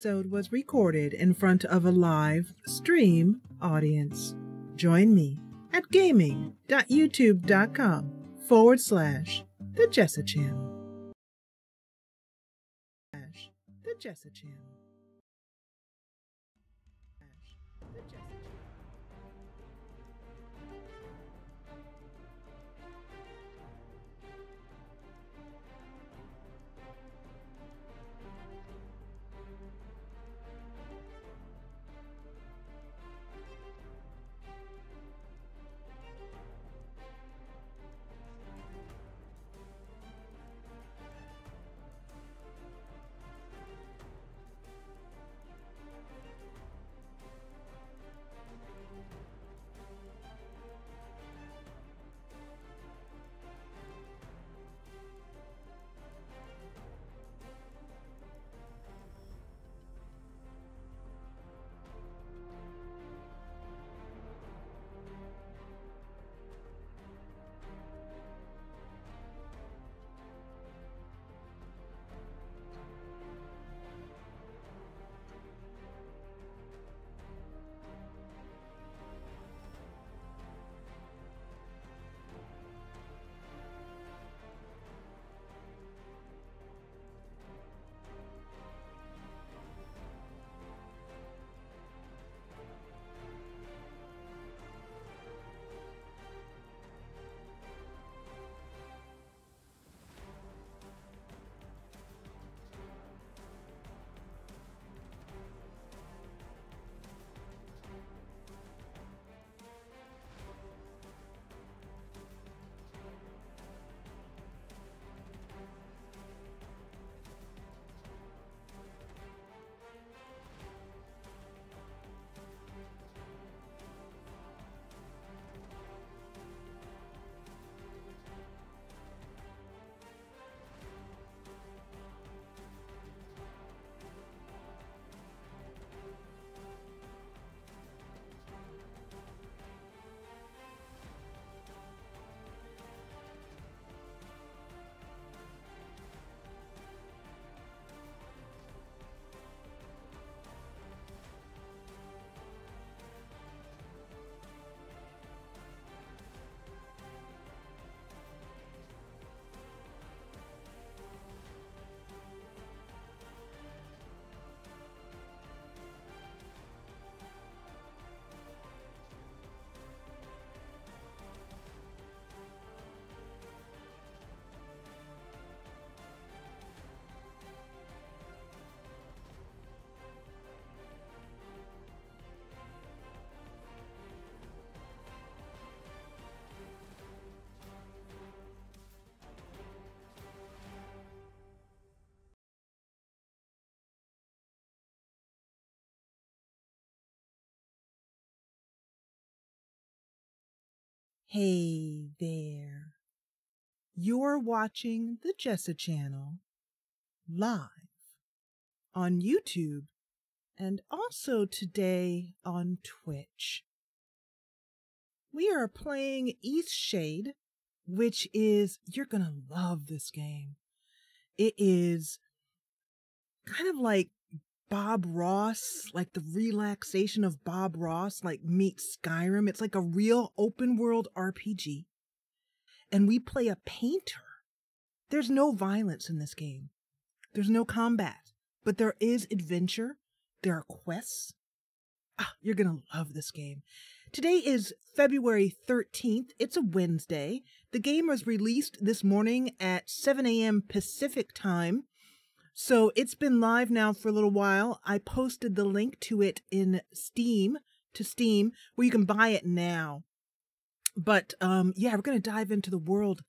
Episode was recorded in front of a live stream audience. Join me at gaming.youtube.com/The Jessa Channel. The Jessa Channel. The Jessa Channel. Hey there. You're watching the Jessa Channel live on YouTube and also today on Twitch. We are playing Eastshade, which is, you're gonna love this game. It is kind of like Bob Ross, like the relaxation of Bob Ross, like meets Skyrim. It's like a real open world RPG. And we play a painter. There's no violence in this game. There's no combat, but there is adventure. There are quests. You're going to love this game. Today is February 13th. It's a Wednesday. The game was released this morning at 7 a.m. Pacific time. So it's been live now for a little while. I posted the link to it in Steam, where you can buy it now. But yeah, we're going to dive into the world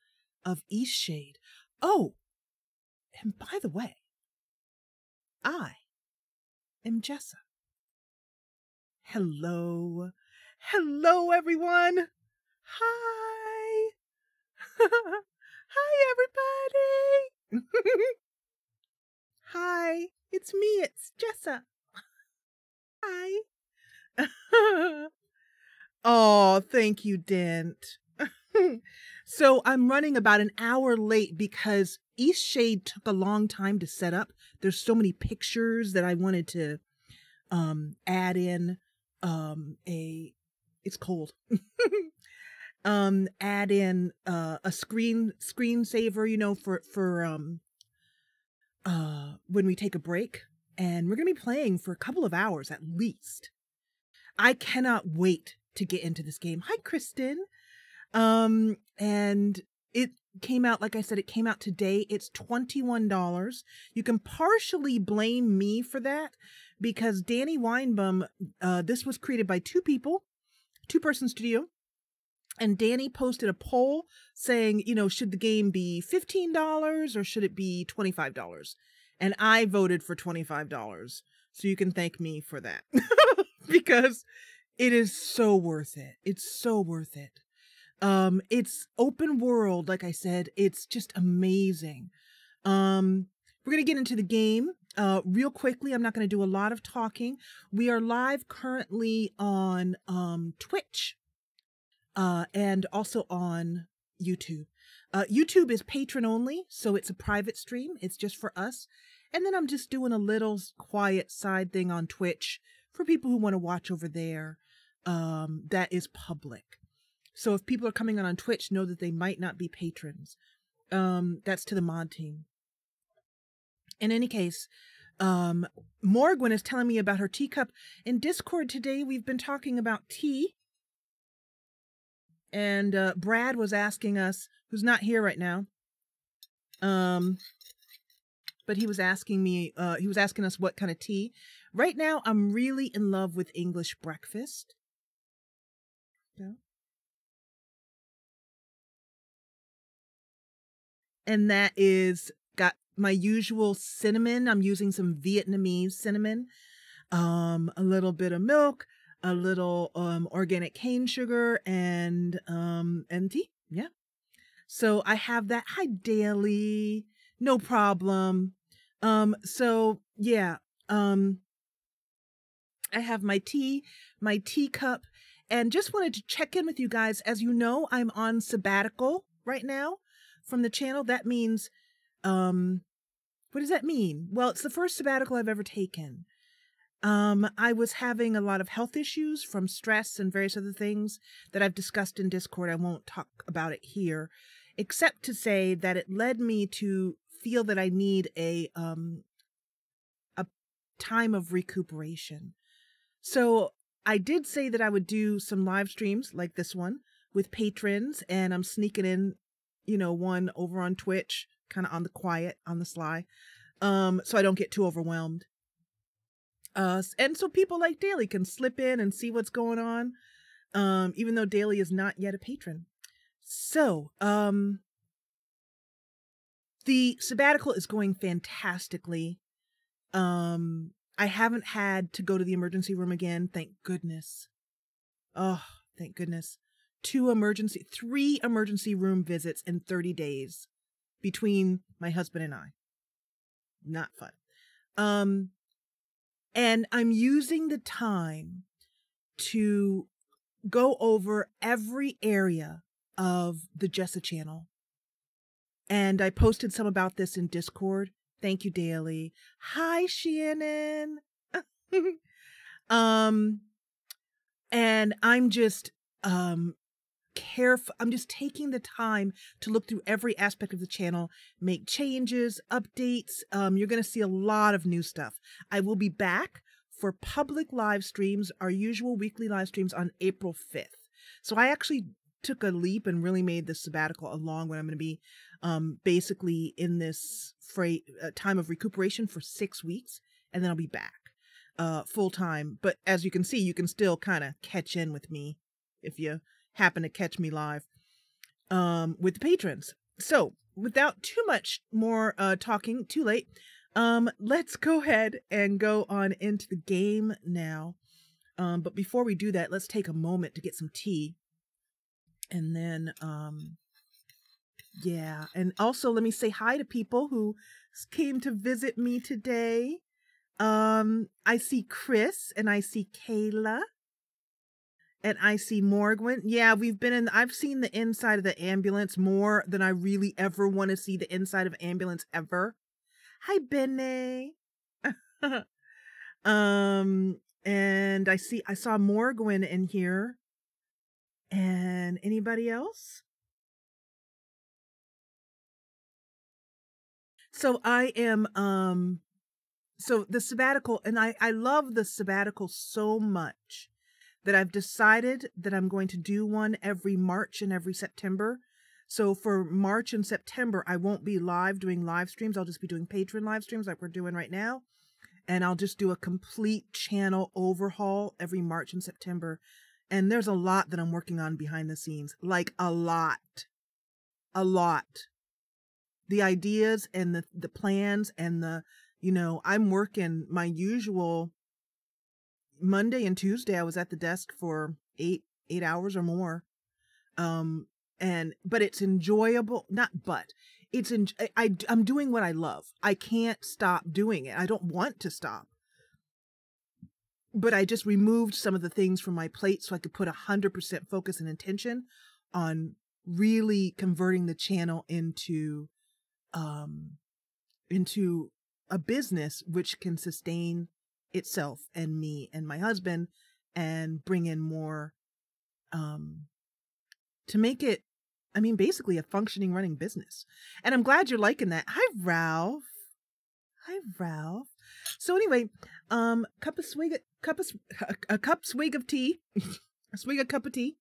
of Eastshade. Oh, and by the way, I am Jessa. Hello. Hello, everyone. Hi. Hi, everybody. Hi, it's me, it's Jessa. Hi. Oh, thank you, Dent. So I'm running about an hour late because Eastshade took a long time to set up. There's so many pictures that I wanted to add in it's cold. Add in a screensaver, you know, for when we take a break. And we're gonna be playing for a couple of hours at least. I cannot wait to get into this game. Hi, Kristen. And it came out, like I said, it came out today. It's $21. You can partially blame me for that because Danny Weinbaum, this was created by two people, two-person studio. And Danny posted a poll saying, you know, should the game be $15 or should it be $25? And I voted for $25. So you can thank me for that because it is so worth it. It's so worth it. It's open world. Like I said, it's just amazing. We're going to get into the game, real quickly. I'm not going to do a lot of talking. We are live currently on, Twitch, and also on YouTube. YouTube is patron only, so it's a private stream. It's just for us. And then I'm just doing a little quiet side thing on Twitch for people who want to watch over there. That is public. So if people are coming on Twitch, know that they might not be patrons. That's to the mod team. In any case, Morgan is telling me about her teacup. In Discord today, we've been talking about tea. And Brad was asking us, who's not here right now, but he was asking me, he was asking us what kind of tea. Right now, I'm really in love with English breakfast. Yeah. And that is got my usual cinnamon. I'm using some Vietnamese cinnamon, a little bit of milk, a little organic cane sugar, and tea. Yeah. So I have that. Hi, Daily. No problem. So yeah, I have my teacup, and just wanted to check in with you guys. As you know, I'm on sabbatical right now from the channel. That means, what does that mean? Well, it's the first sabbatical I've ever taken. I was having a lot of health issues from stress and various other things that I've discussed in Discord. I won't talk about it here, except to say that it led me to feel that I need a time of recuperation. So I did say that I would do some live streams like this one with patrons, and I'm sneaking in, you know, one over on Twitch, kind of on the quiet, on the sly, so I don't get too overwhelmed. And so people like Daily can slip in and see what's going on, even though Daily is not yet a patron. So, the sabbatical is going fantastically. I haven't had to go to the emergency room again, thank goodness. Oh, thank goodness. 3 emergency room visits in 30 days between my husband and I. Not fun. And I'm using the time to go over every area of the Jessa Channel. And I posted some about this in Discord. Thank you, Daily. Hi, Shannon. And I'm just careful. I'm just taking the time to look through every aspect of the channel, make changes, updates. You're going to see a lot of new stuff. I will be back for public live streams, our usual weekly live streams on April 5th. So I actually took a leap and really made this sabbatical a long one. I'm going to be basically in this time of recuperation for 6 weeks, and then I'll be back full time. But as you can see, you can still kind of catch in with me if you happen to catch me live with the patrons. So without too much more talking, too late, let's go ahead and go on into the game now. But before we do that, let's take a moment to get some tea. And then, yeah. And also let me say hi to people who came to visit me today. I see Chris and I see Kayla. And I see Morgwin. Yeah, I've seen the inside of the ambulance more than I really ever want to see the inside of ambulance ever. Hi, Benny. And I saw Morgwin in here. And anybody else? So I am, so the sabbatical, and I love the sabbatical so much that I've decided that I'm going to do one every March and every September. So for March and September, I won't be doing live streams. I'll just be doing patron live streams like we're doing right now. And I'll just do a complete channel overhaul every March and September. And there's a lot that I'm working on behind the scenes, like a lot. The ideas and the plans and I'm working my usual Monday and Tuesday. I was at the desk for eight hours or more. But it's enjoyable. I'm doing what I love. I can't stop doing it. I don't want to stop. But I just removed some of the things from my plate so I could put 100% focus and intention on really converting the channel into a business which can sustain itself and me and my husband and bring in more, to make it, basically a functioning running business. And I'm glad you're liking that. Hi, Ralph. So anyway, a swig of tea, a cup of tea.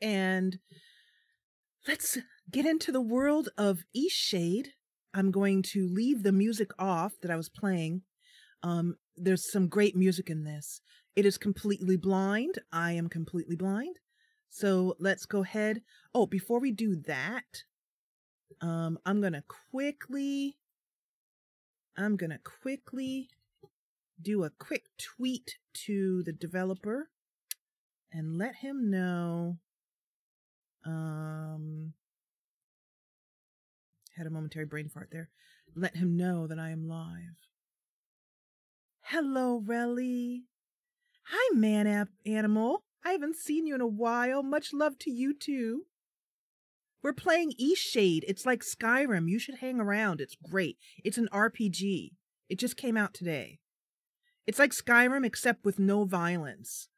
And let's get into the world of Eastshade. I'm going to leave the music off that I was playing. There's some great music in this. It is completely blind. I am completely blind. So let's go ahead. Oh, before we do that, I'm going to quickly do a quick tweet to the developer and let him know. Had a momentary brain fart there. Let him know that I am live. Hello, Relly. Hi, man animal. I haven't seen you in a while. Much love to you too. We're playing Eastshade. It's like Skyrim. You should hang around. It's great. It's an RPG. It just came out today. It's like Skyrim except with no violence.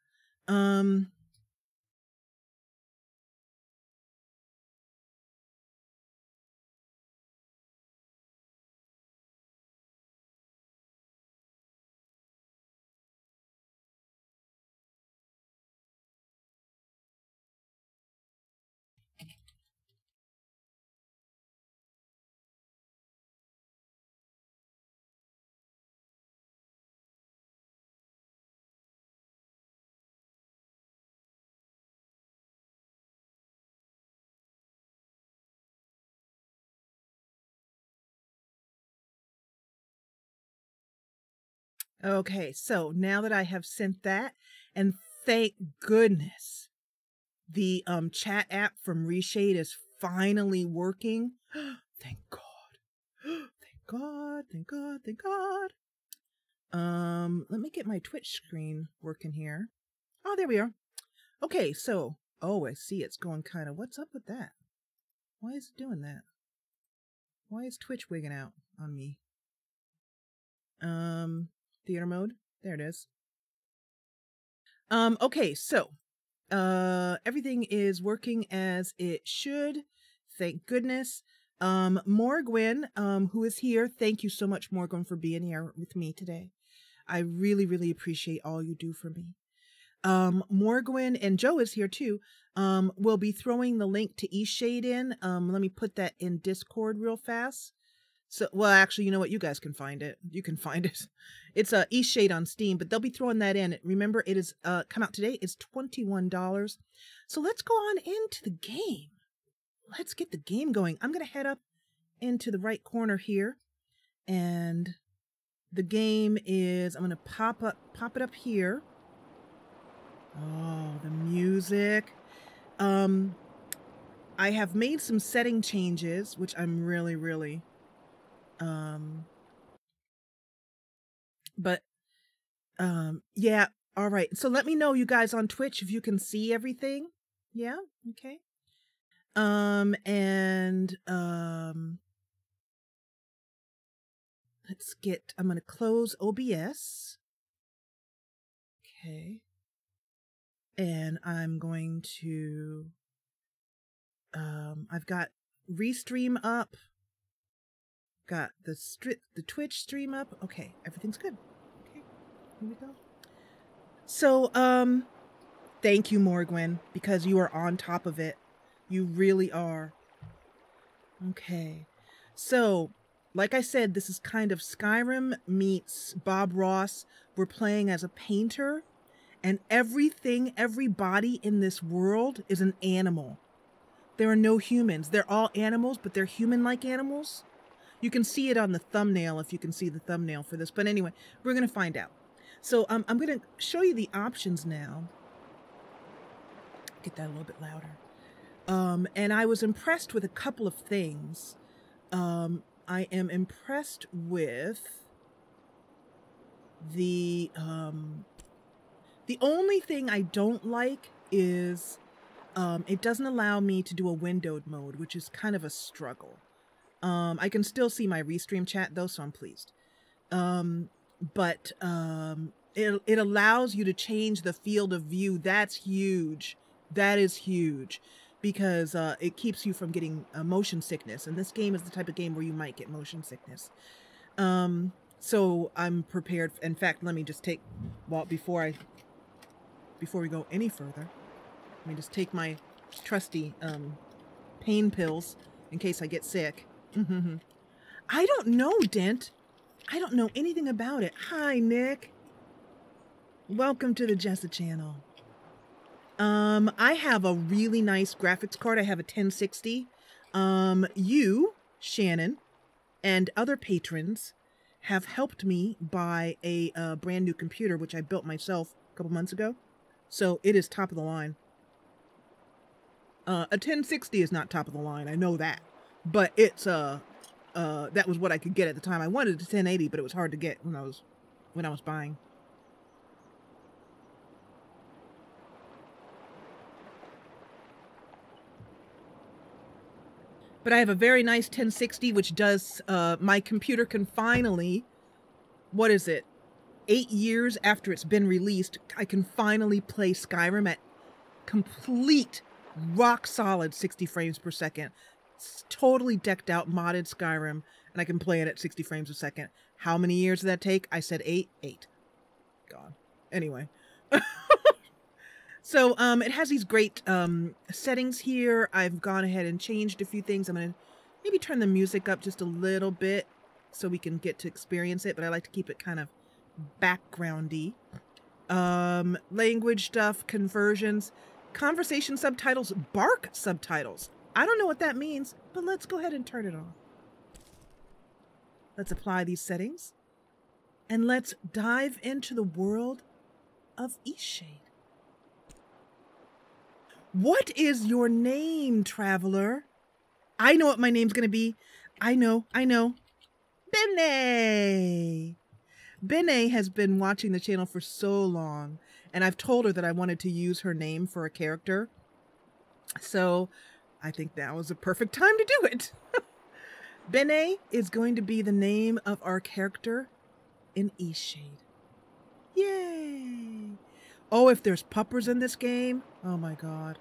Okay, so now that I have sent that, and thank goodness the chat app from Reshade is finally working. Thank God. Thank God. Let me get my Twitch screen working here. Oh, there we are. Okay, so, I see it's going kind of, what's up with that? Why is it doing that? Why is Twitch wigging out on me? Theater mode. There it is. Okay, so everything is working as it should. Thank goodness. Morgwin, who is here, thank you so much, Morgwin, for being here with me today. I really, really appreciate all you do for me. Morgwin and Joe is here too. We'll be throwing the link to Eastshade in. Let me put that in Discord real fast. So, well, actually, you know what? You guys can find it. You can find it. It's Eastshade on Steam, but they'll be throwing that in. Remember, it is come out today. It's $21. So let's go on into the game. Let's get the game going. I'm going to head up into the right corner here, and the game is, I'm going to pop it up here. Oh, the music. I have made some setting changes, which I'm really, really But yeah, all right. So let me know, you guys on Twitch, if you can see everything. Yeah, okay. And I'm gonna close OBS. Okay. And I'm going to I've got Restream up. Got the Twitch stream up. Okay, everything's good. Okay, here we go. So, thank you, Morgwen, because you are on top of it. You really are. Okay. So, like I said, this is kind of Skyrim meets Bob Ross. We're playing as a painter, and everybody in this world is an animal. There are no humans. They're all animals, but they're human-like animals. You can see it on the thumbnail if you can see the thumbnail for this. But anyway, we're going to find out. So I'm going to show you the options now. Get that a little bit louder. And I was impressed with a couple of things. I am impressed with the only thing I don't like is it doesn't allow me to do a windowed mode, which is kind of a struggle. I can still see my Restream chat though, so I'm pleased. But it allows you to change the field of view. That's huge. That is huge, because it keeps you from getting motion sickness. And this game is the type of game where you might get motion sickness. So I'm prepared. In fact, let me just take, well, before we go any further, let me just take my trusty pain pills in case I get sick. I don't know, Dent. I don't know anything about it. Hi, Nick. Welcome to the Jessa Channel. I have a really nice graphics card. I have a 1060. You, Shannon, and other patrons have helped me buy a brand new computer, which I built myself a couple months ago. So it is top of the line. A 1060 is not top of the line. I know that. But it's that was what I could get at the time. I wanted a 1080, but it was hard to get when I was buying. But I have a very nice 1060, which does my computer can finally, what is it? 8 years after it's been released, I can finally play Skyrim at complete rock solid 60 frames per second. It's totally decked out, modded Skyrim, and I can play it at 60 frames a second. How many years did that take? I said 8. 8. God. Anyway. So, it has these great settings here. I've gone ahead and changed a few things. I'm going to maybe turn the music up just a little bit so we can get to experience it, but I like to keep it kind of backgroundy. Language stuff, conversions, conversation subtitles, bark subtitles. I don't know what that means, but let's go ahead and turn it on. Let's apply these settings, and let's dive into the world of Eastshade. What is your name, traveler? I know what my name's going to be. I know. Bene! Bene has been watching the channel for so long, and I've told her that I wanted to use her name for a character. So I think that was a perfect time to do it. Bene is going to be the name of our character in Eastshade. Yay! Oh, if there's puppers in this game, oh my god.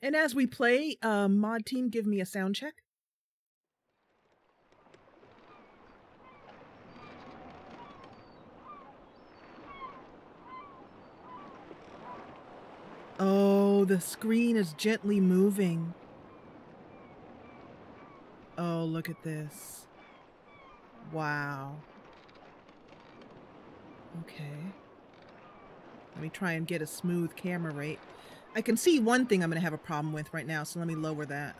And as we play, mod team, give me a sound check. Oh, the screen is gently moving. Oh, look at this. Wow. Okay. Let me try and get a smooth camera rate. I can see one thing I'm going to have a problem with right now, so let me lower that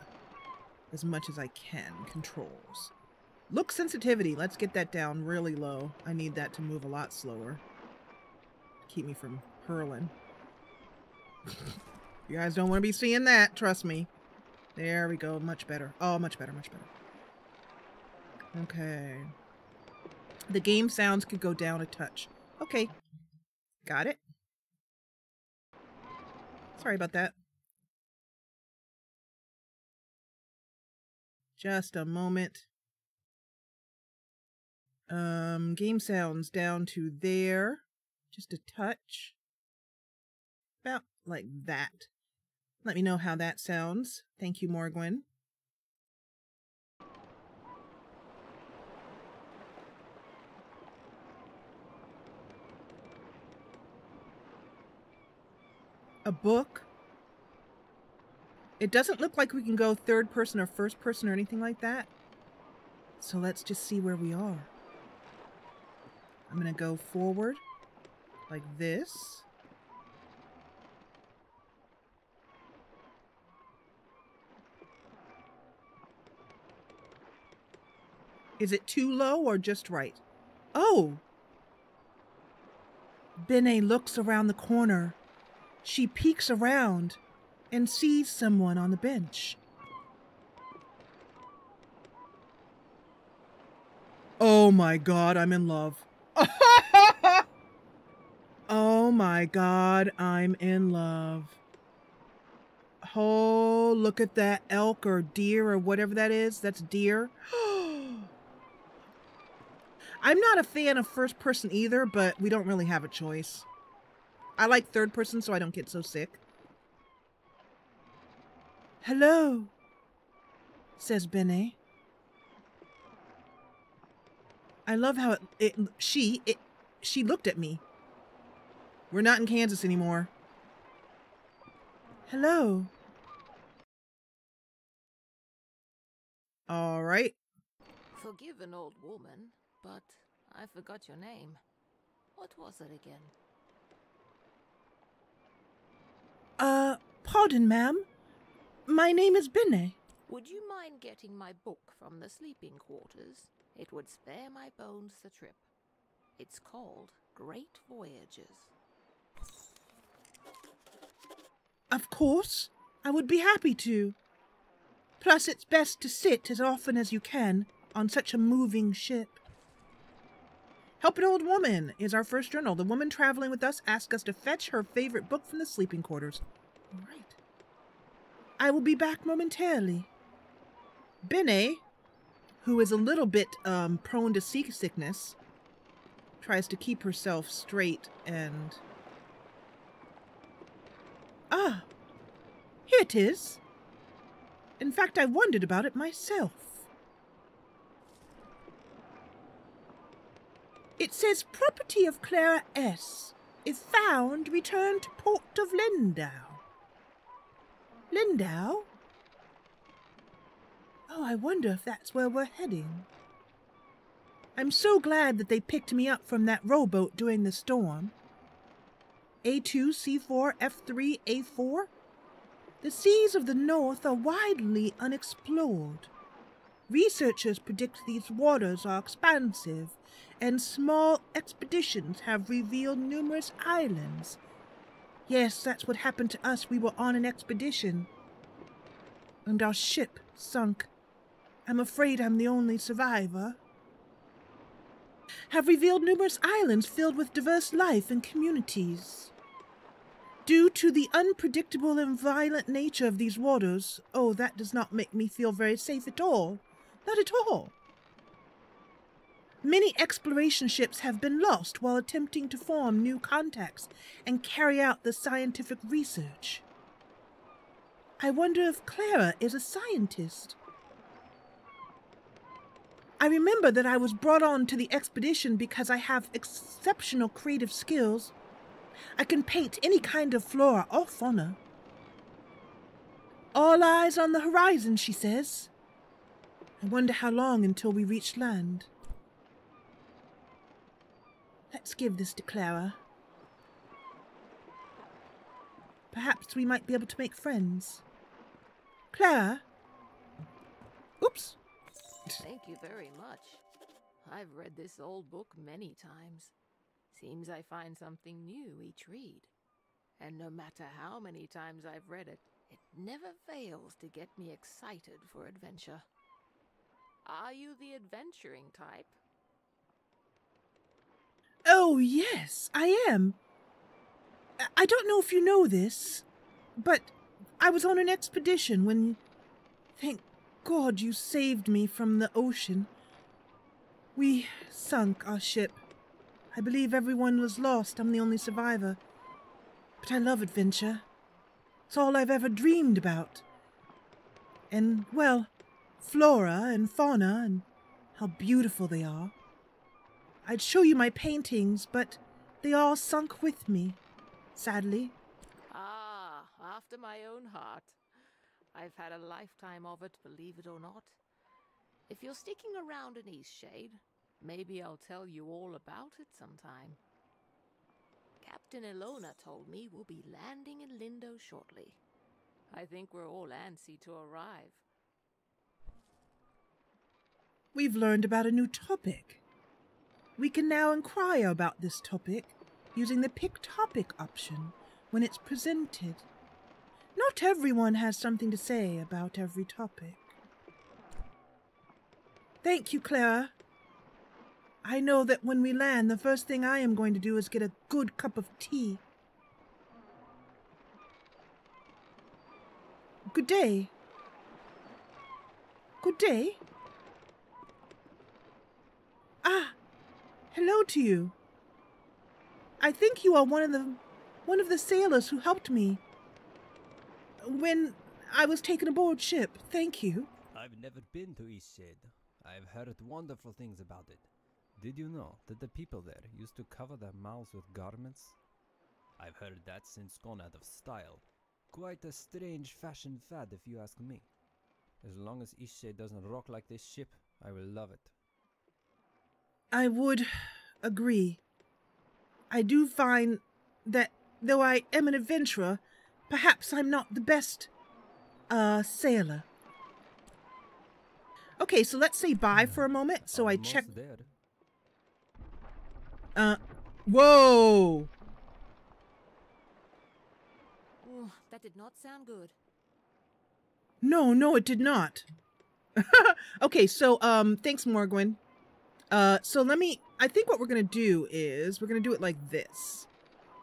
as much as I can. Controls. Look sensitivity. Let's get that down really low. I need that to move a lot slower. Keep me from hurling. You guys don't want to be seeing that, trust me. There we go, much better. Oh, much better, much better. Okay. The game sounds could go down a touch. Okay. Got it. Sorry about that. Just a moment. Game sounds down to there. Just a touch. About like that. Let me know how that sounds. Thank you, Morgwin. A book? It doesn't look like we can go third person or first person or anything like that. So let's just see where we are. I'm going to go forward like this. Is it too low or just right? Oh! Bene looks around the corner. She peeks around and sees someone on the bench. Oh my god, I'm in love. Oh my god, I'm in love. Oh, look at that elk or deer or whatever that is. That's deer. I'm not a fan of first person either, but we don't really have a choice. I like third person so I don't get so sick. Hello, says Bene. I love how she looked at me. We're not in Kansas anymore. Hello. All right. Forgive an old woman, but I forgot your name. What was it again? Pardon, ma'am. My name is Bene. Would you mind getting my book from the sleeping quarters? It would spare my bones the trip. It's called Great Voyages. Of course. I would be happy to. Plus, it's best to sit as often as you can on such a moving ship. Help an Old Woman is our first journal. The woman traveling with us asked us to fetch her favorite book from the sleeping quarters. All right. I will be back momentarily. Bene, who is a little bit prone to seasickness, tries to keep herself straight and... Ah, here it is. In fact, I wondered about it myself. It says, property of Clara S. If found, return to Port of Lindau. Lindau? Oh, I wonder if that's where we're heading. I'm so glad that they picked me up from that rowboat during the storm. A2, C4, F3, A4? The seas of the north are widely unexplored. Researchers predict these waters are expansive, and small expeditions have revealed numerous islands. Yes, that's what happened to us. We were on an expedition, and our ship sunk. I'm afraid I'm the only survivor. Have revealed numerous islands filled with diverse life and communities. Due to the unpredictable and violent nature of these waters, oh, that does not make me feel very safe at all. Not at all. Many exploration ships have been lost while attempting to form new contacts and carry out the scientific research. I wonder if Clara is a scientist. I remember that I was brought on to the expedition because I have exceptional creative skills. I can paint any kind of flora or fauna. All eyes on the horizon, she says. I wonder how long until we reach land. Let's give this to Clara. Perhaps we might be able to make friends. Clara? Oops. Thank you very much. I've read this old book many times. Seems I find something new each read. and no matter how many times I've read it, it never fails to get me excited for adventure. Are you the adventuring type? Oh, yes, I am. I don't know if you know this, but I was on an expedition when, thank God you saved me from the ocean. We sunk our ship. I believe everyone was lost. I'm the only survivor. But I love adventure. It's all I've ever dreamed about. And, well, flora and fauna and how beautiful they are. I'd show you my paintings, but they all sunk with me, sadly. Ah, after my own heart. I've had a lifetime of it, believe it or not. If you're sticking around in Eastshade, maybe I'll tell you all about it sometime. Captain Ilona told me we'll be landing in Lindo shortly. I think we're all antsy to arrive. We've learned about a new topic. We can now inquire about this topic using the Pick Topic option when it's presented. Not everyone has something to say about every topic. Thank you, Clara. I know that when we land, the first thing I am going to do is get a good cup of tea. Good day. Good day. Ah, hello to you. I think you are one of the sailors who helped me when I was taken aboard ship. Thank you. I've never been to Eastshade. I've heard wonderful things about it. Did you know that the people there used to cover their mouths with garments? I've heard that's since gone out of style. Quite a strange fashion fad if you ask me. As long as Eastshade doesn't rock like this ship, I will love it. I would agree. I do find that though I am an adventurer, perhaps I'm not the best sailor. Okay, so let's say bye for a moment. So I check. There. Whoa! Ooh, that did not sound good. No, it did not. Okay, so thanks, Morgwin. So I think what we're gonna do is we're gonna do it like this.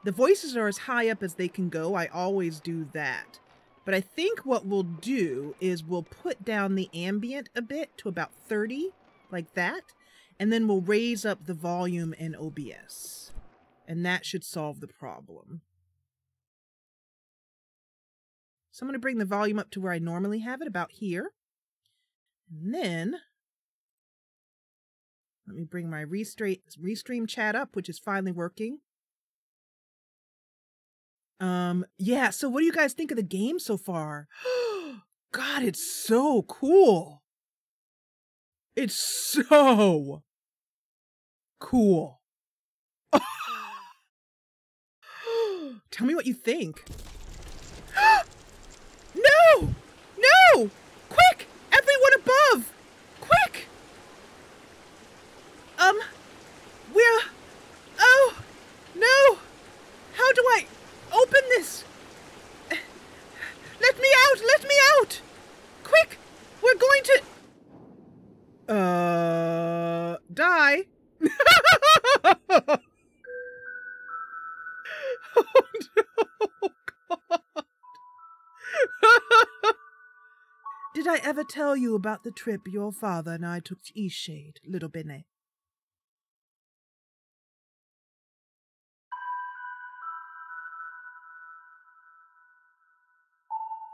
The voices are as high up as they can go. I always do that. But I think what we'll do is we'll put down the ambient a bit to about 30, like that, and then we'll raise up the volume in OBS. And that should solve the problem. So I'm going to bring the volume up to where I normally have it, about here. And then let me bring my restream chat up, which is finally working. Yeah, so what do you guys think of the game so far? God, it's so cool. It's so cool. Tell me what you think. No! No! Quick! Everyone above! Quick! We're... Oh! No! How do I open this? Let me out! Let me out! Quick! We're going to... Die? Oh, no, God. Did I ever tell you about the trip your father and I took to Eastshade, little Benny?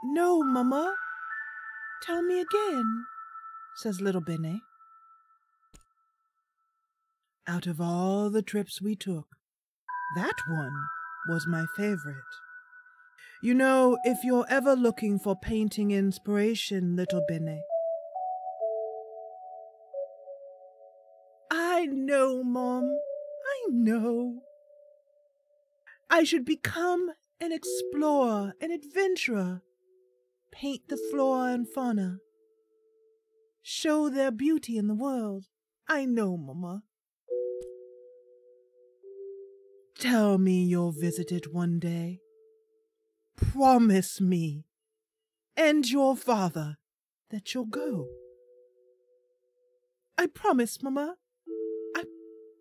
No, Mama. Tell me again, says little Benny. Out of all the trips we took, that one was my favorite. You know, if you're ever looking for painting inspiration, little Benny. I know, Mom. I know. I should become an explorer, an adventurer. Paint the flora and fauna. Show their beauty in the world. I know, Mama. Tell me you'll visit it one day. promise me and your father that you'll go. I promise, Mama. I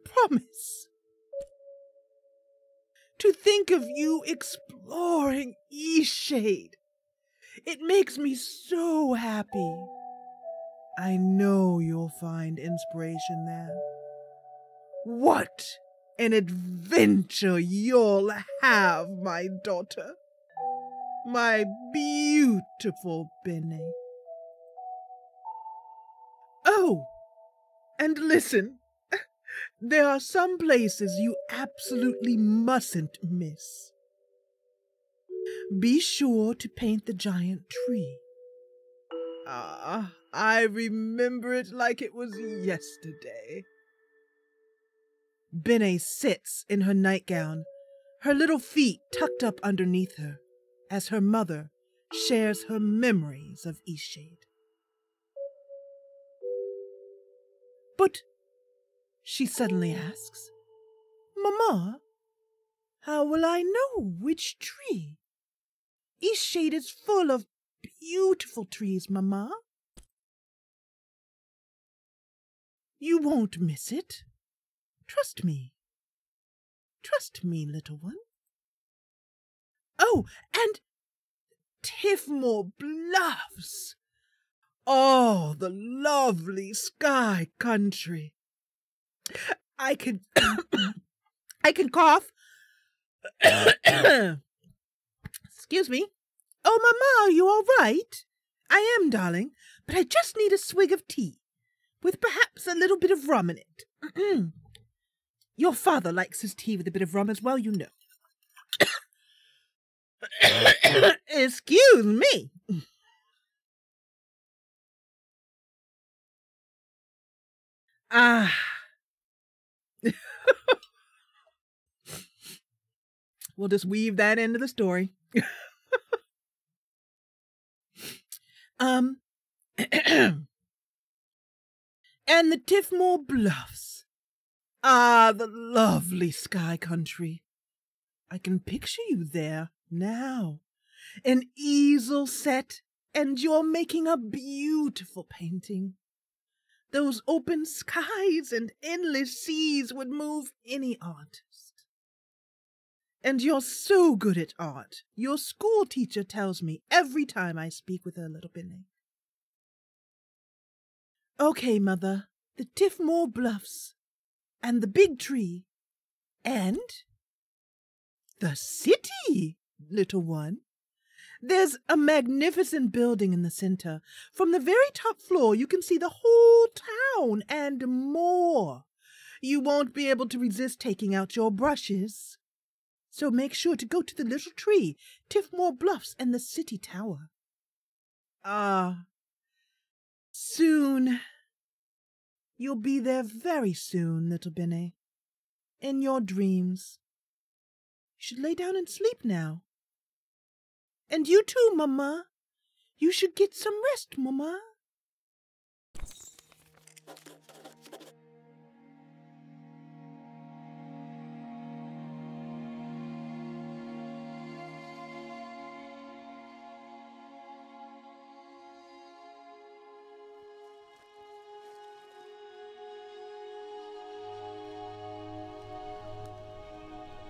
promise. To think of you exploring Eastshade, it makes me so happy. I know you'll find inspiration there. What an adventure you'll have, my daughter. My beautiful Benny. Oh, and listen. There are some places you absolutely mustn't miss. Be sure to paint the giant tree. Ah, I remember it like it was yesterday. Benny sits in her nightgown, her little feet tucked up underneath her, as her mother shares her memories of Eastshade. But, she suddenly asks, Mama, how will I know which tree? Eastshade is full of beautiful trees, Mama. You won't miss it. Trust me. Trust me, little one. Oh, and Tiffmore Bluffs. Oh, the lovely sky country. I can cough. Excuse me. Oh, Mama, are you all right? I am, darling, but I just need a swig of tea, with perhaps a little bit of rum in it. Your father likes his tea with a bit of rum as well, you know. Excuse me. Ah. We'll just weave that into the story. And the Tiffmore Bluffs. Ah, the lovely sky country. I can picture you there now. An easel set, and you're making a beautiful painting. Those open skies and endless seas would move any artist. And you're so good at art. Your school teacher tells me every time I speak with her, little Benny. Okay, Mother, the Tiffmore Bluffs, and the big tree, and the city, little one. There's a magnificent building in the center. From the very top floor, you can see the whole town and more. You won't be able to resist taking out your brushes. So make sure to go to the little tree, Tiffmore Bluffs, and the city tower. Ah, soon. You'll be there very soon, little Benny. In your dreams. You should lay down and sleep now. And you too, Mama. You should get some rest, Mama.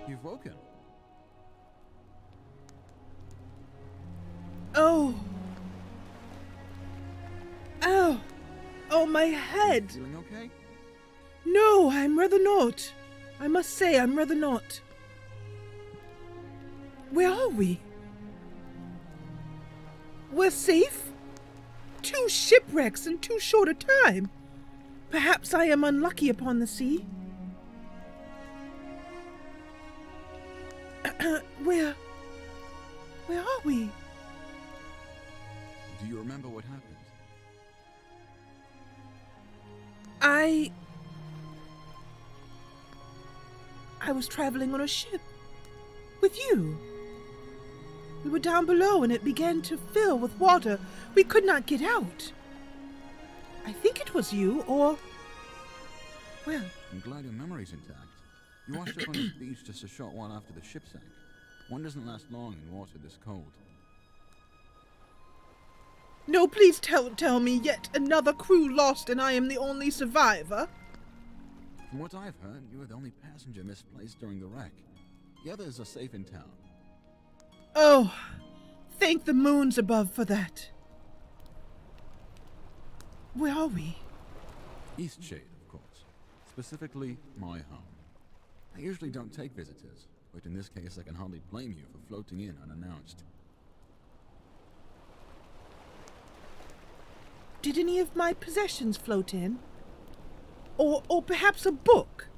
You've woken. Oh. Ow. Oh, my head. Feeling okay? No, I'm rather not. I must say, I'm rather not. Where are we? We're safe? 2 shipwrecks in too short a time. Perhaps I am unlucky upon the sea. Where are we? Do you remember what happened? I was traveling on a ship with you. We were down below and it began to fill with water. We could not get out. I think it was you, or... Well... I'm glad your memory's intact. You washed up on the beach just a short while after the ship sank. One doesn't last long in water this cold. No, please tell me yet another crew lost and I am the only survivor. From what I've heard, you were the only passenger misplaced during the wreck. The others are safe in town. Oh, thank the moons above for that. Where are we? Eastshade, of course. Specifically, my home. I usually don't take visitors, but in this case I can hardly blame you for floating in unannounced. Did any of my possessions float in? Or perhaps a book?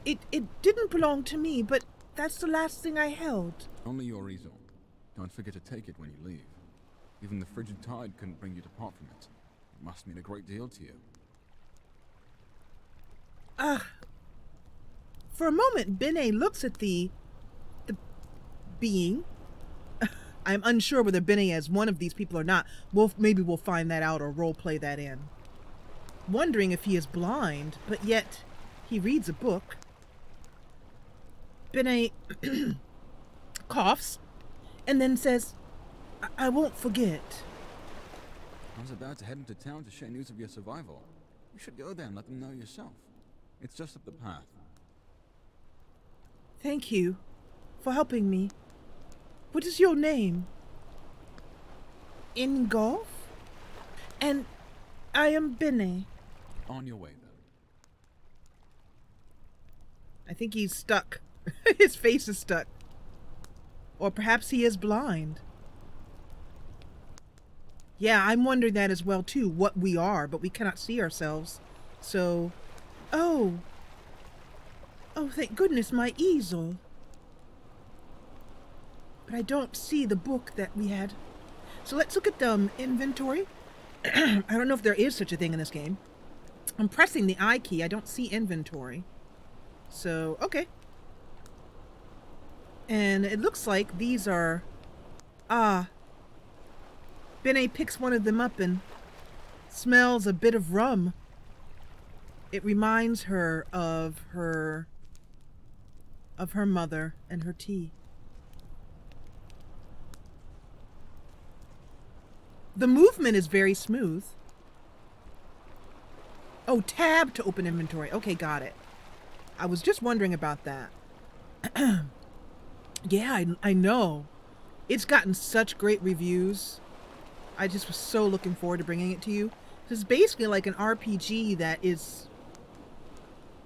It didn't belong to me, but that's the last thing I held. Only your easel. Don't forget to take it when you leave. Even the frigid tide couldn't bring you to part from it. It must mean a great deal to you. For a moment, Bene looks at the being. I'm unsure whether Bene is one of these people or not. Maybe we'll find that out or roleplay that in. Wondering if he is blind, but yet he reads a book. Bene coughs and then says, I won't forget. I was about to head into town to share news of your survival. You should go there and let them know yourself. It's just up the path. Thank you for helping me. What is your name? Ingolf? And I am Bene. On your way, then. I think he's stuck. His face is stuck. Or perhaps he is blind. Yeah, I'm wondering that as well, too, what we are, but we cannot see ourselves. So, oh, thank goodness, my easel. But I don't see the book that we had. So let's look at the inventory. I don't know if there is such a thing in this game. I'm pressing the I key. I don't see inventory. So, okay. And it looks like these are... Bene picks one of them up and smells a bit of rum. It reminds her of her mother and her tea. The movement is very smooth. Oh, tab to open inventory. Okay, got it. I was just wondering about that. Yeah, I know. It's gotten such great reviews. I just was so looking forward to bringing it to you. This is basically like an RPG that is...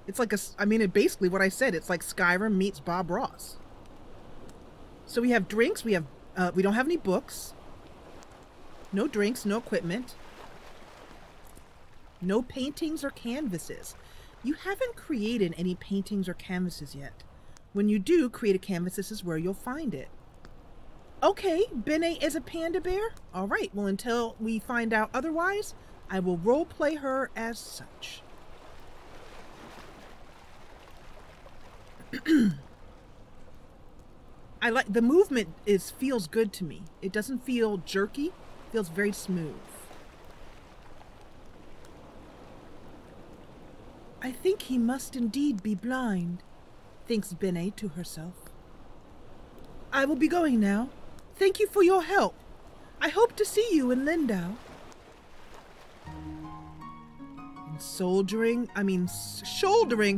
It's like basically what I said. It's like Skyrim meets Bob Ross. So we have drinks. We don't have any books. No drinks, no equipment. No paintings or canvases. You haven't created any paintings or canvases yet. When you do create a canvas, this is where you'll find it. Okay, Bene is a panda bear? All right, well, until we find out otherwise, I will roleplay her as such. I like the movement feels good to me. It doesn't feel jerky. It feels very smooth. I think he must indeed be blind, thinks Bene to herself. I will be going now. Thank you for your help. I hope to see you in Lindau. And shouldering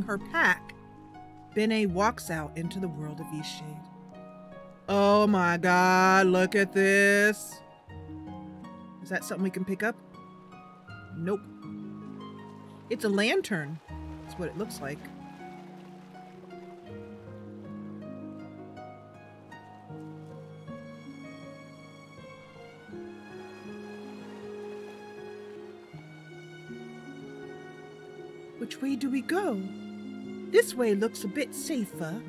her pack, Bene walks out into the world of Eastshade. Oh my God, look at this. Is that something we can pick up? Nope. It's a lantern. That's what it looks like. Which way do we go? This way looks a bit safer.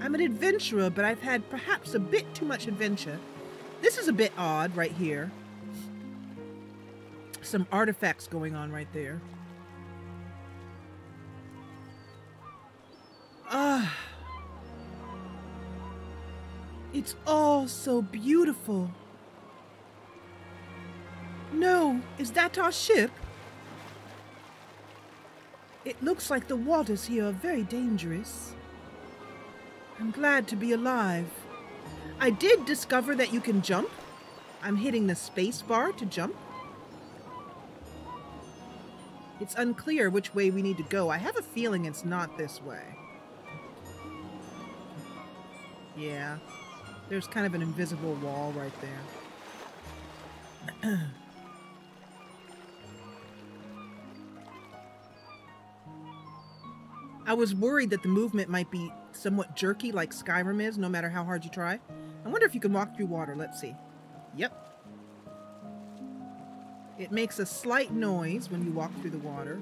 I'm an adventurer, but I've had perhaps a bit too much adventure. This is a bit odd right here. Some artifacts going on right there. It's all so beautiful. No, is that our ship? It looks like the waters here are very dangerous. I'm glad to be alive. I did discover that you can jump. I'm hitting the space bar to jump. It's unclear which way we need to go. I have a feeling it's not this way. Yeah. There's kind of an invisible wall right there. I was worried that the movement might be somewhat jerky like Skyrim is, no matter how hard you try. I wonder if you can walk through water. Let's see. Yep. It makes a slight noise when you walk through the water.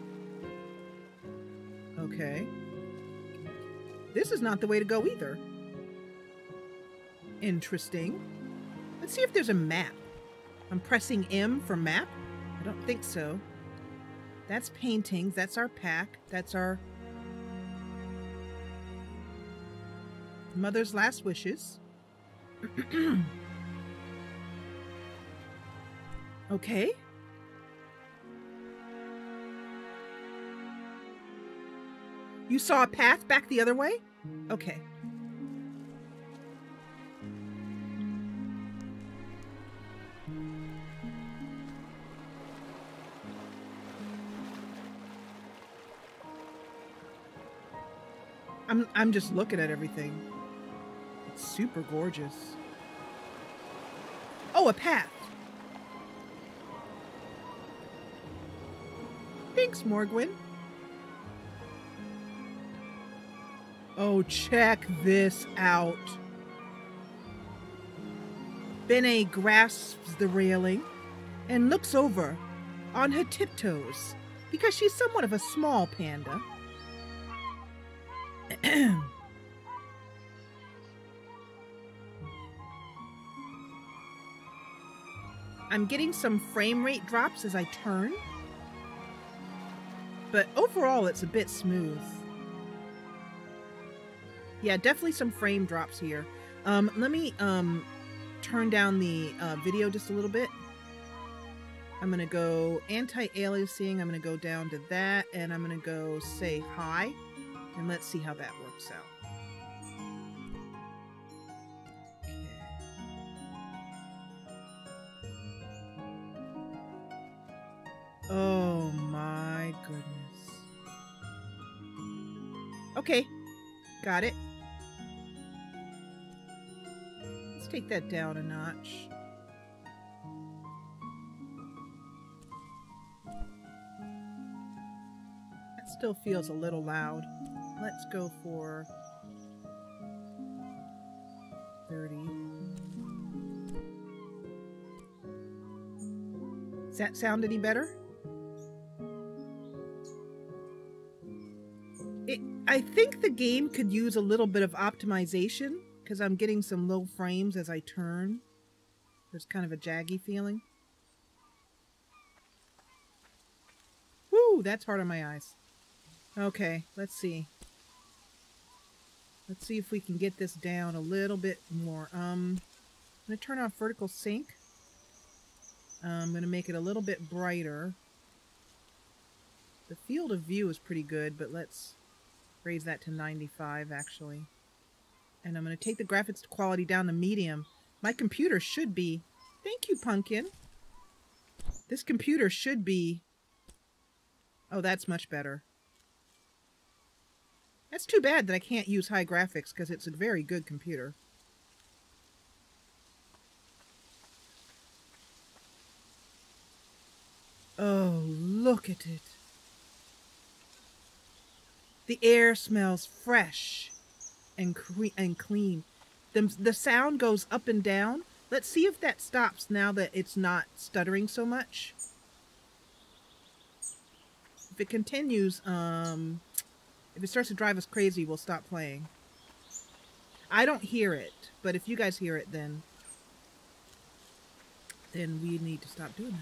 Okay. This is not the way to go either. Interesting. Let's see if there's a map. I'm pressing M for map. I don't think so. That's paintings. That's our pack. That's our mother's last wishes. Okay. You saw a path back the other way? Okay. I'm just looking at everything. It's super gorgeous. Oh, a path. Thanks, Morgwin. Oh, check this out. Bene grasps the railing and looks over on her tiptoes because she's somewhat of a small panda. I'm getting some frame rate drops as I turn, but overall it's a bit smooth. Yeah, definitely some frame drops here. Let me turn down the video just a little bit. I'm gonna go anti-aliasing. I'm gonna go down to that, and I'm gonna go say hi, and let's see how that works out. Oh my goodness. Okay, got it. Let's take that down a notch. That still feels a little loud. Let's go for 30. Does that sound any better? I think the game could use a little bit of optimization because I'm getting some low frames as I turn. There's kind of a jaggy feeling. Woo, that's hard on my eyes. Okay, let's see. Let's see if we can get this down a little bit more. I'm going to turn off vertical sync. I'm going to make it a little bit brighter. The field of view is pretty good, but let's raise that to 95 actually. And I'm going to take the graphics quality down to medium. My computer should be... Thank you, Pumpkin. This computer should be... Oh, that's much better. That's too bad that I can't use high graphics because it's a very good computer. Oh, look at it. The air smells fresh and clean. The sound goes up and down. Let's see if that stops now that it's not stuttering so much. If it continues, if it starts to drive us crazy, we'll stop playing. I don't hear it, but if you guys hear it, then we need to stop doing that.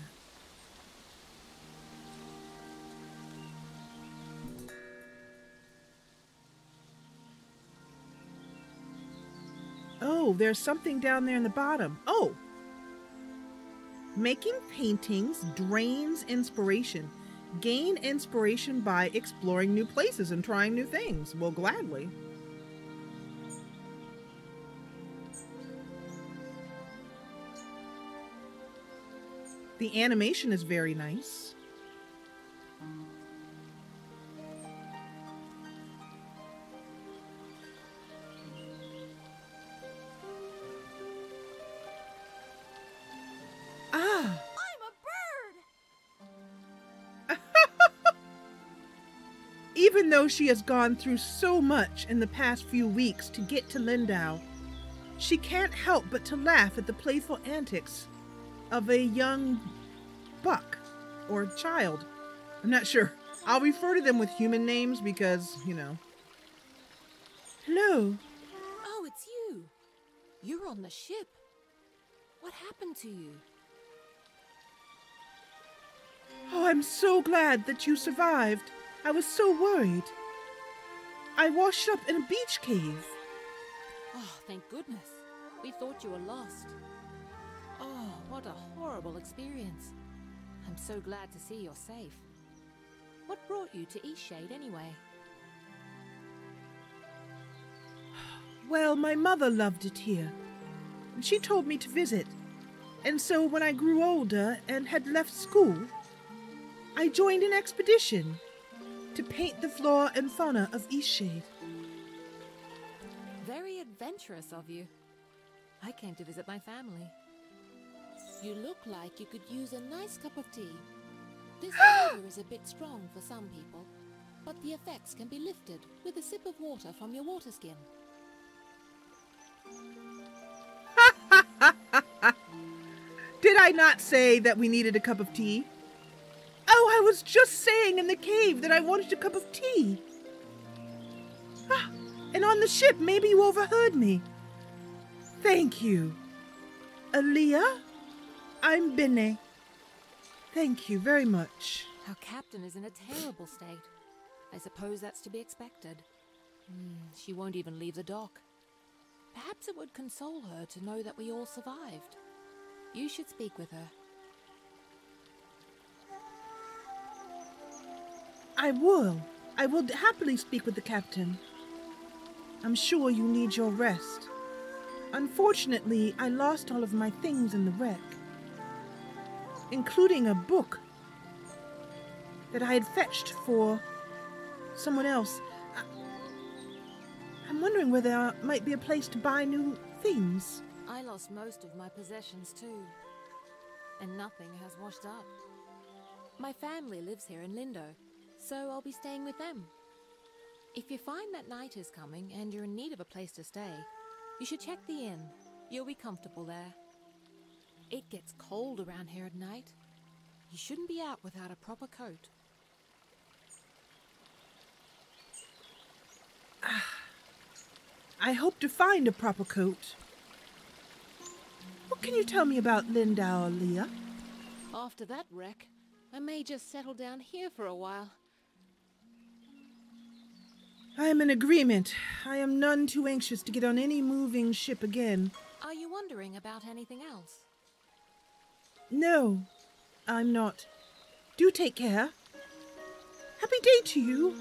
Oh, there's something down there in the bottom. Oh! Making paintings drains inspiration. Gain inspiration by exploring new places and trying new things. Well, gladly. The animation is very nice. Ah! I'm a bird! Even though she has gone through so much in the past few weeks to get to Lindau, she can't help but to laugh at the playful antics of a young buck or child. I'm not sure. I'll refer to them with human names because, you know. Hello. Oh, it's you. You're on the ship. What happened to you? Oh, I'm so glad that you survived. I was so worried. I washed up in a beach cave. Oh, thank goodness. We thought you were lost. Oh, what a horrible experience. I'm so glad to see you're safe. What brought you to Eastshade anyway? Well, my mother loved it here. And she told me to visit. And so when I grew older and had left school, I joined an expedition to paint the flora and fauna of Eastshade. Very adventurous of you. I came to visit my family. You look like you could use a nice cup of tea. This flavor is a bit strong for some people, but the effects can be lifted with a sip of water from your water skin. Did I not say that we needed a cup of tea? Oh, I was just saying in the cave that I wanted a cup of tea. Ah, and on the ship, maybe you overheard me. Thank you. Aaliyah? I'm Bene. Thank you very much. Our captain is in a terrible state. I suppose that's to be expected. She won't even leave the dock. Perhaps it would console her to know that we all survived. You should speak with her. I will. I will happily speak with the captain. I'm sure you need your rest. Unfortunately, I lost all of my things in the wreck, including a book that I had fetched for someone else. I'm wondering whether there might be a place to buy new things. I lost most of my possessions too, and nothing has washed up. My family lives here in Lindo, so I'll be staying with them. If you find that night is coming and you're in need of a place to stay, you should check the inn. You'll be comfortable there. It gets cold around here at night. You shouldn't be out without a proper coat. I hope to find a proper coat. What can you tell me about Lindau, Aaliyah? After that wreck, I may just settle down here for a while. I am in agreement. I am none too anxious to get on any moving ship again. Are you wondering about anything else? No, I'm not. Do take care. Happy day to you.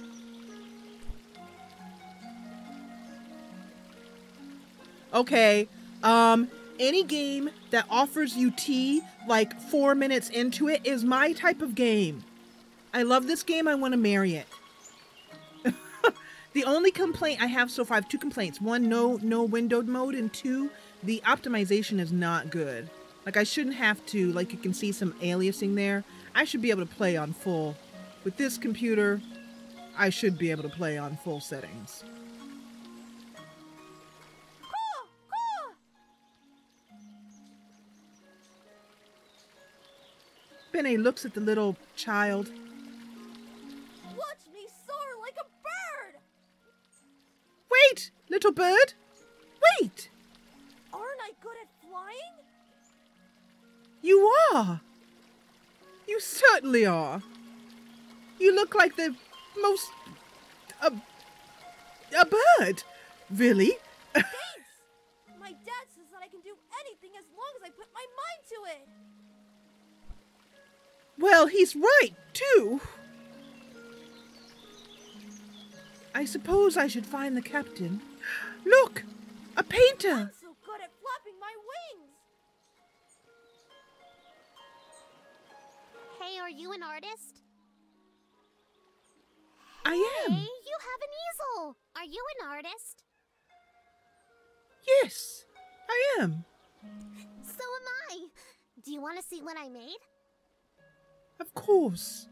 Okay, any game that offers you tea like 4 minutes into it is my type of game. I love this game. I want to marry it. The only complaint I have so far, I have 2 complaints. 1, no windowed mode, and 2, the optimization is not good. Like, I shouldn't have to, like, you can see some aliasing there. I should be able to play on full. With this computer, I should be able to play on full settings. Bene looks at the little child. Watch me soar like a bird! Wait, little bird! Wait! Aren't I good at flying? You are! You certainly are! You look like the most... a bird! Really? Thanks! My dad says that I can do anything as long as I put my mind to it! Well, he's right, too. I suppose I should find the captain. Look! A painter! I'm so good at flapping my wings! Hey, are you an artist? I am. Hey, you have an easel! Are you an artist? Yes, I am. So am I! Do you want to see what I made? Of course.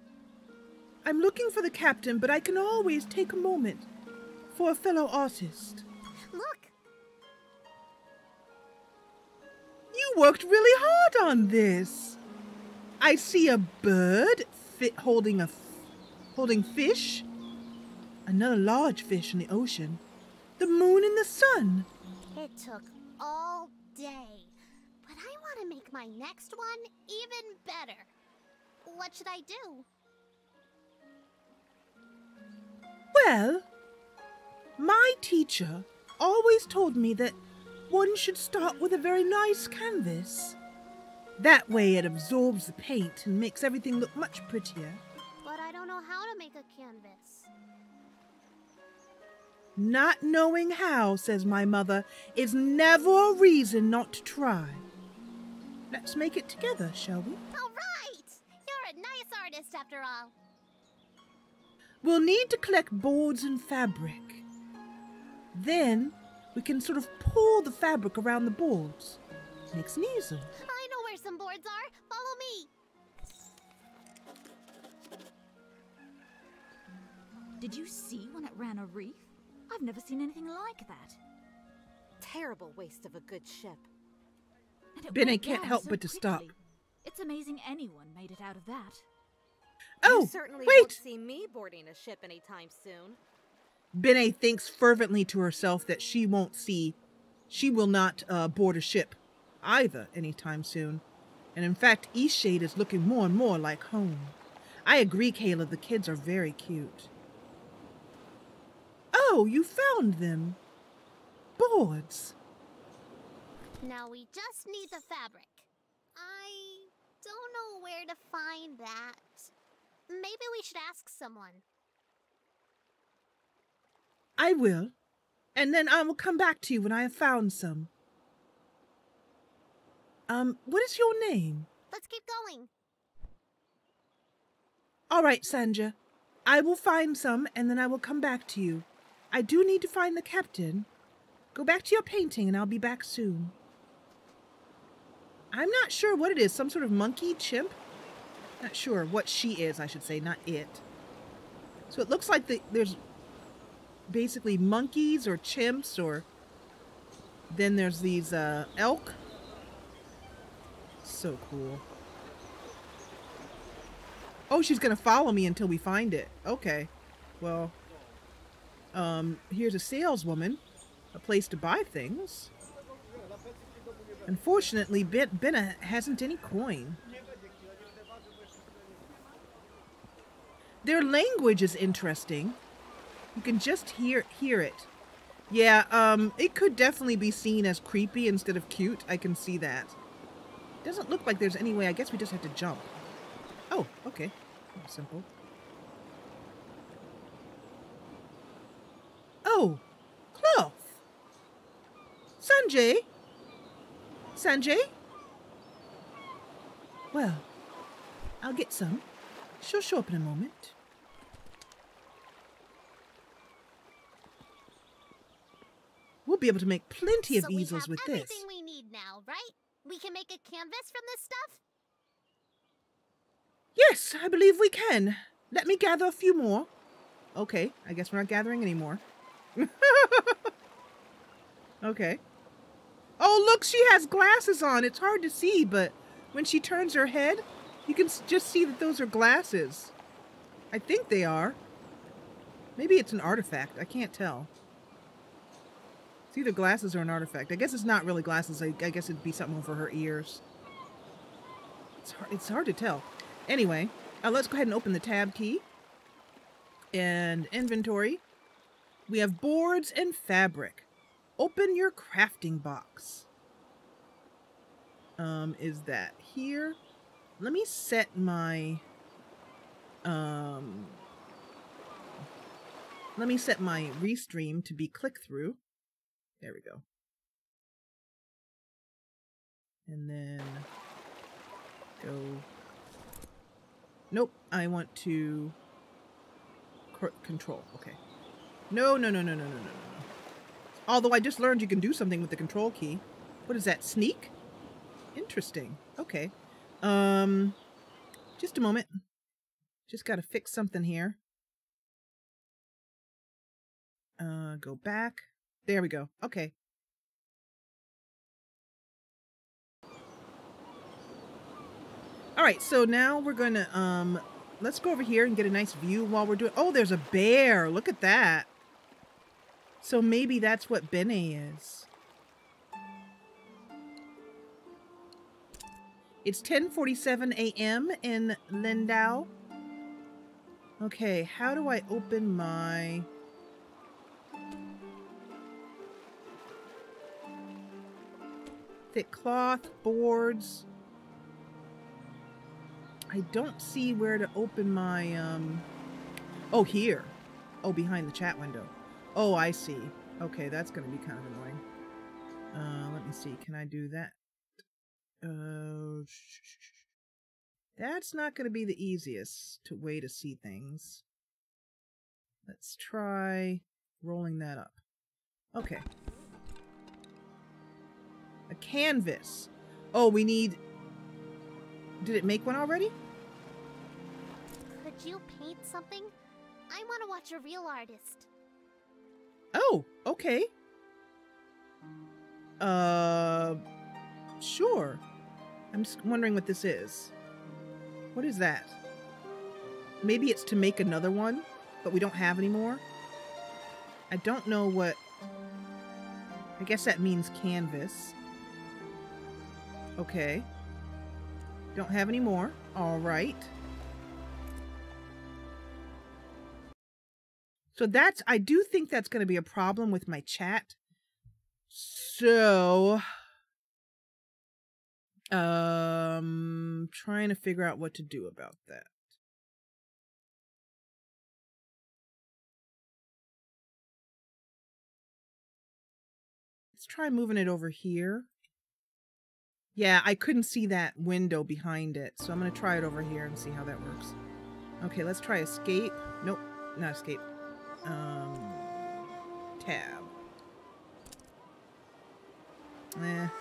I'm looking for the captain, but I can always take a moment for a fellow artist. Look! You worked really hard on this. I see a bird holding fish, another large fish in the ocean, the moon and the sun. It took all day, but I want to make my next one even better. What should I do? Well, my teacher always told me that one should start with a very nice canvas. That way it absorbs the paint and makes everything look much prettier. But I don't know how to make a canvas. Not knowing how, says my mother, is never a reason not to try. Let's make it together, shall we? All right! You're a nice artist after all. We'll need to collect boards and fabric. Then we can sort of pull the fabric around the boards. Makes an easel. I know where some boards are. Follow me. Did you see when it ran a reef? I've never seen anything like that. Terrible waste of a good ship. And it Bene went can't down help so but to stop. quickly. It's amazing anyone made it out of that. Oh, You certainly wait! won't see me boarding a ship anytime soon. Bene thinks fervently to herself that she will not board a ship either anytime soon. And in fact, Eastshade is looking more and more like home. I agree, Kayla, the kids are very cute. Oh, you found them. Boards. Now we just need the fabric. I don't know where to find that. Maybe we should ask someone. I will. And then I will come back to you when I have found some. What is your name? Let's keep going. All right, Sanja. I will find some, and then I will come back to you. I do need to find the captain. Go back to your painting, and I'll be back soon. I'm not sure what it is. Some sort of monkey, chimp? Not sure what she is, I should say, not it. So it looks like there's basically monkeys or chimps, or then there's these elk. So cool. Oh, she's gonna follow me until we find it. Okay. Well, here's a saleswoman. A place to buy things. Unfortunately, Benna hasn't any coin. Their language is interesting. You can just hear it. Yeah, it could definitely be seen as creepy instead of cute. I can see that. Doesn't look like there's any way. I guess we just have to jump. Oh, okay. Simple. Oh, cloth. Sanjay? Sanjay? Well, I'll get some. She'll show up in a moment. We'll be able to make plenty of easels with this. So we have this. everything we need now, right? We can make a canvas from this stuff? Yes, I believe we can. Let me gather a few more. Okay, I guess we're not gathering anymore. Okay. Oh, look, she has glasses on. It's hard to see, but when she turns her head, you can just see that those are glasses. I think they are. Maybe it's an artifact. I can't tell. It's either glasses or an artifact. I guess it's not really glasses. I guess it'd be something over her ears. It's hard to tell. Anyway, let's go ahead and open the tab key. And inventory. We have boards and fabric. Open your crafting box. Is that here? Let me set my Let me set my restream to be click-through. There we go. And then go... Nope, I want to control. Okay. No. Although I just learned you can do something with the control key. What is that? Sneak? Interesting. Okay. Just a moment. Just got to fix something here. Go back. There we go. Okay. All right, so now we're going to, let's go over here and get a nice view while we're doing... Oh, there's a bear. Look at that. So maybe that's what Bene is. It's 10:47 a.m. in Lindau. Okay, how do I open my... Thick cloth, boards... I don't see where to open my, Oh, here. Oh, behind the chat window. Oh, I see. Okay, that's going to be kind of annoying. Let me see. Can I do that? That's not going to be the easiest way to see things. Let's try rolling that up. Okay. A canvas. Oh, we need... Did it make one already? Could you paint something? I want to watch a real artist. Oh, okay. Sure. I'm just wondering what this is. What is that? Maybe it's to make another one, but we don't have any more. I don't know what... I guess that means canvas. Okay. Don't have any more. All right. So that's... I do think that's going to be a problem with my chat. So... trying to figure out what to do about that. Let's try moving it over here. Yeah, I couldn't see that window behind it, so I'm going to try it over here and see how that works. Okay, let's try escape. Nope, not escape. Tab.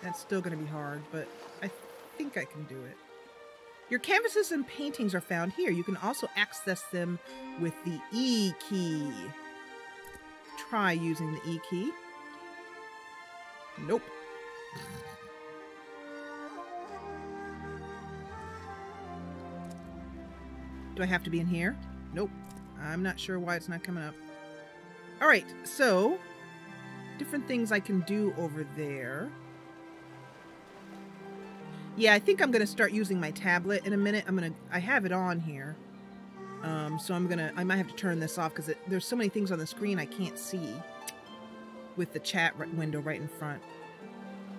That's still going to be hard, but I think I can do it. Your canvases and paintings are found here. You can also access them with the E key. Try using the E key. Nope. Do I have to be in here? Nope. I'm not sure why it's not coming up. All right, so different things I can do over there. Yeah, I think I'm going to start using my tablet in a minute. I have it on here. So I might have to turn this off because there's so many things on the screen I can't see with the chat window right in front.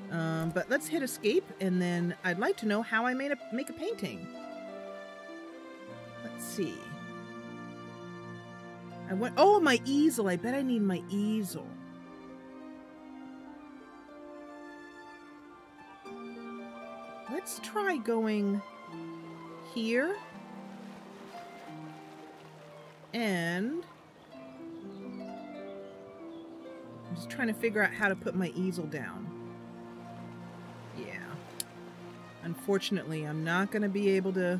But let's hit escape, and then I'd like to know how I make a painting. Let's see. Oh, my easel. I bet I need my easel. Let's try going here. And I'm just trying to figure out how to put my easel down. Yeah. Unfortunately, I'm not going to be able to...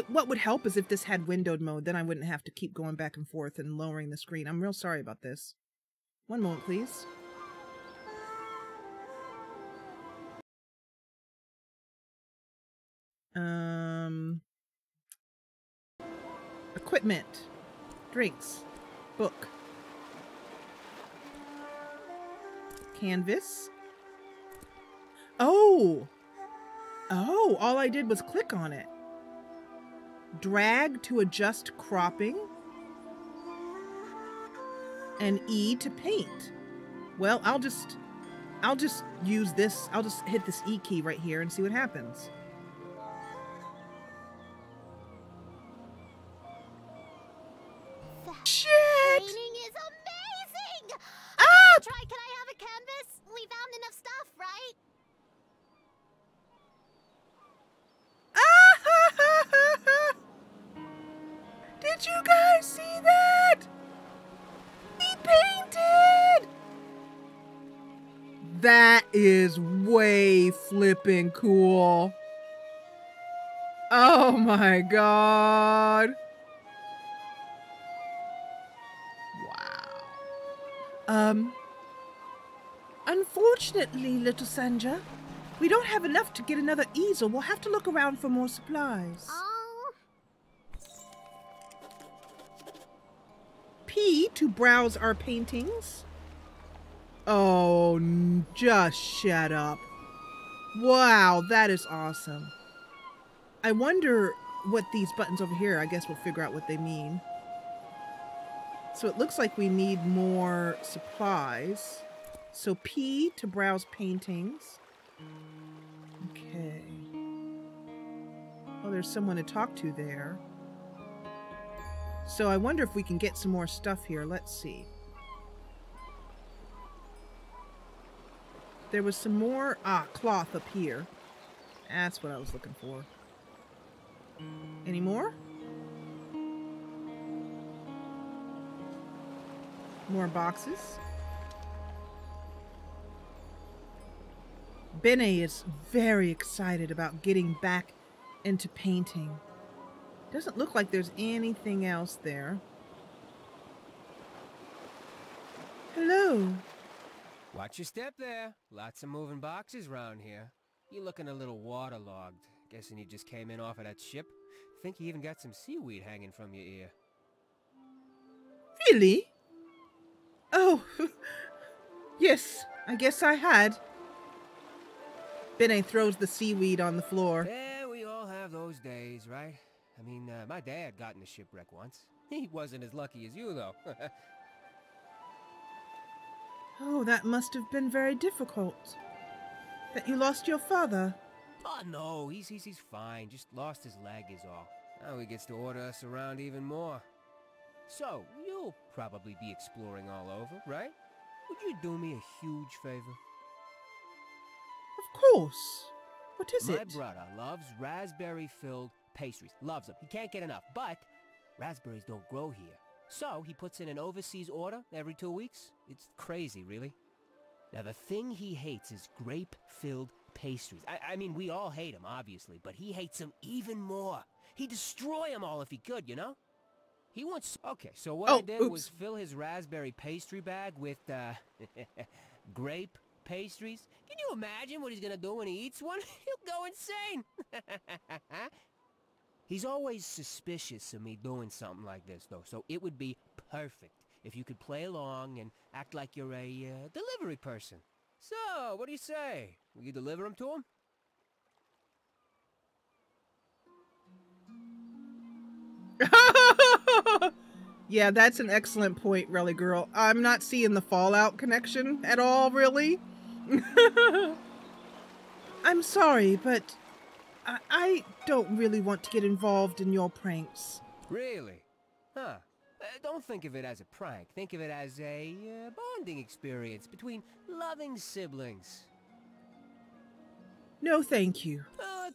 what would help is if this had windowed mode, then I wouldn't have to keep going back and forth and lowering the screen. I'm real sorry about this. One moment, please. Equipment. Drinks. Book. Canvas. Oh! Oh, all I did was click on it. Drag to adjust cropping. And E to paint. Well, I'll just use this. I'll just hit this E key right here and see what happens. That is way flippin' cool. Oh my god. Wow. Unfortunately, little Sanja, we don't have enough to get another easel. We'll have to look around for more supplies. P to browse our paintings. Oh, just shut up. Wow, that is awesome. I wonder what these buttons over here, I guess we'll figure out what they mean. So it looks like we need more supplies. So P to browse paintings. Okay. Oh, there's someone to talk to there. So I wonder if we can get some more stuff here. Let's see. There was some more cloth up here. That's what I was looking for. Any more? More boxes. Bene is very excited about getting back into painting. Doesn't look like there's anything else there. Hello. Watch your step there. Lots of moving boxes around here. You're looking a little waterlogged. Guessing you just came in off of that ship? Think you even got some seaweed hanging from your ear. Really? Oh, yes, I guess I had. Bene throws the seaweed on the floor. Yeah, we all have those days, right? I mean, my dad got in a shipwreck once. He wasn't as lucky as you, though. Oh, that must have been very difficult. That you lost your father. Oh, no, he's fine. Just lost his leg is all. Now he gets to order us around even more. So, you'll probably be exploring all over, right? Would you do me a huge favor? Of course. What is it? My brother loves raspberry-filled pastries. Loves them. He can't get enough. But raspberries don't grow here. So he puts in an overseas order every 2 weeks. It's crazy, really. Now, the thing he hates is grape-filled pastries. I mean, we all hate them, obviously. But he hates them even more. He'd destroy them all if he could, you know? He wants... Okay, so what I did was fill his raspberry pastry bag with, grape pastries. Can you imagine what he's gonna do when he eats one? He'll go insane. He's always suspicious of me doing something like this, though, so it would be perfect if you could play along and act like you're a delivery person. So, what do you say? Will you deliver them to him? Yeah, that's an excellent point, Relly Girl. I'm not seeing the Fallout connection at all, really. I'm sorry, but I don't really want to get involved in your pranks. Really? Huh. Don't think of it as a prank. Think of it as a bonding experience between loving siblings. No, thank you.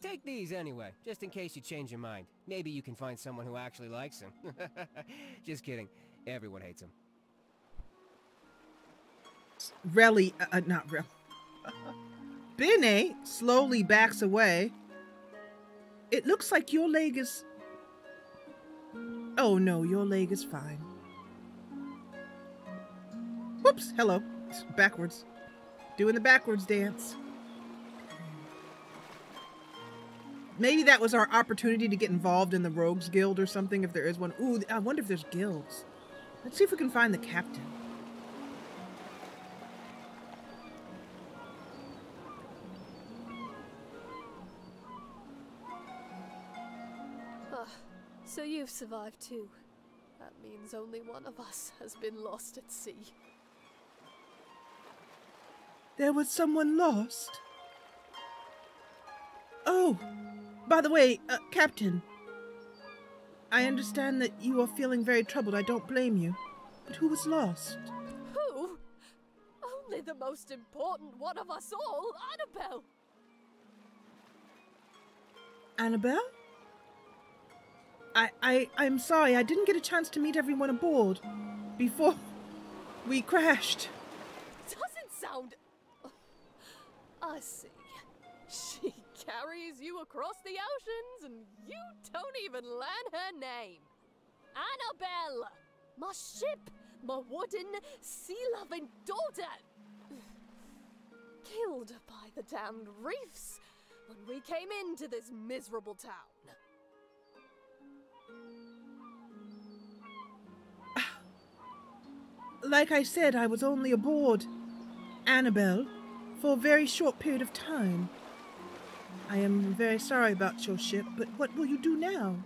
Take these anyway, just in case you change your mind. Maybe you can find someone who actually likes them. Just kidding. Everyone hates them. Relly, not Relly. Bene slowly backs away. It looks like your leg is... Oh no, your leg is fine. Whoops, hello. Backwards. Doing the backwards dance. Maybe that was our opportunity to get involved in the Rogues Guild or something, if there is one. Ooh, I wonder if there's guilds. Let's see if we can find the captain. So you've survived too. That means only one of us has been lost at sea. There was someone lost? Oh, by the way, Captain. I understand that you are feeling very troubled. I don't blame you. But who was lost? Who? Only the most important one of us all, Annabelle. Annabelle? I'm sorry, I didn't get a chance to meet everyone aboard before we crashed. Doesn't sound I see. She carries you across the oceans and you don't even learn her name. Annabelle! My ship! My wooden, sea-loving daughter! Killed by the damned reefs when we came into this miserable town. Like I said, I was only aboard Annabelle for a very short period of time. I am very sorry about your ship, but what will you do now?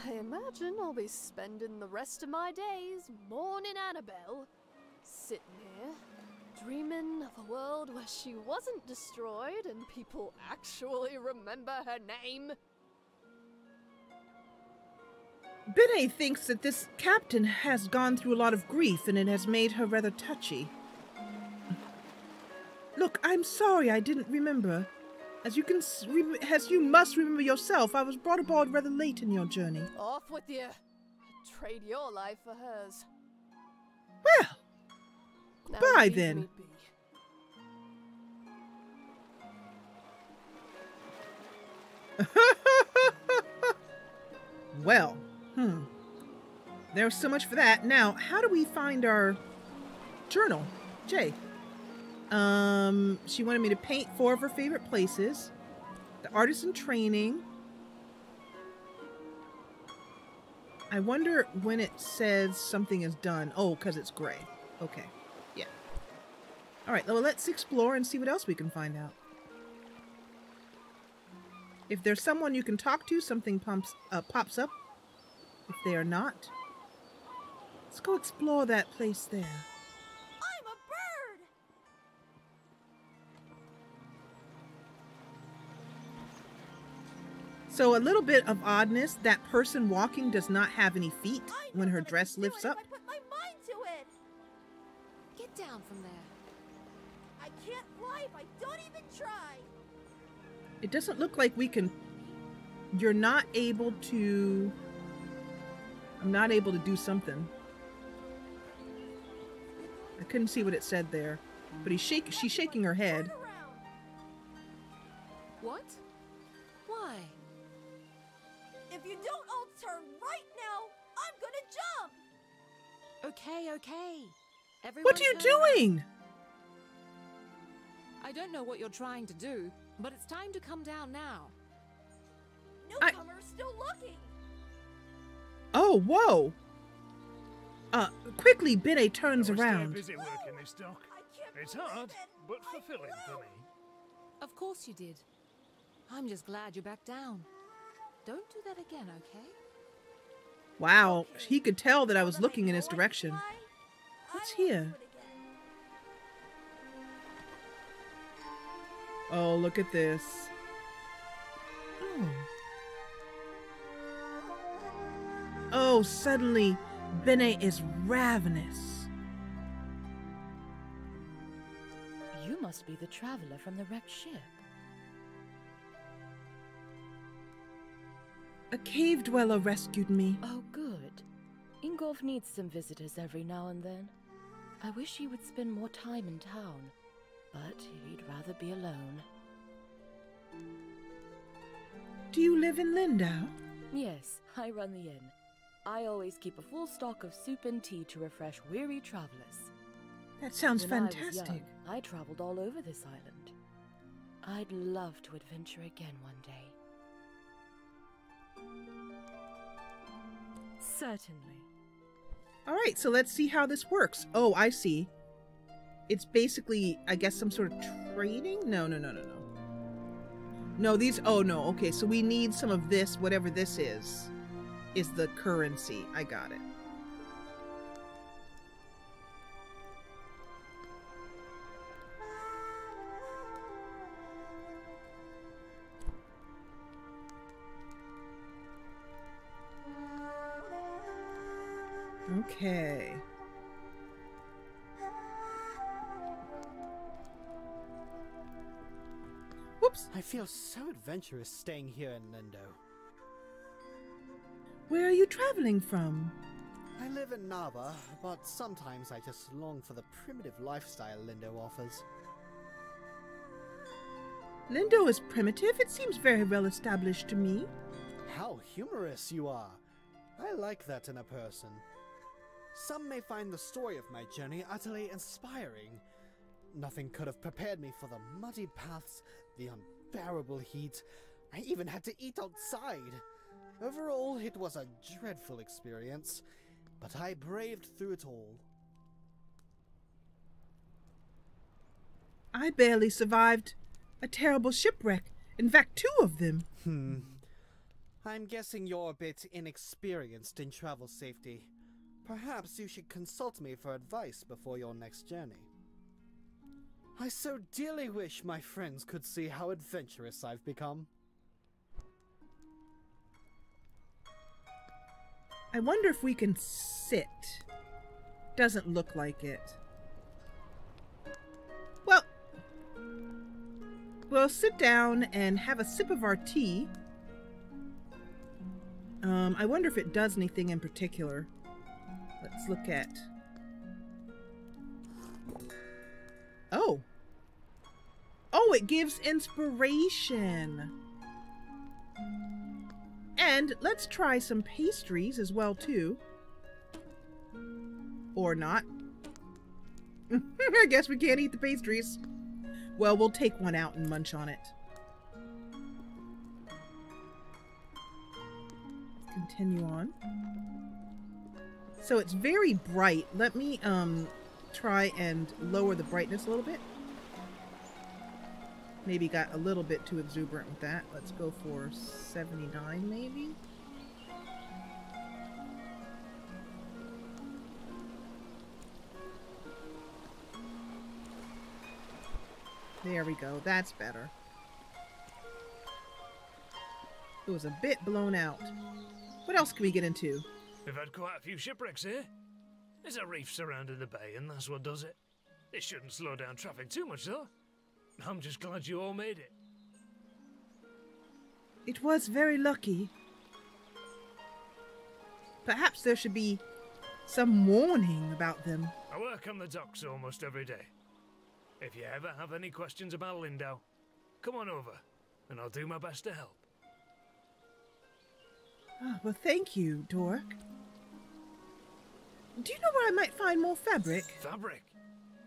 I imagine I'll be spending the rest of my days mourning Annabelle, sitting here, dreaming of a world where she wasn't destroyed and people actually remember her name. Binet thinks that this captain has gone through a lot of grief and it has made her rather touchy. Look, I'm sorry I didn't remember. As you must remember yourself, I was brought aboard rather late in your journey. Off with you. Trade your life for hers. Well, Now bye leave then. me be. Well, there's so much for that. Now, how do we find our journal? Jay. She wanted me to paint 4 of her favorite places. The artisan training. I wonder when it says something is done. Oh, because it's gray. Okay. Yeah. Alright, well, let's explore and see what else we can find out. If there's someone you can talk to, something pops up. If they are not, let's go explore that place there. I'm a bird! So a little bit of oddness, that person walking does not have any feet when her dress lifts up. I put my mind to it! Get down from there. I can't fly if I don't even try! It doesn't look like we can... You're not able to... I'm not able to do something. I couldn't see what it said there. But she's shaking her head. What? Why? If you don't all turn right now, I'm gonna jump! Okay. What are you doing? I don't know what you're trying to do, but it's time to come down now. Newcomer's still looking! Oh, whoa! Quickly, Binet turns I was around. busy working this dock. It's hard, but fulfilling for me. Of course you did. I'm just glad you're back down. Don't do that again, okay? Wow, he could tell that I was looking in his direction. What's here? Oh, look at this. Oh. Oh, suddenly, Binet is ravenous. You must be the traveler from the wrecked ship. A cave dweller rescued me. Oh, good. Ingolf needs some visitors every now and then. I wish he would spend more time in town, but he'd rather be alone. Do you live in Lindau? Yes, I run the inn. I always keep a full stock of soup and tea to refresh weary travelers. That sounds When I was fantastic. young, I traveled all over this island. I'd love to adventure again one day. Certainly. All right, so let's see how this works. Oh, I see. It's basically, I guess, some sort of trading? No. No, these, oh no, okay, so we need some of this, whatever this is the currency. I got it. Okay. Whoops. I feel so adventurous staying here in Lindo. Where are you traveling from? I live in Nava, but sometimes I just long for the primitive lifestyle Lindo offers. Lindo is primitive. It seems very well established to me. How humorous you are. I like that in a person. Some may find the story of my journey utterly inspiring. Nothing could have prepared me for the muddy paths, the unbearable heat. I even had to eat outside. Overall, it was a dreadful experience, but I braved through it all. I barely survived a terrible shipwreck. In fact, 2 of them. I'm guessing you're a bit inexperienced in travel safety. Perhaps you should consult me for advice before your next journey. I so dearly wish my friends could see how adventurous I've become. I wonder if we can sit. Doesn't look like it. Well, we'll sit down and have a sip of our tea. I wonder if it does anything in particular. Let's look at... Oh! Oh, it gives inspiration! And let's try some pastries as well, too. Or not. I guess we can't eat the pastries. Well, we'll take one out and munch on it. Continue on. So it's very bright. Let me try and lower the brightness a little bit. Maybe got a little bit too exuberant with that. Let's go for 79 maybe. There we go. That's better. It was a bit blown out. What else can we get into? We've had quite a few shipwrecks here. There's a reef surrounding the bay, and that's what does it. It shouldn't slow down traffic too much, though. I'm just glad you all made it. It was very lucky. Perhaps there should be some warning about them. I work on the docks almost every day. If you ever have any questions about Lindau, come on over, and I'll do my best to help. Oh, well, thank you, Dork. Do you know where I might find more fabric? Fabric?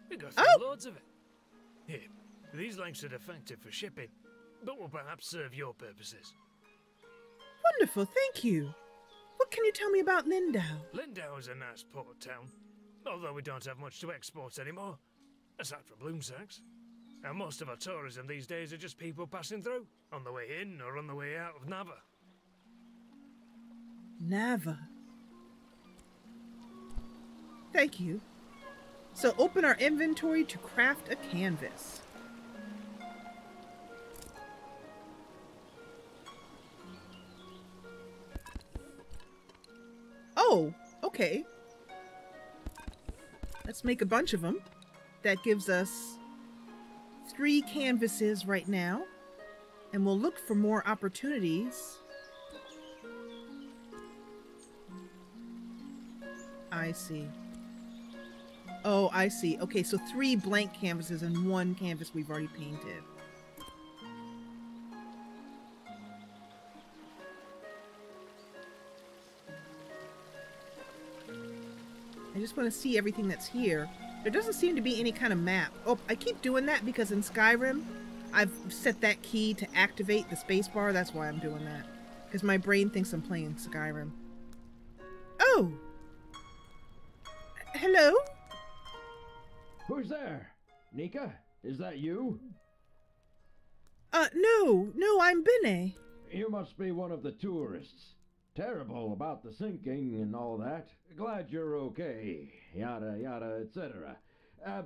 We got loads of it. Here, these lengths are defective for shipping, but will perhaps serve your purposes. Wonderful, thank you. What can you tell me about Lindau? Lindau is a nice port town, although we don't have much to export anymore, aside from bloom sacks. And most of our tourism these days are just people passing through, on the way in or on the way out of Nava. Nava. Thank you. So open our inventory to craft a canvas. Oh, okay. Let's make a bunch of them. That gives us 3 canvases right now. And we'll look for more opportunities. I see. Oh, I see. Okay, so 3 blank canvases and 1 canvas we've already painted. I just want to see everything that's here. There doesn't seem to be any kind of map. Oh, I keep doing that because in Skyrim, I've set that key to activate the spacebar. That's why I'm doing that. Because my brain thinks I'm playing Skyrim. Oh! Hello? Who's there? Nika? Is that you? No, I'm Bene. You must be one of the tourists. Terrible about the sinking and all that. Glad you're okay. Yada, yada, etc.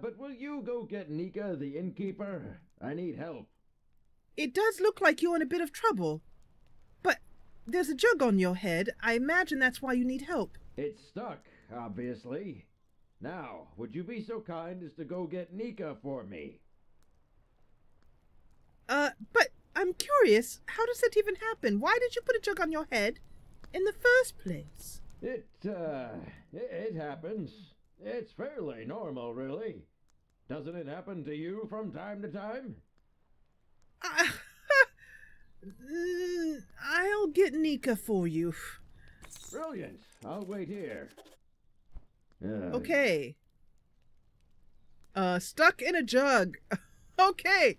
But will you go get Nika, the innkeeper? I need help. It does look like you're in a bit of trouble. But there's a jug on your head. I imagine that's why you need help. It's stuck, obviously. Now, would you be so kind as to go get Nika for me? But I'm curious, how does that even happen? Why did you put a jug on your head in the first place? It happens. It's fairly normal, really. Doesn't it happen to you from time to time? I'll get Nika for you. Brilliant. I'll wait here. Okay. Stuck in a jug. Okay.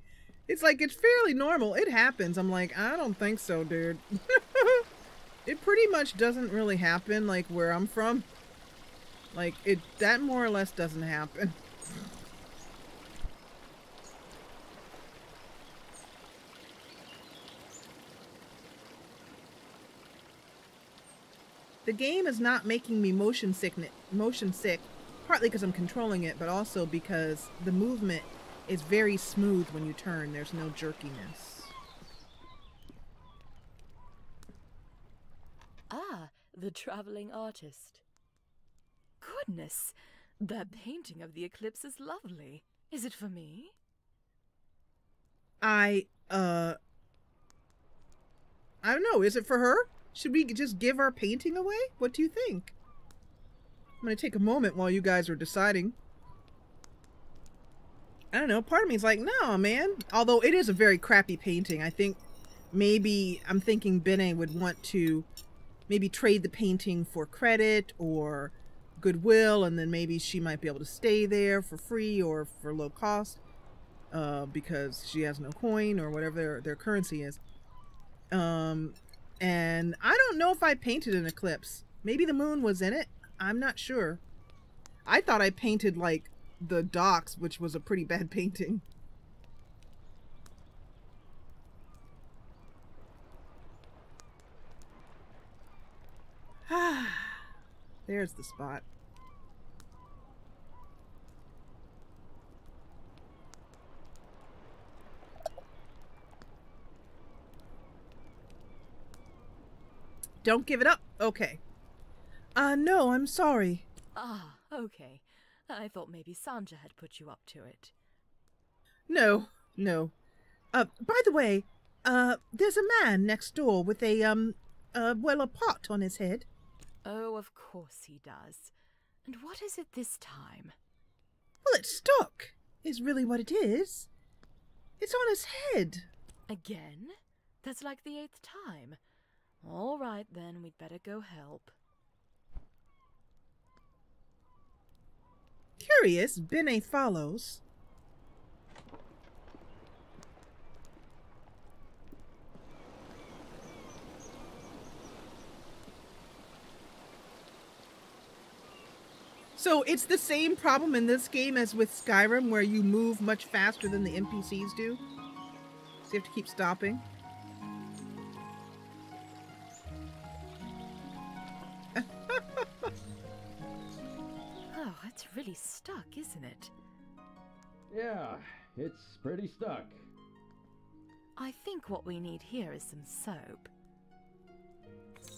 It's like, it's fairly normal. It happens. I'm like, I don't think so, dude. It pretty much doesn't really happen, like, where I'm from. Like, that more or less doesn't happen. The game is not making me motion sick, partly because I'm controlling it, but also because the movement is very smooth when you turn. There's no jerkiness. Ah, the traveling artist. Goodness, that painting of the eclipse is lovely. Is it for me? I don't know. Is it for her? Should we just give our painting away? What do you think? I'm gonna take a moment while you guys are deciding. I don't know. Part of me is like, no, man. Although it is a very crappy painting. I think maybe I'm thinking Bene would want to maybe trade the painting for credit or goodwill, and then maybe she might be able to stay there for free or for low cost because she has no coin or whatever their currency is. And I don't know if I painted an eclipse. Maybe the moon was in it. I'm not sure. I thought I painted like the docks, which was a pretty bad painting. There's the spot. Don't give it up. Okay. No, I'm sorry. Ah, okay. I thought maybe Sanja had put you up to it. No. By the way, there's a man next door with a pot on his head. Oh, of course he does. And what is it this time? Well, it's stuck, is really what it is. It's on his head. Again? That's like the 8th time. All right, then, we'd better go help. Curious, Bene follows. So it's the same problem in this game as with Skyrim, where you move much faster than the NPCs do. So you have to keep stopping. Oh, it's really stuck, isn't it? Yeah, it's pretty stuck. I think what we need here is some soap.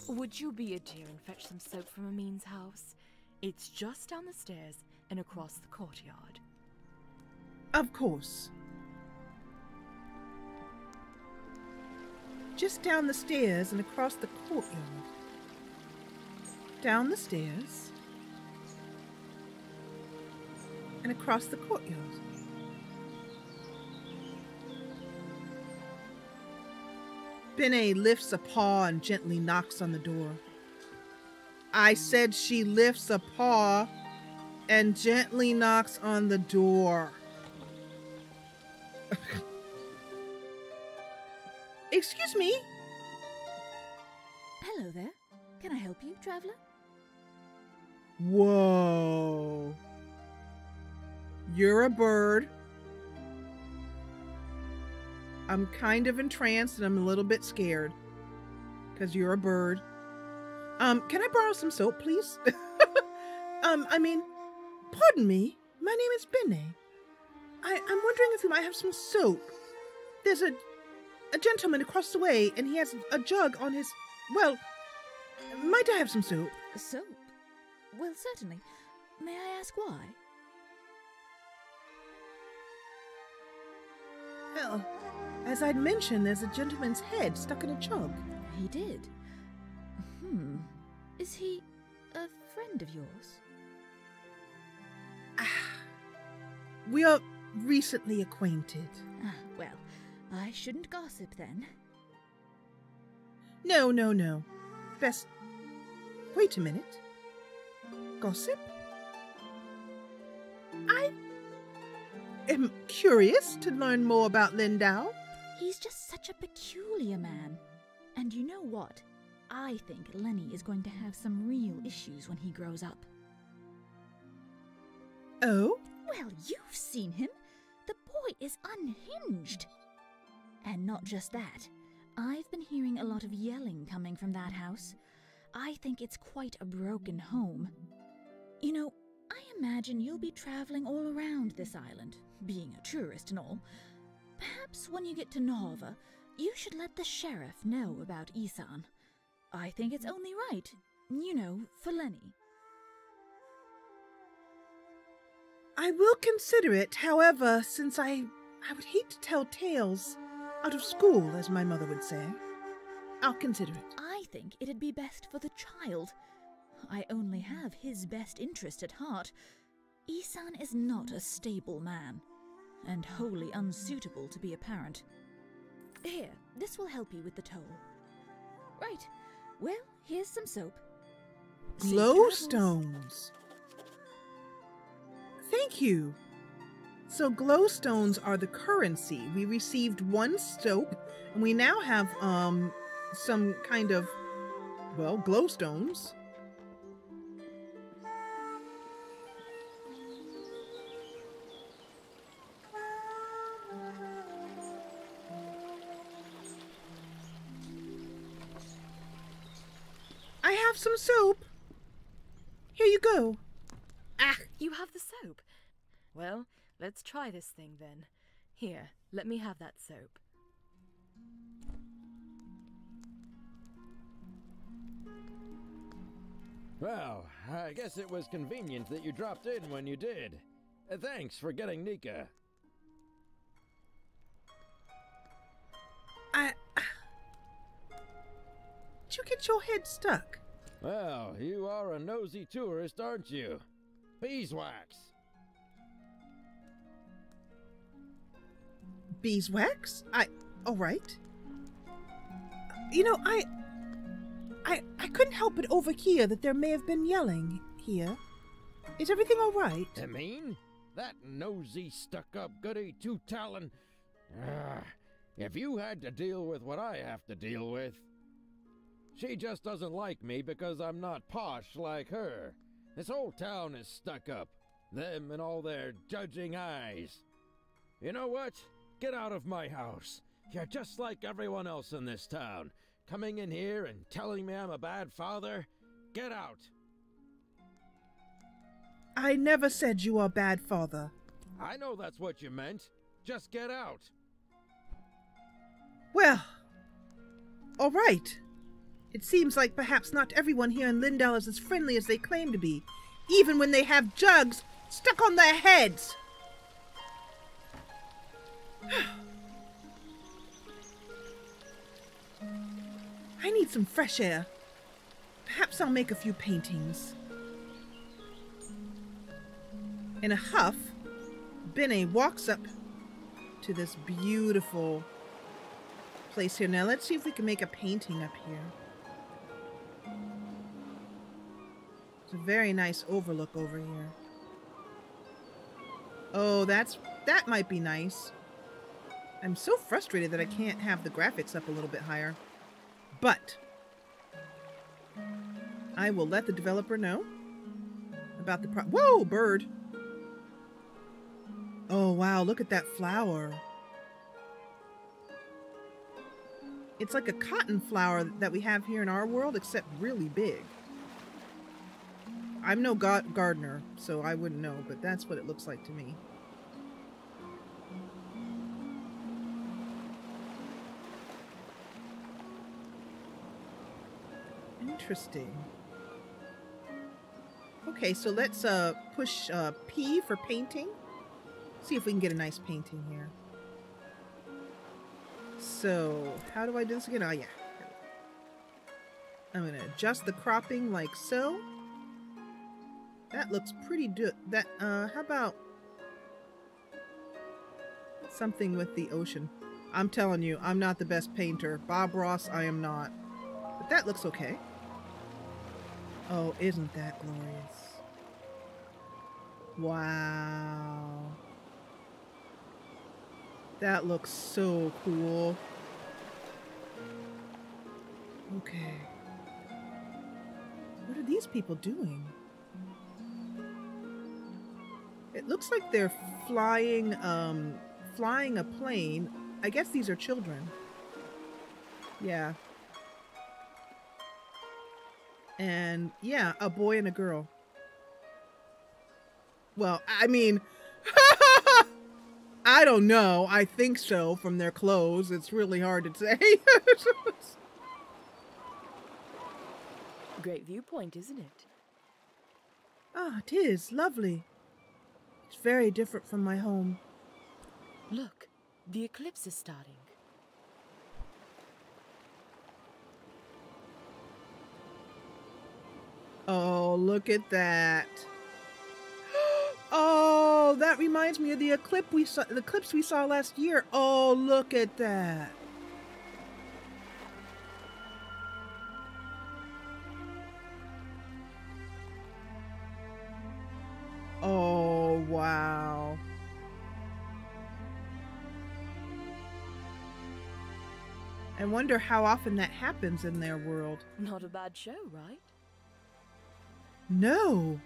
Would you be a dear and fetch some soap from Amin's house? It's just down the stairs and across the courtyard. Of course. Just down the stairs and across the courtyard. Down the stairs and across the courtyard. Bene lifts a paw and gently knocks on the door. I said she lifts a paw and gently knocks on the door. Excuse me? Hello there. Can I help you, traveler? Whoa. You're a bird. I'm kind of entranced and I'm a little bit scared. Because you're a bird. Can I borrow some soap, please? Pardon me. My name is Bene. I'm wondering if you might have some soap. There's a gentleman across the way, and he has a jug on his... Well, might I have some soap? Soap? Well, certainly. May I ask why? Well, as I'd mentioned, there's a gentleman's head stuck in a jug. He did? Is he a friend of yours? We are recently acquainted. Well, I shouldn't gossip then. No, no, no. Best... Wait a minute. Gossip? I am curious to learn more about Lindau. He's just such a peculiar man. And you know what? I think Lenny is going to have some real issues when he grows up. Oh? Well, you've seen him. The boy is unhinged. And not just that. I've been hearing a lot of yelling coming from that house. I think it's quite a broken home. You know, I imagine you'll be traveling all around this island, being a tourist and all. Perhaps when you get to Nova, you should let the sheriff know about Isan. I think it's only right, you know, for Lenny. I will consider it, however, since I would hate to tell tales out of school, as my mother would say. I'll consider it. I think it'd be best for the child. I only have his best interest at heart. Isan is not a stable man, and wholly unsuitable to be a parent. Here, this will help you with the toll. Right, well, here's some soap. Glowstones. Thank you. So glowstones are the currency. We received one soap, and we now have some kind of, well, glowstones. I have some soap. Here you go. Ah, you have the soap. Well, let's try this thing then. Here, let me have that soap. Well, I guess it was convenient that you dropped in when you did. Thanks for getting Nika. Did you get your head stuck? Well, you are a nosy tourist, aren't you? Beeswax. Beeswax? All right. You know, I couldn't help but overhear that there may have been yelling here. Is everything all right? I mean, that nosy, stuck-up goody two-talon. If you had to deal with what I have to deal with. She just doesn't like me because I'm not posh like her. This whole town is stuck up. Them and all their judging eyes. You know what? Get out of my house. You're just like everyone else in this town. Coming in here and telling me I'm a bad father? Get out. I never said you are a bad father. I know that's what you meant. Just get out. Well, all right. It seems like perhaps not everyone here in Lindau is as friendly as they claim to be, even when they have jugs stuck on their heads. I need some fresh air. Perhaps I'll make a few paintings. In a huff, Benny walks up to this beautiful place here. Now let's see if we can make a painting up here. It's a very nice overlook over here. Oh, that might be nice. I'm so frustrated that I can't have the graphics up a little bit higher. But I will let the developer know about the whoa, bird. Oh, wow, look at that flower. It's like a cotton flower that we have here in our world, except really big. I'm no gardener, so I wouldn't know, but that's what it looks like to me. Interesting. Okay, so let's push P for painting. See if we can get a nice painting here. So, how do I do this again? Oh, yeah. I'm going to adjust the cropping like so. That looks pretty good. How about something with the ocean? I'm telling you, I'm not the best painter. Bob Ross, I am not. But that looks okay. Oh, isn't that glorious? Wow. That looks so cool. Okay. What are these people doing? It looks like they're flying a plane. I guess these are children. Yeah. And yeah, a boy and a girl. Well, I mean, I don't know. I think so from their clothes. It's really hard to say. Great viewpoint, isn't it? Ah, it is lovely. It's very different from my home. Look, the eclipse is starting. Oh, look at that. Oh, that reminds me of the eclipse we saw last year. Oh, look at that. Oh, wow. I wonder how often that happens in their world. Not a bad show, right? No.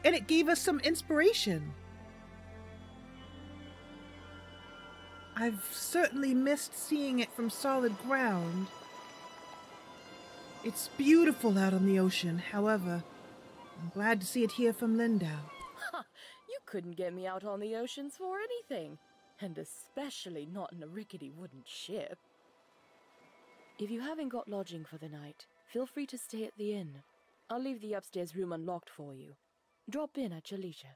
And it gave us some inspiration. I've certainly missed seeing it from solid ground. It's beautiful out on the ocean, however. I'm glad to see it here from Lindau. Ha! You couldn't get me out on the oceans for anything. And especially not in a rickety wooden ship. If you haven't got lodging for the night, feel free to stay at the inn. I'll leave the upstairs room unlocked for you. Drop in at your leisure.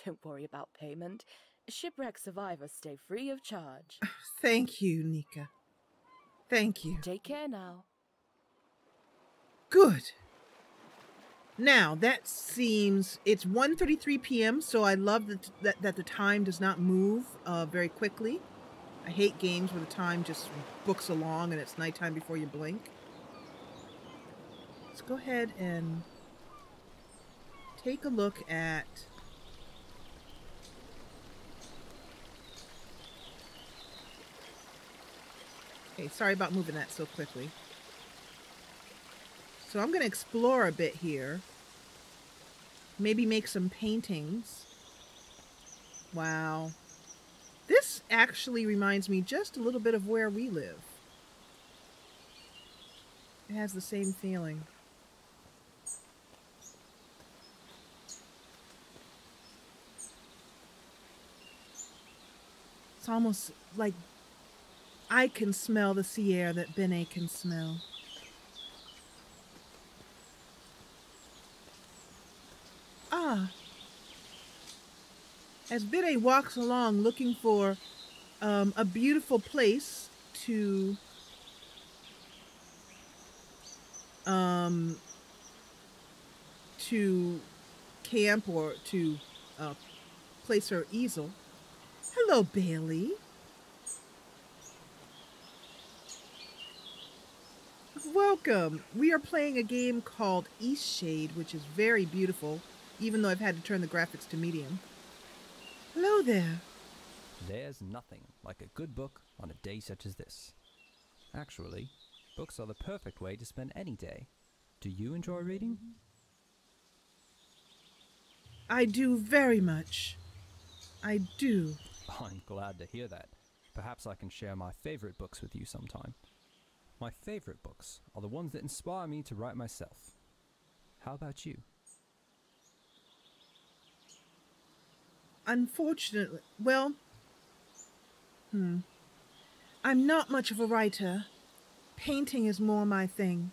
Don't worry about payment. Shipwreck survivors stay free of charge. Thank you, Nika. Thank you. Take care now. Good. Now, that seems... It's 1:33 p.m., so I love that the time does not move very quickly. I hate games where the time just books along and it's nighttime before you blink. Let's go ahead and take a look at... Okay, sorry about moving that so quickly. So I'm going to explore a bit here. Maybe make some paintings. Wow. This actually reminds me just a little bit of where we live. It has the same feeling. It's almost like I can smell the sea air that Bene can smell. Ah. As Bene walks along looking for a beautiful place to camp or to place her easel. Hello, Bailey. Welcome. We are playing a game called Eastshade, which is very beautiful, even though I've had to turn the graphics to medium. Hello there. There's nothing like a good book on a day such as this. Actually, books are the perfect way to spend any day. Do you enjoy reading? I do very much. I do. I'm glad to hear that. Perhaps I can share my favorite books with you sometime. My favorite books are the ones that inspire me to write myself. How about you? Unfortunately, well, I'm not much of a writer. Painting is more my thing.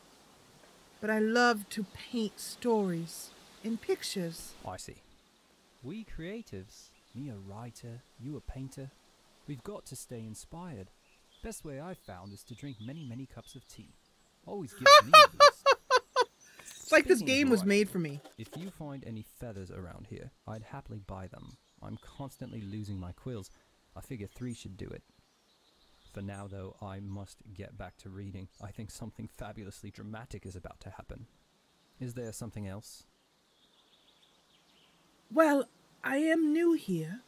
But I love to paint stories in pictures. I see. We creatives, me a writer, you a painter, we've got to stay inspired. Best way I've found is to drink many, many cups of tea. Always gives me a boost. It's like this Speaking of game was writing, made for me. If you find any feathers around here, I'd happily buy them. I'm constantly losing my quills. I figure 3 should do it. For now, though, I must get back to reading. I think something fabulously dramatic is about to happen. Is there something else? Well, I am new here.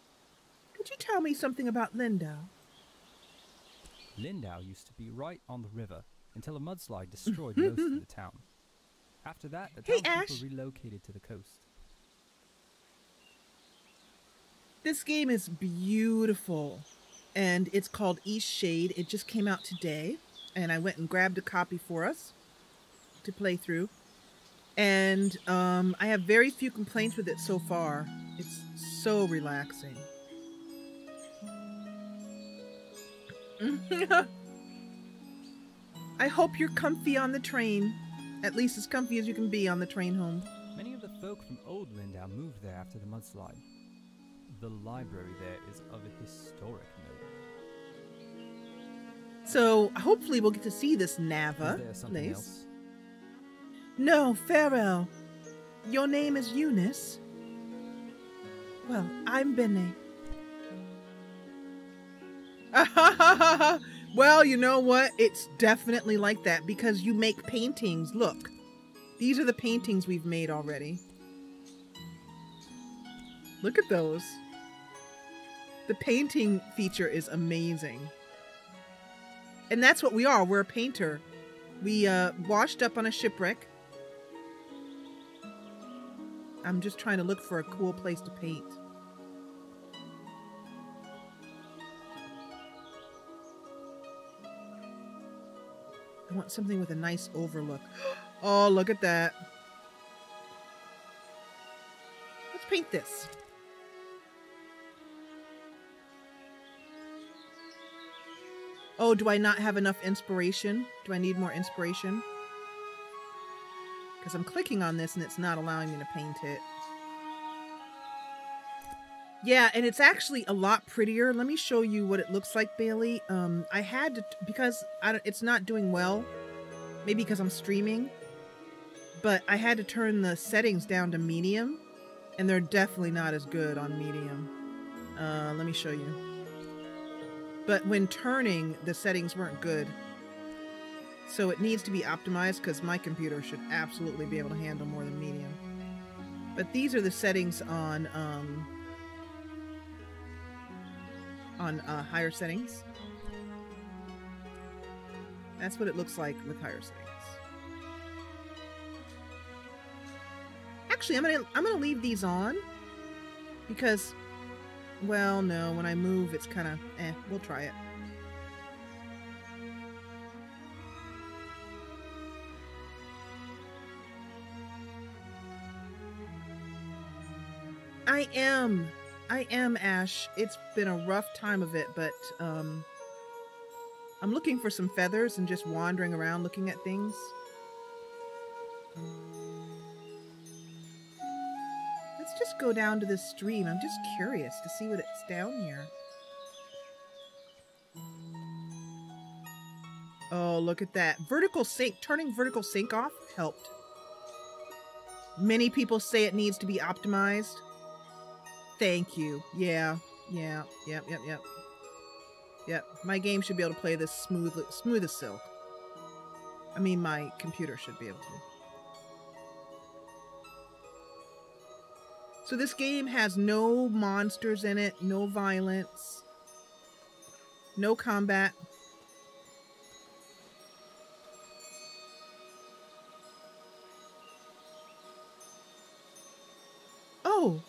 Could you tell me something about Lindau? Lindau used to be right on the river until a mudslide destroyed most of the town. After that, the townspeople relocated to the coast. This game is beautiful, and it's called Eastshade. It just came out today, and I went and grabbed a copy for us to play through. And I have very few complaints with it so far. It's so relaxing. I hope you're comfy on the train. At least as comfy as you can be on the train home. Many of the folk from Old Lindau moved there after the mudslide. The library there is of a historic note. So hopefully we'll get to see this Nava Is there something place. else? No, Farewell. Your name is Eunice? Well, I'm Bene. Well, you know what? It's definitely like that because you make paintings. Look, these are the paintings we've made already. Look at those. The painting feature is amazing. And that's what we are. We're a painter. We washed up on a shipwreck. I'm just trying to look for a cool place to paint. I want something with a nice overlook. Oh, look at that. Let's paint this. Oh, do I not have enough inspiration? Do I need more inspiration? Because I'm clicking on this and it's not allowing me to paint it. Yeah, and it's actually a lot prettier. Let me show you what it looks like, Bailey. I had to, because it's not doing well. Maybe because I'm streaming. But I had to turn the settings down to medium. And they're definitely not as good on medium. Let me show you. But when turning, the settings weren't good. So it needs to be optimized because my computer should absolutely be able to handle more than medium. But these are the settings on higher settings. That's what it looks like with higher settings. Actually, I'm gonna leave these on because, well, no, when I move, it's kind of we'll try it. I am, Ash. It's been a rough time of it, but I'm looking for some feathers and just wandering around looking at things. Let's just go down to this stream. I'm just curious to see what it's down here. Oh, look at that. Vertical sync. Turning vertical sync off helped. Many people say it needs to be optimized. Thank you. Yeah. Yep. My game should be able to play this smooth as silk. I mean, my computer should be able to. So this game has no monsters in it, no violence, no combat. Oh!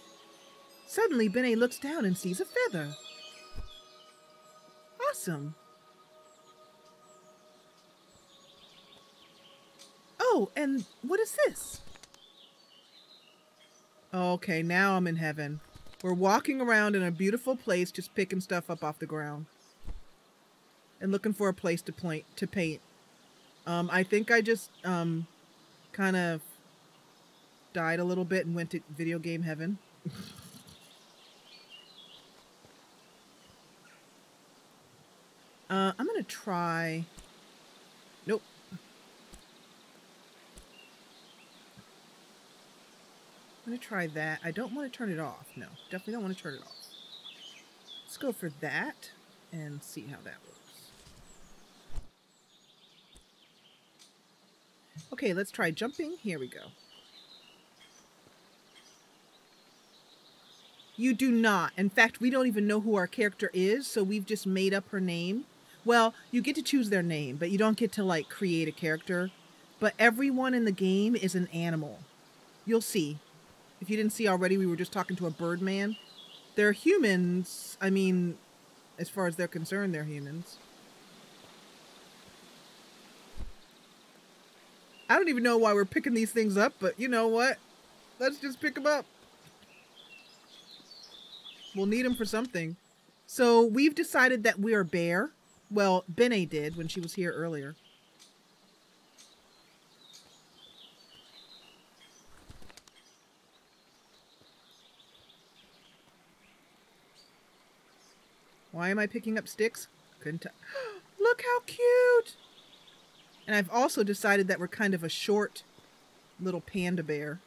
Suddenly, Bene looks down and sees a feather. Awesome. Oh, and what is this? Okay, now I'm in heaven. We're walking around in a beautiful place, just picking stuff up off the ground. And looking for a place to paint. I think I just, kind of died a little bit and went to video game heaven. I'm gonna try... Nope. I'm gonna try that. I don't want to turn it off. No, definitely don't want to turn it off. Let's go for that and see how that works. Okay, let's try jumping. Here we go. You do not. In fact, we don't even know who our character is, so we've just made up her name. Well, you get to choose their name, but you don't get to, like, create a character. But everyone in the game is an animal. You'll see. If you didn't see already, we were just talking to a bird man. They're humans. I mean, as far as they're concerned, they're humans. I don't even know why we're picking these things up, but you know what? Let's just pick them up. We'll need them for something. So we've decided that we're a bear. Well, Bene did when she was here earlier. Why am I picking up sticks? Couldn't tell. Look how cute! And I've also decided that we're kind of a short little panda bear.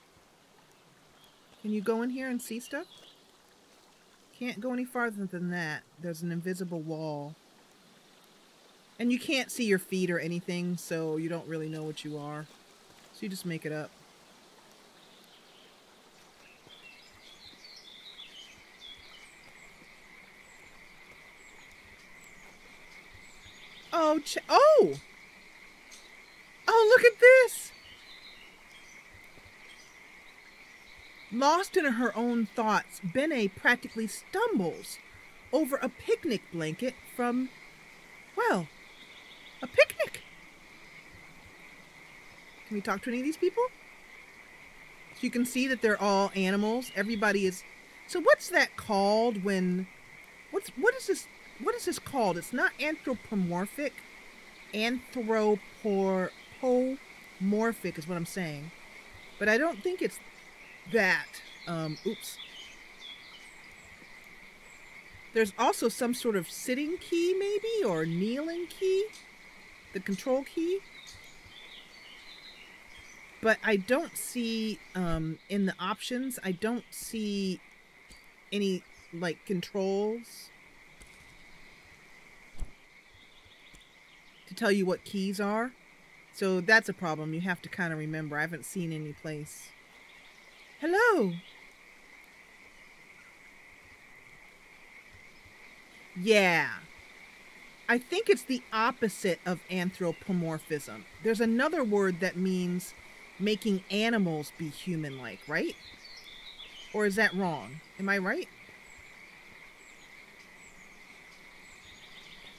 Can you go in here and see stuff? Can't go any farther than that. There's an invisible wall. And you can't see your feet or anything, so you don't really know what you are. So you just make it up. Oh, oh! Oh, look at this! Lost in her own thoughts, Bene practically stumbles over a picnic blanket from, well, a picnic. Can we talk to any of these people? So you can see that they're all animals. Everybody is. So what's that called when? What is this? What is this called? It's not anthropomorphic. Anthropomorphic is what I'm saying, but I don't think it's that. Oops. There's also some sort of sitting key, maybe, or kneeling key. The control key. But I don't see, in the options, I don't see any, like, controls to tell you what keys are. So that's a problem. You have to kind of remember. I haven't seen any place. Hello! Yeah. I think it's the opposite of anthropomorphism. There's another word that means making animals be human-like, right? Or is that wrong? Am I right?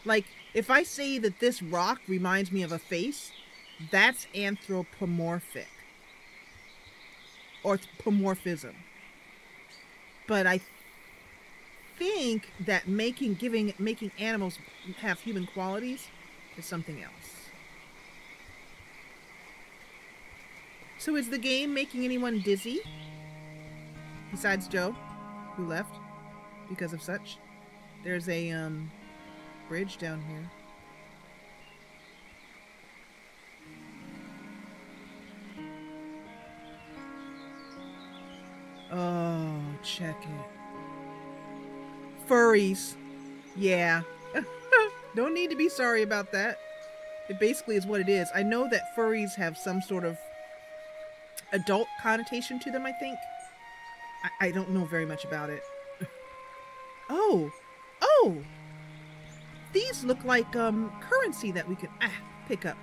Like, if I say that this rock reminds me of a face, that's anthropomorphic. Or pomorphism. But I think that making animals have human qualities is something else. So is the game making anyone dizzy? Besides Joe, who left because of such. There's a bridge down here. Oh, check it. Furries. Yeah. Don't need to be sorry about that. It basically is what it is. I know that furries have some sort of adult connotation to them, I think. I don't know very much about it. Oh! Oh! These look like currency that we could pick up.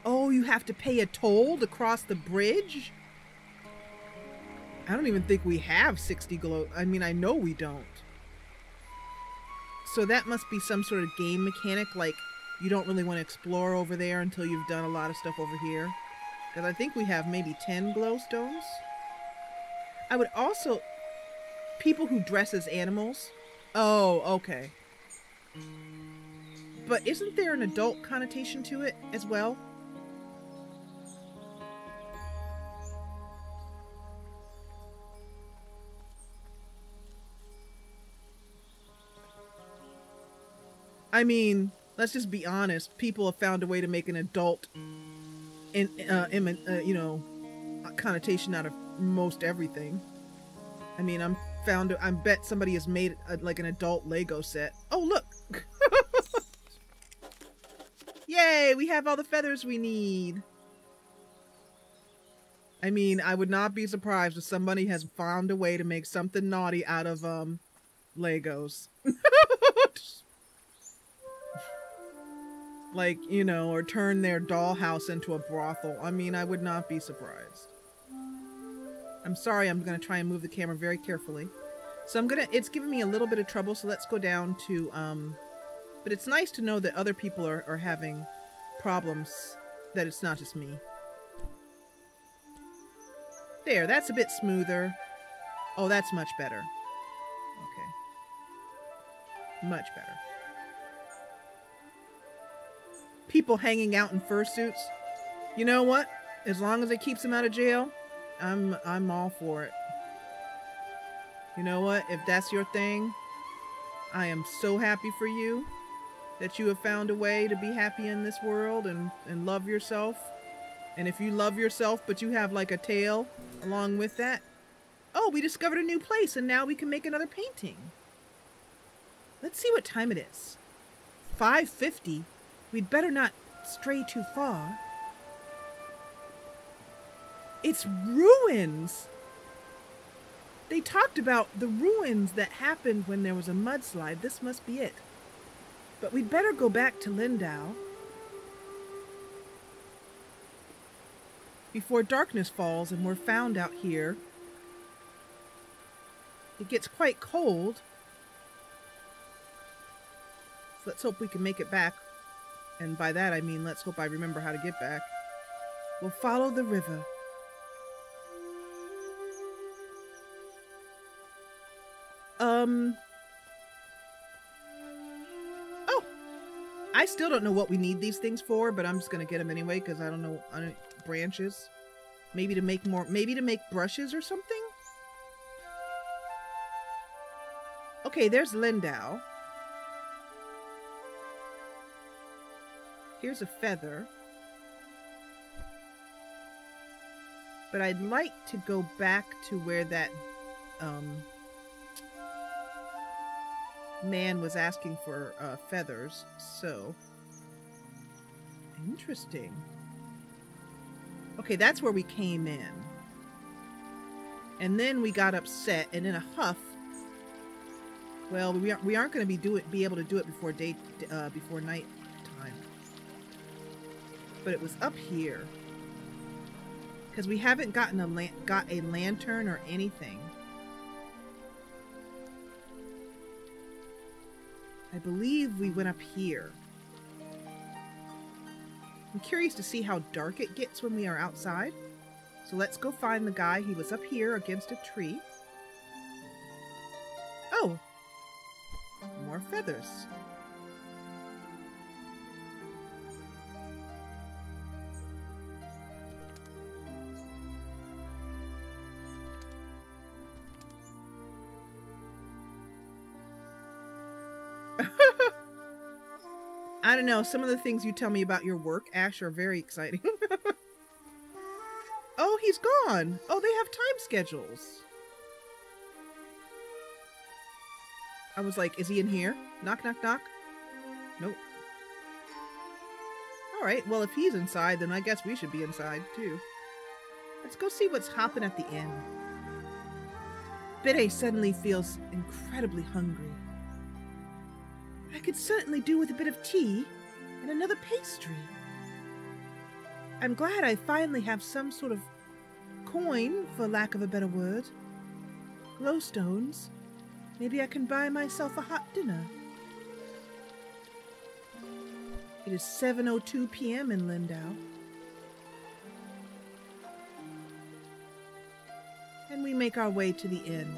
Oh, you have to pay a toll to cross the bridge? I don't even think we have 60 glow. I mean, I know we don't. So that must be some sort of game mechanic, like you don't really want to explore over there until you've done a lot of stuff over here. Because I think we have maybe 10 glowstones. I would also... People who dress as animals. Oh, okay. But isn't there an adult connotation to it as well? I mean, let's just be honest. People have found a way to make an adult, you know, connotation out of most everything. I mean, I bet somebody has made like an adult Lego set. Oh, look! Yay! We have all the feathers we need. I mean, I would not be surprised if somebody has found a way to make something naughty out of Legos. Like, you know, or turn their dollhouse into a brothel. I mean, I would not be surprised. I'm sorry, I'm gonna try and move the camera very carefully. So it's giving me a little bit of trouble, so let's go down to, but it's nice to know that other people are having problems, that it's not just me. There, that's a bit smoother. Oh, that's much better. Okay. Much better. People hanging out in fursuits. You know what? As long as it keeps them out of jail, I'm all for it. You know what? If that's your thing, I am so happy for you that you have found a way to be happy in this world and love yourself. And if you love yourself, but you have like a tail along with that, oh, we discovered a new place and now we can make another painting. Let's see what time it is. 5:50. We'd better not stray too far. It's ruins. They talked about the ruins that happened when there was a mudslide. This must be it. But we'd better go back to Lindau before darkness falls and we're found out here. It gets quite cold. So let's hope we can make it back. And by that I mean let's hope I remember how to get back. We'll follow the river. Oh! I still don't know what we need these things for, but I'm just gonna get them anyway because I don't know. Branches. Maybe to make more, maybe to make brushes or something? Okay, there's Lindau. Here's a feather. But I'd like to go back to where that man was asking for feathers. So, interesting. Okay, that's where we came in. And then we got upset, and in a huff, well, we aren't going to be able to do it before before night time. But it was up here because we haven't got a lantern or anything. I believe we went up here. I'm curious to see how dark it gets when we are outside. So let's go find the guy. He was up here against a tree. Oh! More feathers. I don't know, some of the things you tell me about your work, Ash, are very exciting. Oh, he's gone! Oh, they have time schedules. I was like, is he in here? Knock, knock, knock. Nope. Alright, well, if he's inside, then I guess we should be inside, too. Let's go see what's hopping at the inn. Bede suddenly feels incredibly hungry. I could certainly do with a bit of tea and another pastry. I'm glad I finally have some sort of coin, for lack of a better word. Glowstones. Maybe I can buy myself a hot dinner. It is 7:02 p.m. in Lindau. And we make our way to the inn.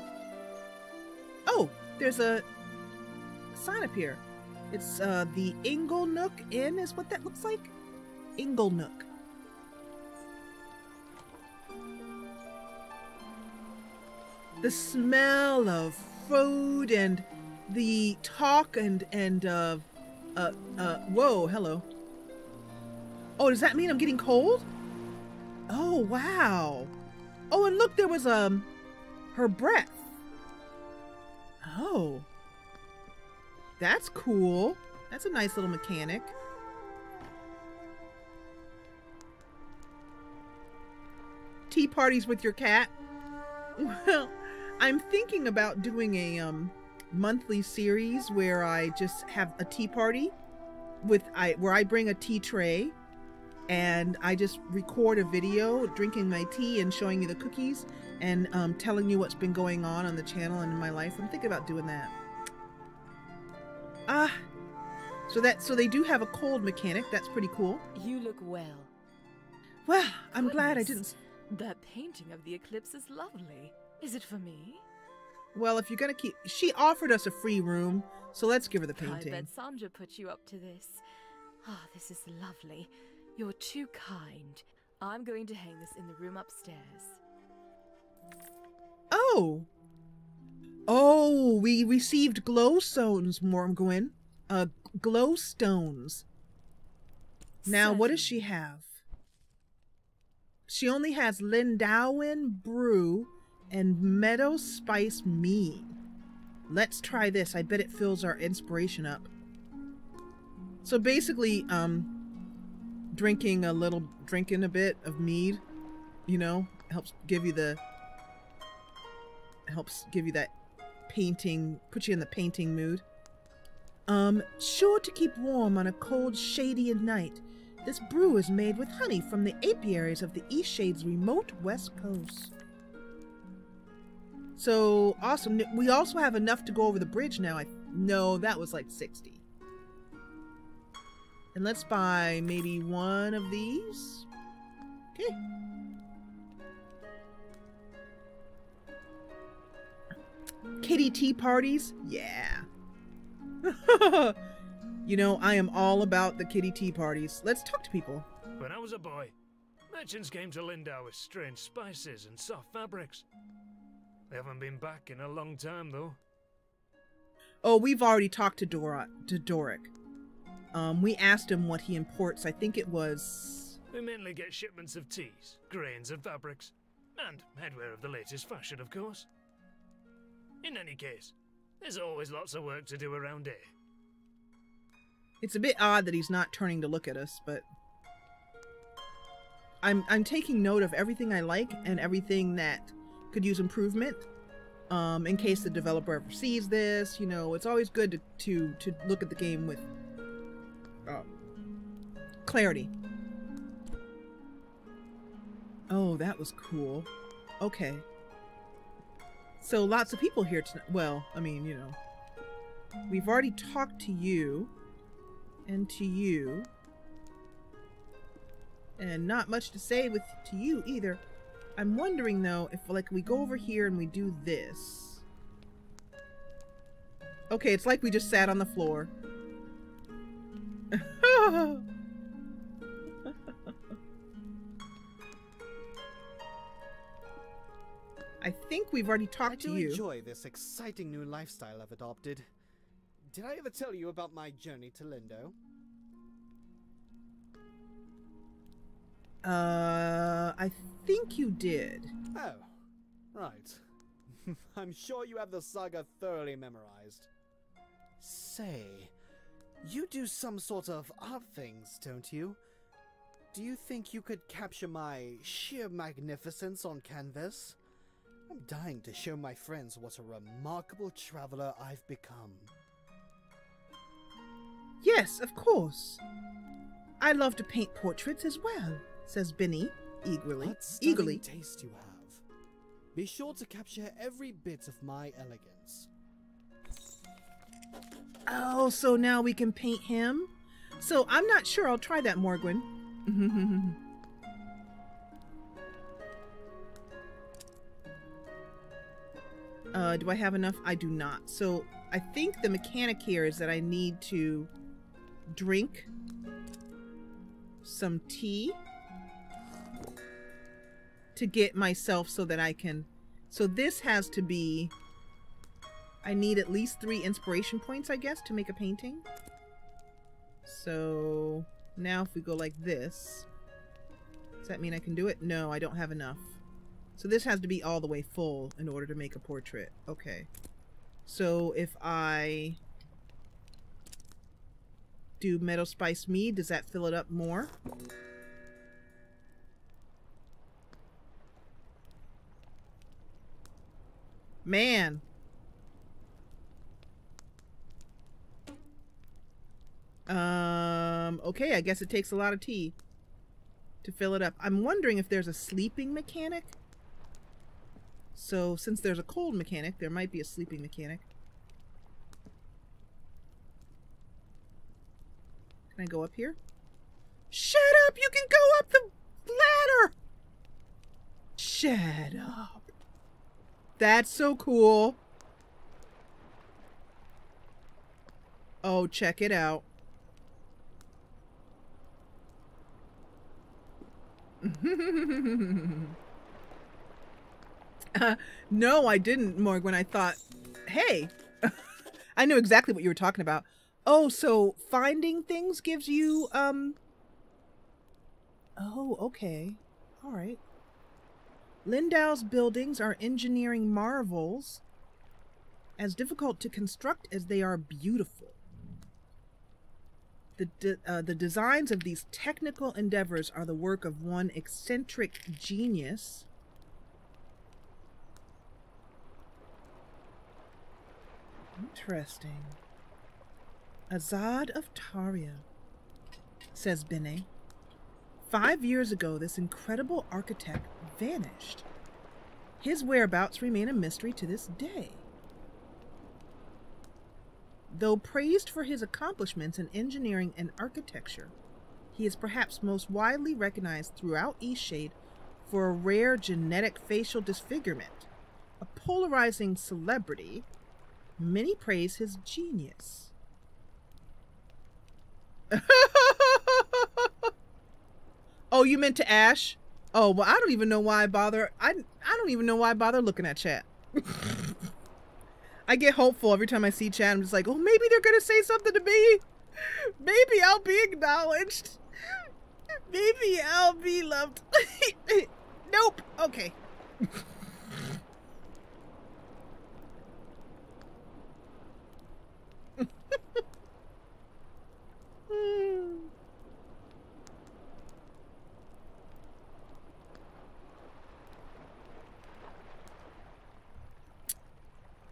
Oh, there's a sign up here. It's the Inglenook Inn is what that looks like. Inglenook. The smell of food and the talk and whoa, hello. Oh, does that mean I'm getting cold? Oh, wow. Oh, and look, there was her breath. Oh. That's cool. That's a nice little mechanic. tea parties with your cat? Well, I'm thinking about doing a monthly series where I just have a tea party where I bring a tea tray and I just record a video drinking my tea and showing you the cookies and telling you what's been going on the channel and in my life. I'm thinking about doing that. So they do have a cold mechanic. That's pretty cool. You look well. Well, I'm glad I didn't. That painting of the eclipse is lovely. Is it for me? Well, if you're gonna keep, she offered us a free room, so let's give her the painting. I bet Sandra put you up to this. Ah, this is lovely. You're too kind. I'm going to hang this in the room upstairs. Oh. Oh, we received glowstones, Morgwin. Glowstones. Now, what does she have? She only has Lindauin Brew and Meadow Spice Mead. Let's try this. I bet it fills our inspiration up. So basically, drinking a bit of mead, you know, helps give you that painting, put you in the painting mood. Sure to keep warm on a cold, shady night. This brew is made with honey from the apiaries of the Eastshade's remote west coast. So, awesome. We also have enough to go over the bridge now. No, that was like 60. And let's buy maybe one of these. Okay. Kitty tea parties? Yeah. You know, I am all about the kitty tea parties. Let's talk to people. When I was a boy, merchants came to Lindau with strange spices and soft fabrics. They haven't been back in a long time, though. Oh, we've already talked to Doric. We asked him what he imports. I think it was... We mainly get shipments of teas, grains and fabrics. And headwear of the latest fashion, of course. In any case, there's always lots of work to do around here. It's a bit odd that he's not turning to look at us, but... I'm taking note of everything I like and everything that could use improvement. In case the developer ever sees this, you know, it's always good to look at the game with clarity. Oh, that was cool. Okay. So lots of people here tonight. Well, I mean, you know, we've already talked to you and to you, and not much to say to you either. I'm wondering though if like we go over here and we do this. Okay, it's like we just sat on the floor. I think we've already talked to you. I do enjoy this exciting new lifestyle I've adopted. Did I ever tell you about my journey to Lindo? I think you did. Oh, right. I'm sure you have the saga thoroughly memorized. Say, you do some sort of art things, don't you? Do you think you could capture my sheer magnificence on canvas? I'm dying to show my friends what a remarkable traveler I've become. Yes, of course. I love to paint portraits as well, says Benny, eagerly. What stunning taste you have. Be sure to capture every bit of my elegance. Oh, so now we can paint him? So I'm not sure. I'll try that, Morgwin. Do I have enough? I do not. So I think the mechanic here is that I need to drink some tea to get myself so that I can... So this has to be... I need at least 3 inspiration points, I guess, to make a painting. So now if we go like this, does that mean I can do it? No, I don't have enough. So this has to be all the way full in order to make a portrait. Okay. So if I do Meadow Spice Mead, does that fill it up more? Man. Okay, I guess it takes a lot of tea to fill it up. I'm wondering if there's a sleeping mechanic. So, since there's a cold mechanic, there might be a sleeping mechanic. Can I go up here? Shut up! You can go up the ladder! Shut up. That's so cool. Oh, check it out. No, I didn't, Morgan. I thought, hey, I knew exactly what you were talking about. Oh, so finding things gives you, oh, okay. All right. Lindau's buildings are engineering marvels, as difficult to construct as they are beautiful. The designs of these technical endeavors are the work of one eccentric genius. Interesting. Azad of Taria, says Bene. 5 years ago, this incredible architect vanished. His whereabouts remain a mystery to this day. Though praised for his accomplishments in engineering and architecture, he is perhaps most widely recognized throughout Eastshade for a rare genetic facial disfigurement. A polarizing celebrity, many praise his genius. Oh, you meant to Ash? Oh, well, I don't even know why I bother. I don't even know why I bother looking at chat. I get hopeful every time I see chat. I'm just like, oh, maybe they're going to say something to me. Maybe I'll be acknowledged. Maybe I'll be loved. Nope. Okay.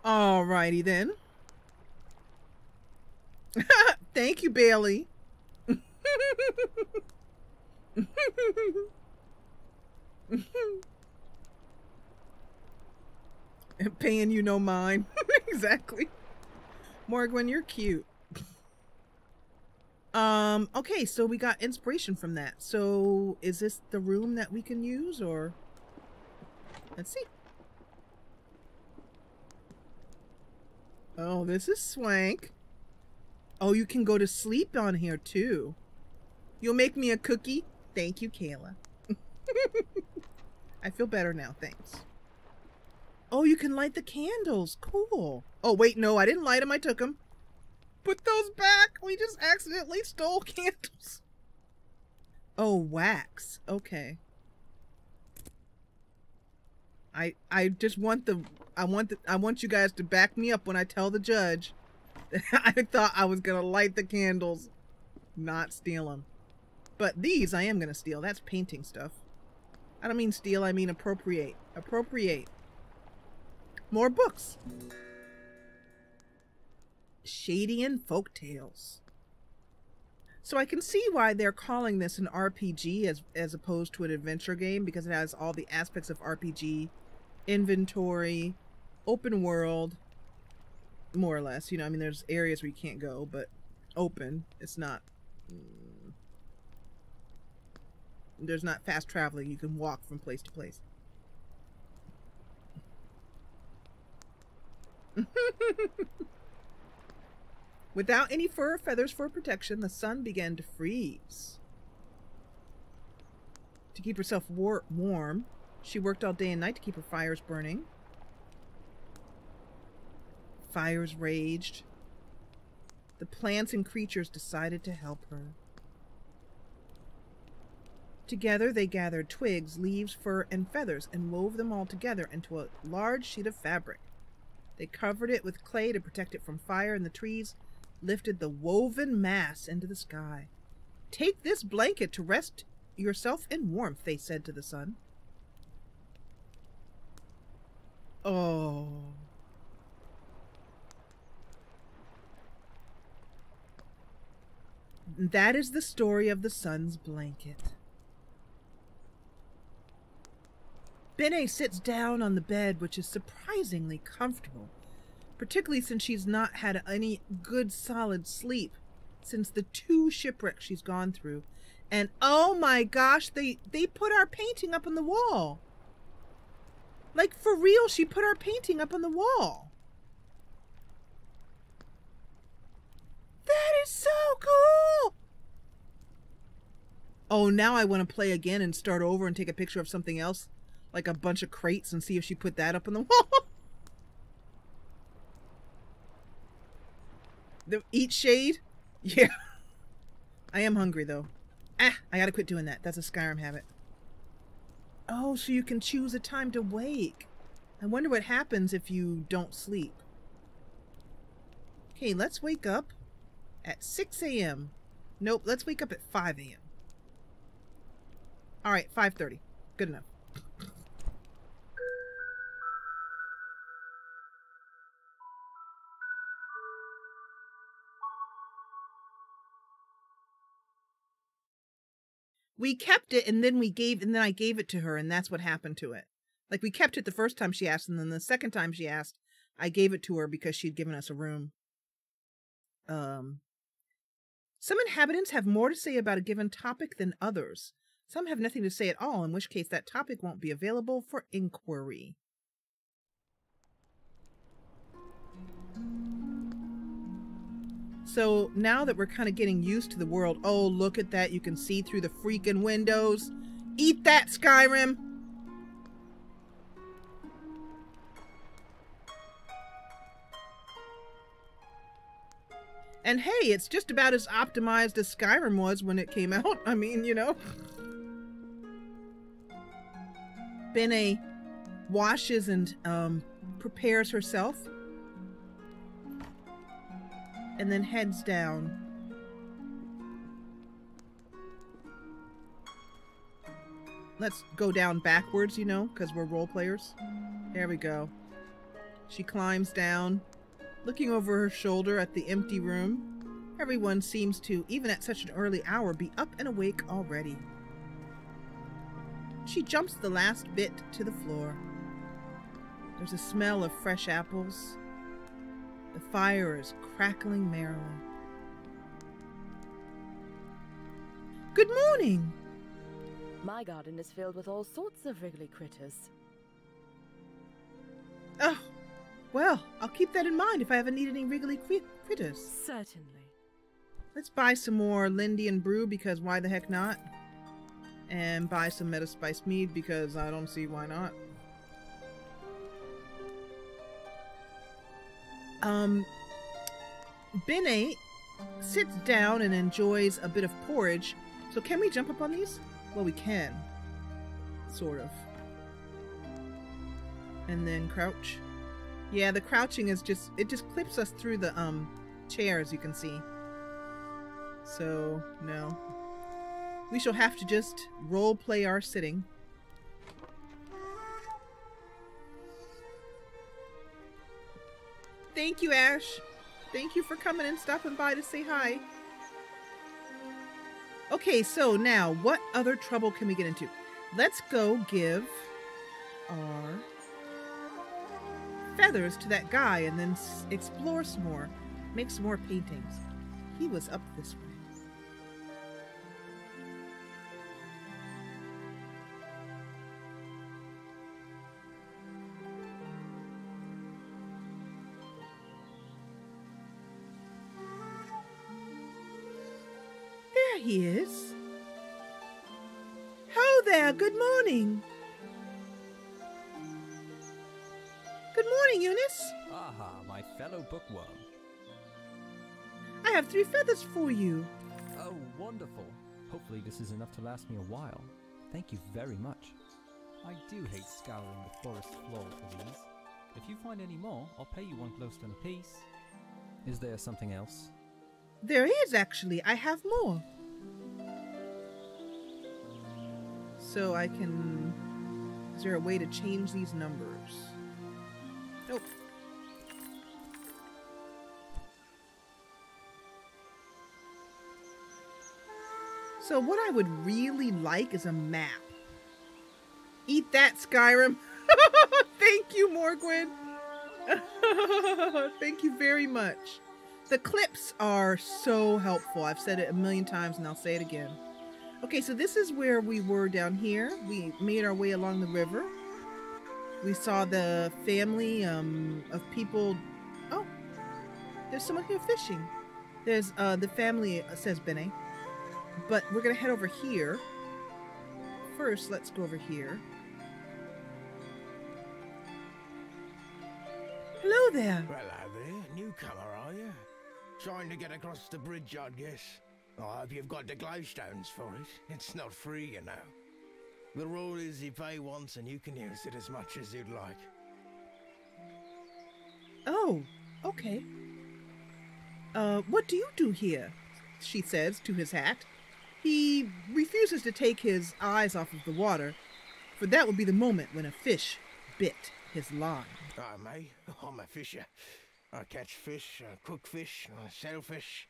Alrighty then. Thank you, Bailey. Paying you no mind. Exactly. Morgan, you're cute. Okay, so we got inspiration from that. So is this the room that we can use, or let's see. Oh, this is swank. Oh, you can go to sleep on here too. You'll make me a cookie? Thank you, Kayla. I feel better now, thanks. Oh, you can light the candles. Cool. Oh, wait, no, I didn't light them. I took them. Put those back. We just accidentally stole candles. Oh, wax. Okay. I just want I want you guys to back me up when I tell the judge that I thought I was gonna light the candles, not steal them. But these I am gonna steal. That's painting stuff. I don't mean steal, I mean appropriate. Appropriate. More books. Shadian Folktales. So I can see why they're calling this an RPG as opposed to an adventure game, because it has all the aspects of RPG, inventory, open world, more or less. You know, I mean, there's areas where you can't go, but open. It's not... There's not fast traveling. You can walk from place to place. Without any fur or feathers for protection, the sun began to freeze. To keep herself warm, she worked all day and night to keep her fires burning. Fires raged. The plants and creatures decided to help her. Together they gathered twigs, leaves, fur, and feathers and wove them all together into a large sheet of fabric. They covered it with clay to protect it from fire, and the trees lifted the woven mass into the sky. Take this blanket to rest yourself in warmth, they said to the sun. Oh. That is the story of the sun's blanket. Bene sits down on the bed, which is surprisingly comfortable, particularly since she's not had any good solid sleep since the 2 shipwrecks she's gone through. And oh my gosh, they put our painting up on the wall. Like, for real, she put our painting up on the wall. That is so cool! Oh, now I want to play again and start over and take a picture of something else, like a bunch of crates, and see if she put that up on the wall. The Eastshade? Yeah. I am hungry, though. Ah, I gotta quit doing that. That's a Skyrim habit. Oh, so you can choose a time to wake. I wonder what happens if you don't sleep. Okay, let's wake up at 6 a.m. Nope, let's wake up at 5 a.m. Alright, 5:30. Good enough. We kept it, and then I gave it to her, and that's what happened to it. Like, we kept it the first time she asked, and then the second time she asked, I gave it to her because she'd given us a room. Some inhabitants have more to say about a given topic than others. Some have nothing to say at all, in which case that topic won't be available for inquiry. So now that we're kind of getting used to the world, oh, look at that. You can see through the freaking windows. Eat that, Skyrim! And hey, it's just about as optimized as Skyrim was when it came out. I mean, you know. Bene washes and prepares herself. And then heads down. Let's go down backwards, you know, because we're role players. There we go. She climbs down, looking over her shoulder at the empty room. Everyone seems to, even at such an early hour, be up and awake already. She jumps the last bit to the floor. There's a smell of fresh apples. The fire is crackling merrily. Good morning! My garden is filled with all sorts of wriggly critters. Oh, well, I'll keep that in mind if I ever need any wriggly critters. Certainly. Let's buy some more Lindian brew, because why the heck not? And buy some Metaspice mead, because I don't see why not. Bene sits down and enjoys a bit of porridge. So can we jump up on these? Well, we can. Sort of. And then crouch. Yeah, the crouching is just, it just clips us through the chair, as you can see. So, no. We shall have to just role play our sitting. Thank you, Ash. Thank you for coming and stopping by to say hi. Okay, so now, what other trouble can we get into? Let's go give our feathers to that guy and then explore some more. Make some more paintings. He was up this way. There he is. Ho there, good morning. Good morning, Eunice. Aha, my fellow bookworm. I have 3 feathers for you. Oh, wonderful. Hopefully this is enough to last me a while. Thank you very much. I do hate scouring the forest floor for these. If you find any more, I'll pay you 1 glowstone apiece. Is there something else? There is, actually. I have more. So I can... Is there a way to change these numbers? Nope. So what I would really like is a map. Eat that, Skyrim. Thank you, Morgwin. Thank you very much. The clips are so helpful. I've said it a million times and I'll say it again. Okay, so this is where we were down here. We made our way along the river. We saw the family of people. Oh, there's someone here fishing. There's the family, says Bene. But we're going to head over here. First, let's go over here. Hello there. Hello there, newcomer, are you? Trying to get across the bridge, I guess. I hope you've got the glowstones for it. It's not free, you know. The rule is you pay once and you can use it as much as you'd like. Oh, okay. What do you do here? She says to his hat. He refuses to take his eyes off of the water, for that would be the moment when a fish bit his line. Oh, mate, I'm a fisher. I catch fish, cook fish, sell fish.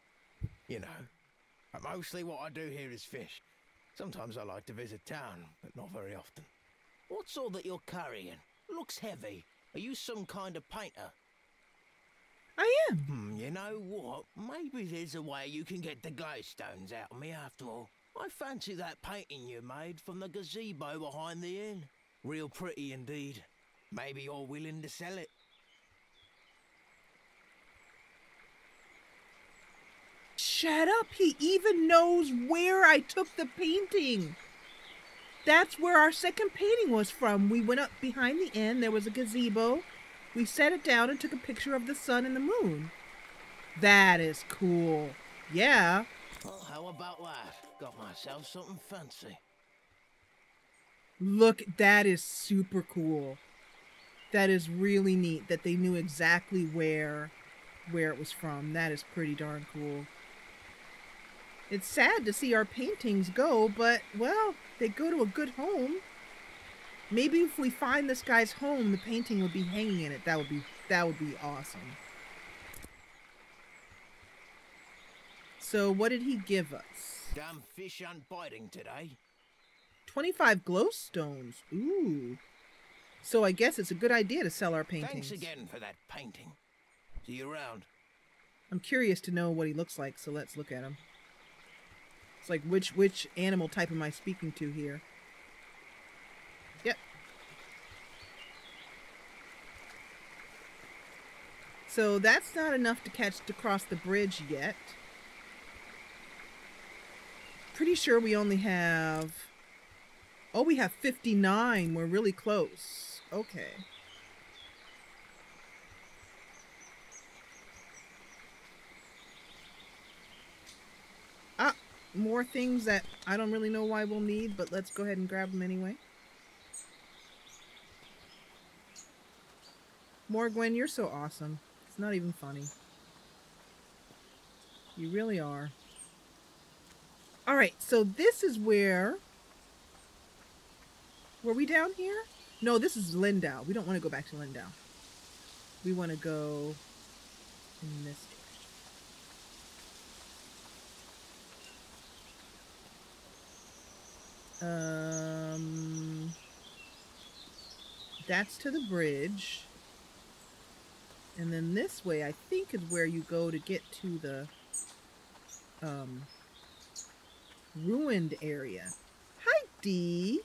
You know. Mostly what I do here is fish. Sometimes I like to visit town, but not very often. What's all that you're carrying? Looks heavy. Are you some kind of painter? I am. You know what? Maybe there's a way you can get the glowstones out of me after all. I fancy that painting you made from the gazebo behind the inn. Real pretty indeed. Maybe you're willing to sell it. Shut up! He even knows where I took the painting. That's where our second painting was from. We went up behind the inn. There was a gazebo. We set it down and took a picture of the sun and the moon. That is cool. Yeah. Well, how about that? Got myself something fancy. Look, that is super cool. That is really neat that they knew exactly where it was from. That is pretty darn cool. It's sad to see our paintings go, but, well, they go to a good home. Maybe if we find this guy's home, the painting would be hanging in it. That would be awesome. So what did he give us? Damn fish aren't biting today. 25 glowstones. Ooh. So I guess it's a good idea to sell our paintings. Thanks again for that painting. See you around. I'm curious to know what he looks like, so let's look at him. It's like, which animal type am I speaking to here? Yep. So that's not enough to cross the bridge yet. Pretty sure we only have... Oh, we have 59. We're really close. Okay. Ah, more things that I don't really know why we'll need, but let's go ahead and grab them anyway. Morgwen, you're so awesome. It's not even funny. You really are. Alright, so this is where... Were we down here? No, this is Lindau. We don't want to go back to Lindau. We want to go in this direction. That's to the bridge. And then this way, I think, is where you go to get to the ruined area. Hi, Dee.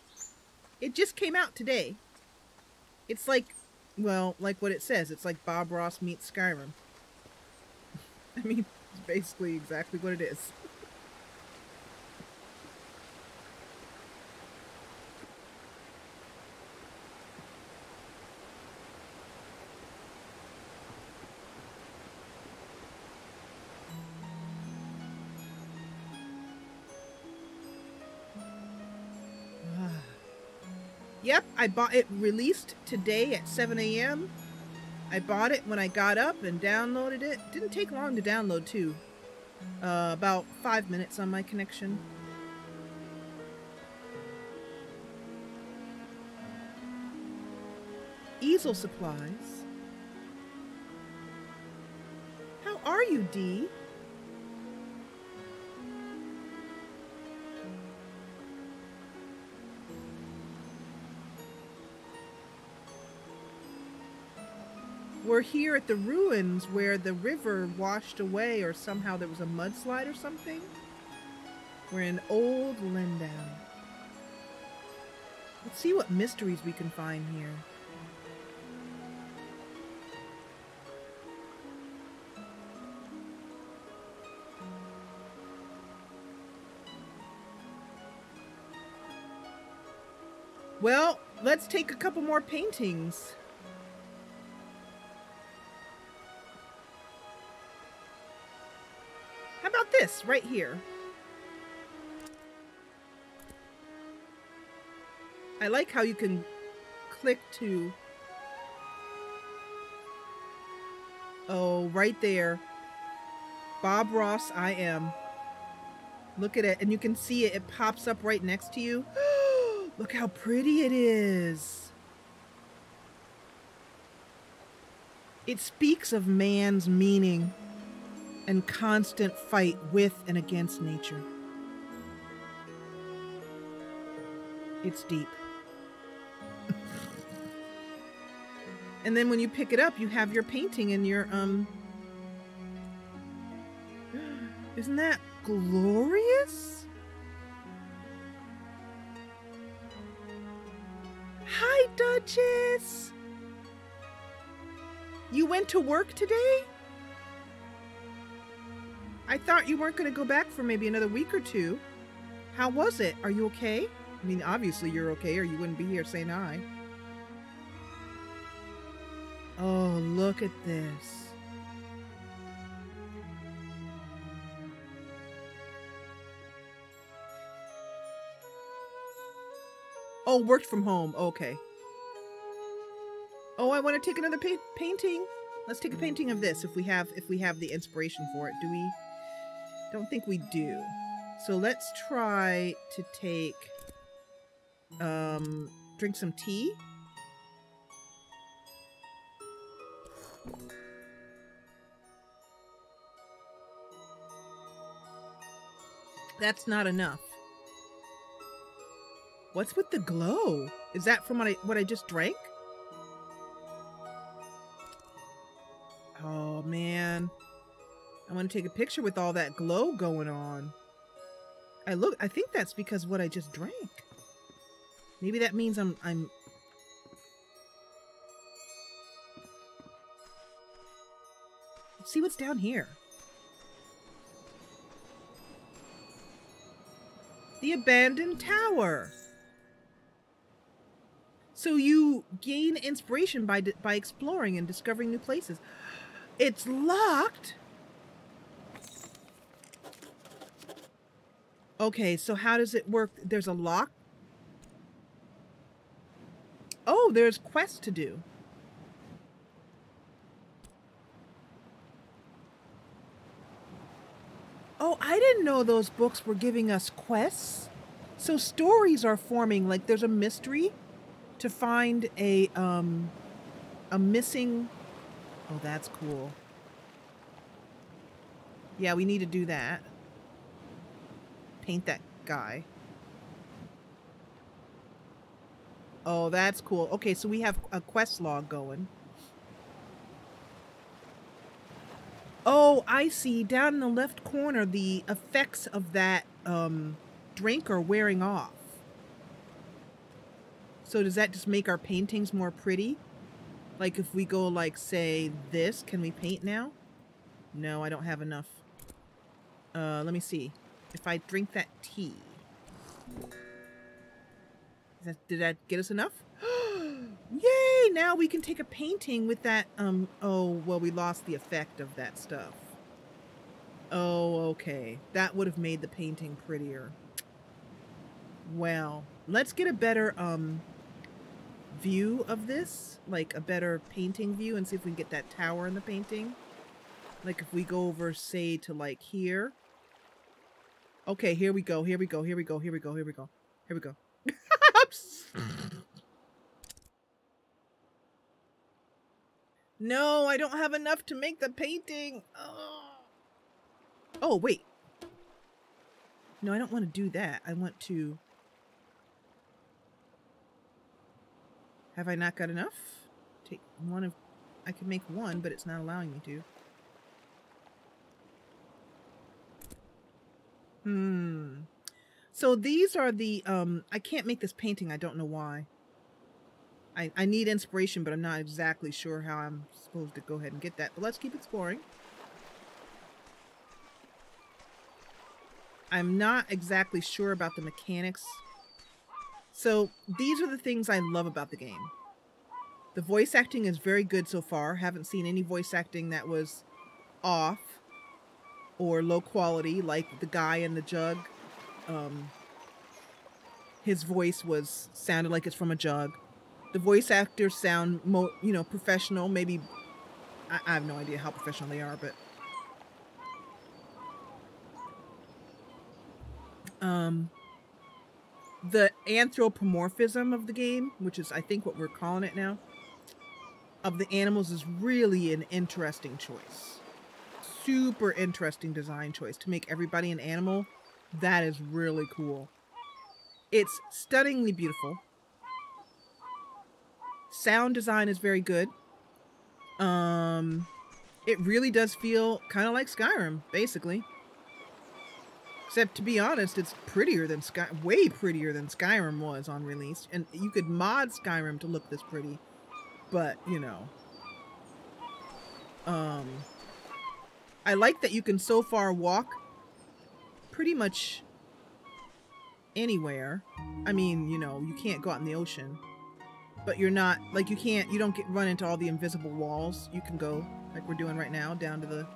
It just came out today. It's like, well, like what it says. It's like Bob Ross meets Skyrim. I mean, it's basically exactly what it is. Yep, I bought it, released today at 7 a.m. I bought it when I got up and downloaded it. Didn't take long to download too. About 5 minutes on my connection. Easel supplies. How are you, Dee? We're here at the ruins where the river washed away, or somehow there was a mudslide or something. We're in old Lindown. Let's see what mysteries we can find here. Well, let's take a couple more paintings. How about this right here? I like how you can click to... Oh, right there. Bob Ross, I am. Look at it, and you can see it. It pops up right next to you. Look how pretty it is. It speaks of man's meaning and constant fight with and against nature. It's deep. And then when you pick it up, you have your painting and your, isn't that glorious? Hi, Duchess! You went to work today? I thought you weren't going to go back for maybe another week or two. How was it? Are you okay? I mean, obviously you're okay, or you wouldn't be here saying hi. Oh, look at this. Oh, worked from home. Okay. Oh, I want to take another painting. Let's take a painting of this if we have the inspiration for it. Do we? Don't think we do. So let's try to take drink some tea. That's not enough. What's with the glow? Is that from what I just drank? Oh man. I want to take a picture with all that glow going on. I think that's because what I just drank. Maybe that means I'm Let's see what's down here. The abandoned tower. So you gain inspiration by exploring and discovering new places. It's locked. Okay, so how does it work? There's a lock. Oh, there's quests to do. Oh, I didn't know those books were giving us quests. So stories are forming, like there's a mystery to find a missing... Oh, that's cool. Yeah, we need to do that. Paint that guy. Oh, that's cool. Okay, so we have a quest log going. Oh, I see. Down in the left corner, the effects of that drink are wearing off. So does that just make our paintings more pretty? Like if we go like, say, this, can we paint now? No, I don't have enough. Let me see. If I drink that tea. Did that get us enough? Yay! Now we can take a painting with that, oh, well, we lost the effect of that stuff. Oh, okay. That would have made the painting prettier. Well, let's get a better, view of this. Like, a better painting view and see if we can get that tower in the painting. Like, if we go over, say, to, like, here. Okay, here we go, here we go, here we go, here we go, here we go. Here we go. No, I don't have enough to make the painting. Oh, wait. No, I don't want to do that. I want to... Have I not got enough? Take one of... I can make one, but it's not allowing me to. So these are the, I can't make this painting. I don't know why. I need inspiration, but I'm not exactly sure how I'm supposed to go ahead and get that. But let's keep exploring. I'm not exactly sure about the mechanics. So these are the things I love about the game. The voice acting is very good so far. Haven't seen any voice acting that was off or low quality, like the guy in the jug. His voice sounded like it's from a jug. The voice actors sound, professional. Maybe, I have no idea how professional they are, but the anthropomorphism of the game, which is I think what we're calling it now, of the animals is really an interesting choice. Super interesting design choice to make everybody an animal. That is really cool. It's stunningly beautiful. Sound design is very good. It really does feel kind of like Skyrim, basically. Except, to be honest, it's prettier than way prettier than Skyrim was on release. And you could mod Skyrim to look this pretty. But, I like that you can so far walk pretty much anywhere. I mean, you can't go out in the ocean. But you're not, like, you don't run into all the invisible walls. You can go, like we're doing right now, down to the...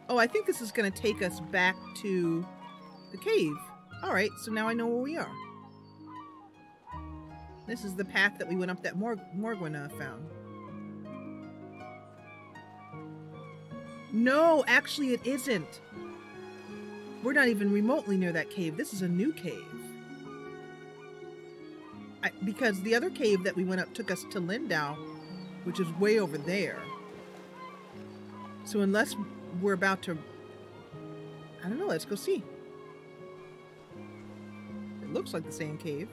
Oh, I think this is going to take us back to the cave. Alright, so now I know where we are. This is the path that we went up that Morgwin found. No, actually it isn't. We're not even remotely near that cave. This is a new cave. Because the other cave that we went up took us to Lindau, which is way over there. So unless we're about to... I don't know, let's go see. It looks like the same cave.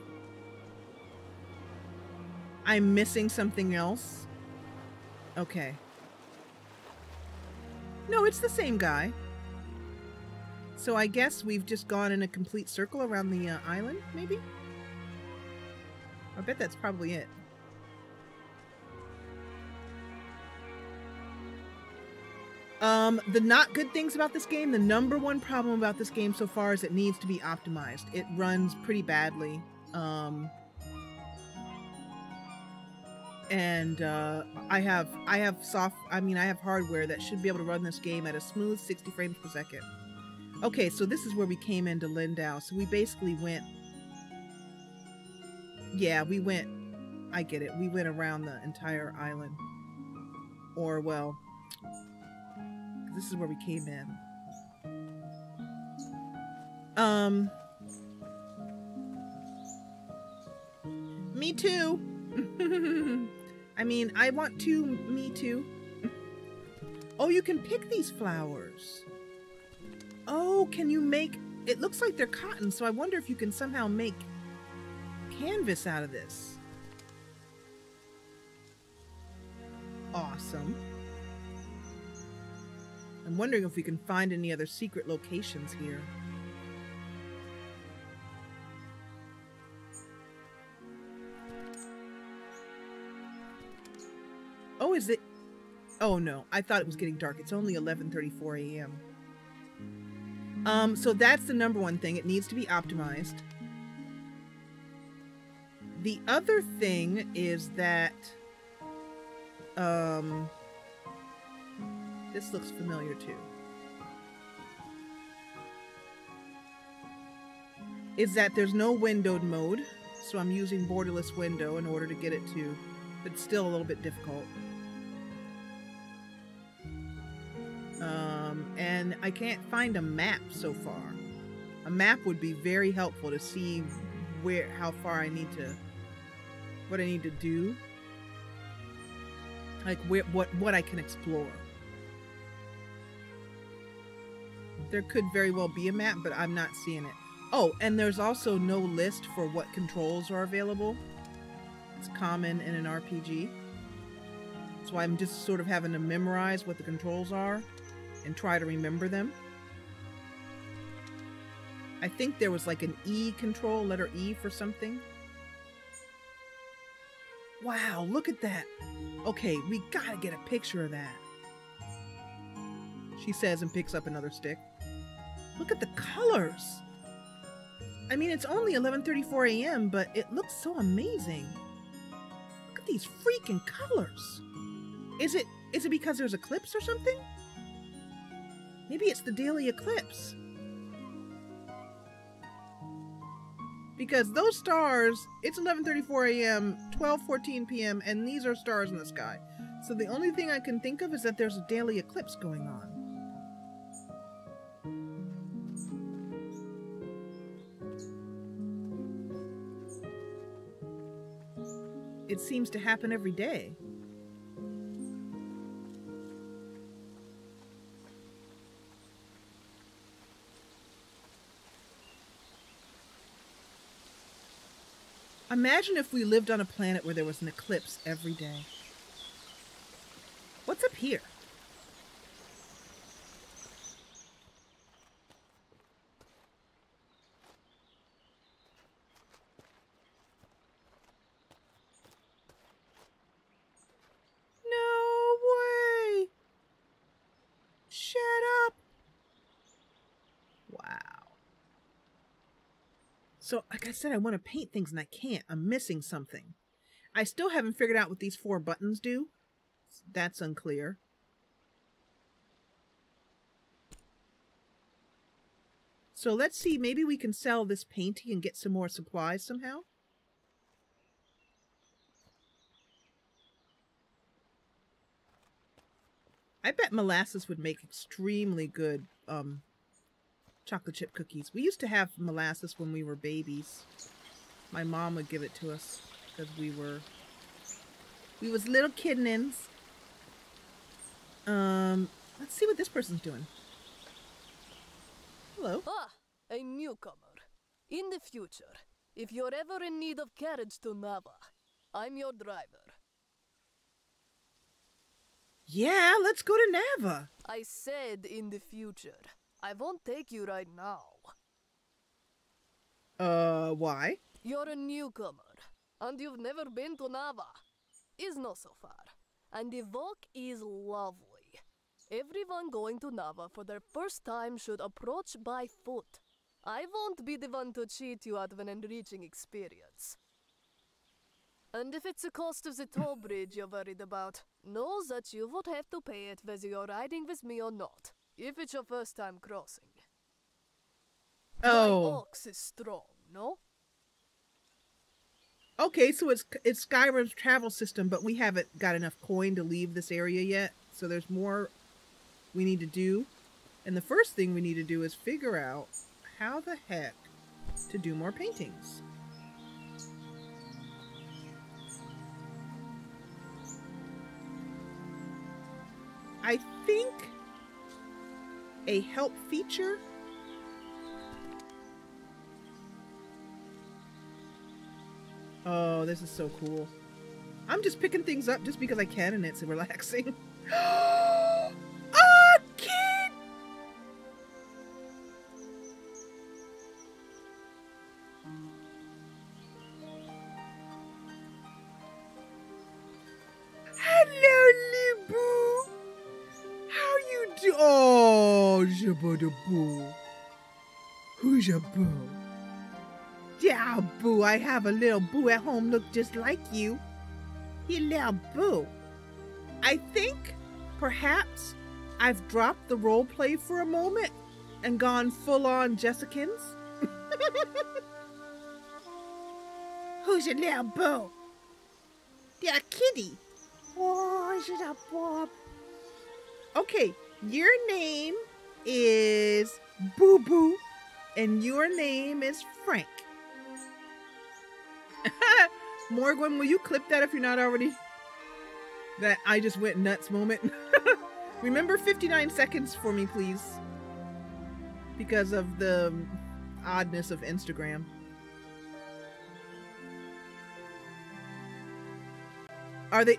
I'm missing something else. Okay. No, it's the same guy. So I guess we've just gone in a complete circle around the island, maybe? I bet that's probably it. The not good things about this game, the number one problem about this game so far is it needs to be optimized. It runs pretty badly. I have hardware that should be able to run this game at a smooth 60 frames per second. Okay, so this is where we came into Lindau. So we basically went... Yeah, we went... I get it. We went around the entire island. Or, well... This is where we came in. Me too! I mean, I want to... Me too. Oh, you can pick these flowers. Oh, can you make... It looks like they're cotton, so I wonder if you can somehow make canvas out of this. Awesome. I'm wondering if we can find any other secret locations here. Oh, is it? Oh no, I thought it was getting dark. It's only 11:34 a.m. So that's the number one thing. It needs to be optimized. The other thing is that, this looks familiar too. Is that there's no windowed mode, so I'm using borderless window in order to get it to, but it's still a little bit difficult. And I can't find a map so far. A map would be very helpful to see how far I need to, what I need to do. Like what I can explore. There could very well be a map, but I'm not seeing it. Oh, and there's also no list for what controls are available. It's common in an RPG. So I'm just sort of having to memorize what the controls are and try to remember them. I think there was like an E control, letter E for something. Wow, look at that. Okay, we gotta get a picture of that. She says and picks up another stick. Look at the colors. I mean, it's only 11:34 a.m., but it looks so amazing. Look at these freaking colors. Is it because there's eclipse or something? Maybe it's the daily eclipse. Because those stars, it's 11:34 a.m., 12:14 p.m., and these are stars in the sky. So the only thing I can think of is that there's a daily eclipse going on. It seems to happen every day. Imagine if we lived on a planet where there was an eclipse every day. What's up here? No way! Shut up! Wow. So, like I said, I want to paint things and I can't. I'm missing something. I still haven't figured out what these 4 buttons do. That's unclear. So let's see, maybe we can sell this painting and get some more supplies somehow? I bet molasses would make extremely good chocolate chip cookies. We used to have molasses when we were babies. My mom would give it to us because we was little kidnins. Let's see what this person's doing. Hello. Ah, a newcomer. In the future, if you're ever in need of carriage to Nava, I'm your driver. Yeah, let's go to Nava. I said in the future. I won't take you right now. Why? You're a newcomer, and you've never been to Nava. Is not so far, and the walk is lovely. Everyone going to Nava for their first time should approach by foot. I won't be the one to cheat you out of an enriching experience. And if it's the cost of the toll bridge you're worried about, know that you would have to pay it whether you're riding with me or not, if it's your first time crossing. Oh. My ox is strong, no? Okay, so it's Skyrim's travel system, but we haven't got enough coin to leave this area yet, so there's more we need to do. And the first thing we need to do is figure out how the heck to do more paintings. I think a help feature. Oh, this is so cool. I'm just picking things up just because I can and it's relaxing. A kid! Hello, Libu! How you do? Oh, Jabba-da-boo. Who's your boo? Yeah, boo, I have a little boo at home look just like you. You little boo. I think perhaps I've dropped the role play for a moment and gone full on Jessicans. Who's your little boo? Yeah, kitty. Oh, is it a Bob? Okay, your name is Boo Boo, and your name is Frank. Morgan, will you clip that if you're not already? That I just went nuts moment. Remember 59 seconds for me, please. Because of the oddness of Instagram. Are they...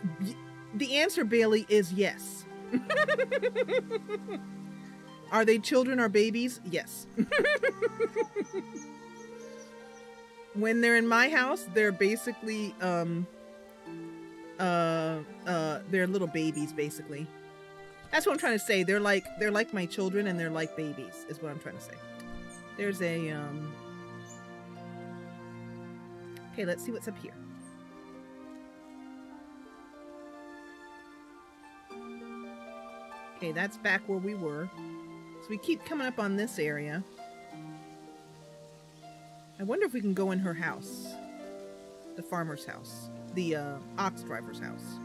The answer, Bailey, is yes. Are they children or babies? Yes. When they're in my house, they're basically they're little babies, basically. That's what I'm trying to say. They're like my children and they're like babies, is what I'm trying to say. There's a okay, let's see what's up here. Okay, that's back where we were. So we keep coming up on this area. I wonder if we can go in her house. The farmer's house. The ox driver's house.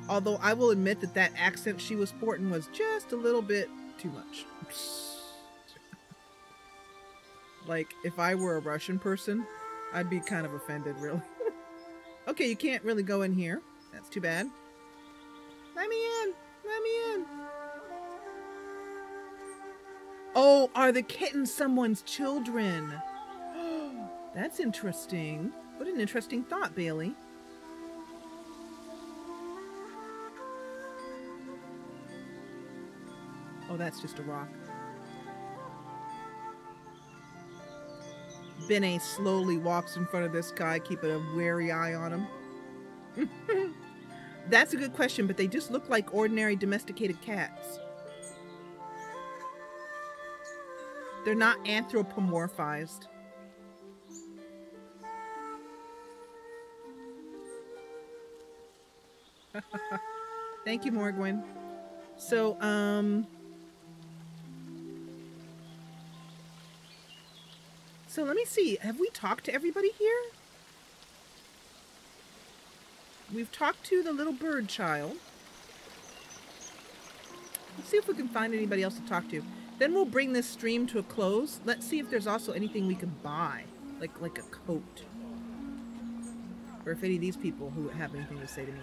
Although I will admit that that accent she was sporting was just a little bit too much. Like, if I were a Russian person, I'd be kind of offended, really. Okay, you can't really go in here. That's too bad. Let me in! Let me in! Oh, are the kittens someone's children? That's interesting. What an interesting thought, Bailey. Oh, that's just a rock. Bene slowly walks in front of this guy, keeping a wary eye on him. That's a good question, but they just look like ordinary domesticated cats. They're not anthropomorphized. Thank you, Morgwin. So, so let me see. Have we talked to everybody here? We've talked to the little bird child. Let's see if we can find anybody else to talk to. Then we'll bring this stream to a close. Let's see if there's also anything we can buy. Like a coat. Or if any of these people who have anything to say to me.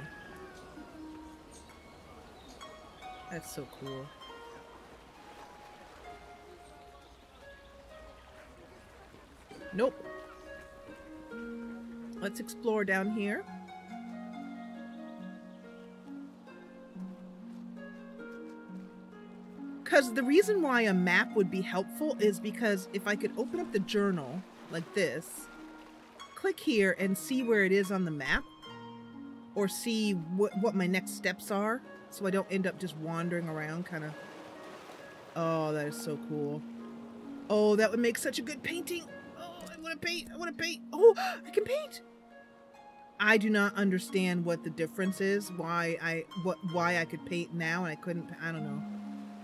That's so cool. Nope. Let's explore down here. Because the reason why a map would be helpful is because if I could open up the journal like this, click here and see where it is on the map, or see what my next steps are, so I don't end up just wandering around kind of. Oh, that is so cool. Oh, that would make such a good painting. Oh, I want to paint. I want to paint. Oh, I can paint. I do not understand what the difference is. Why I could paint now and I couldn't. I don't know.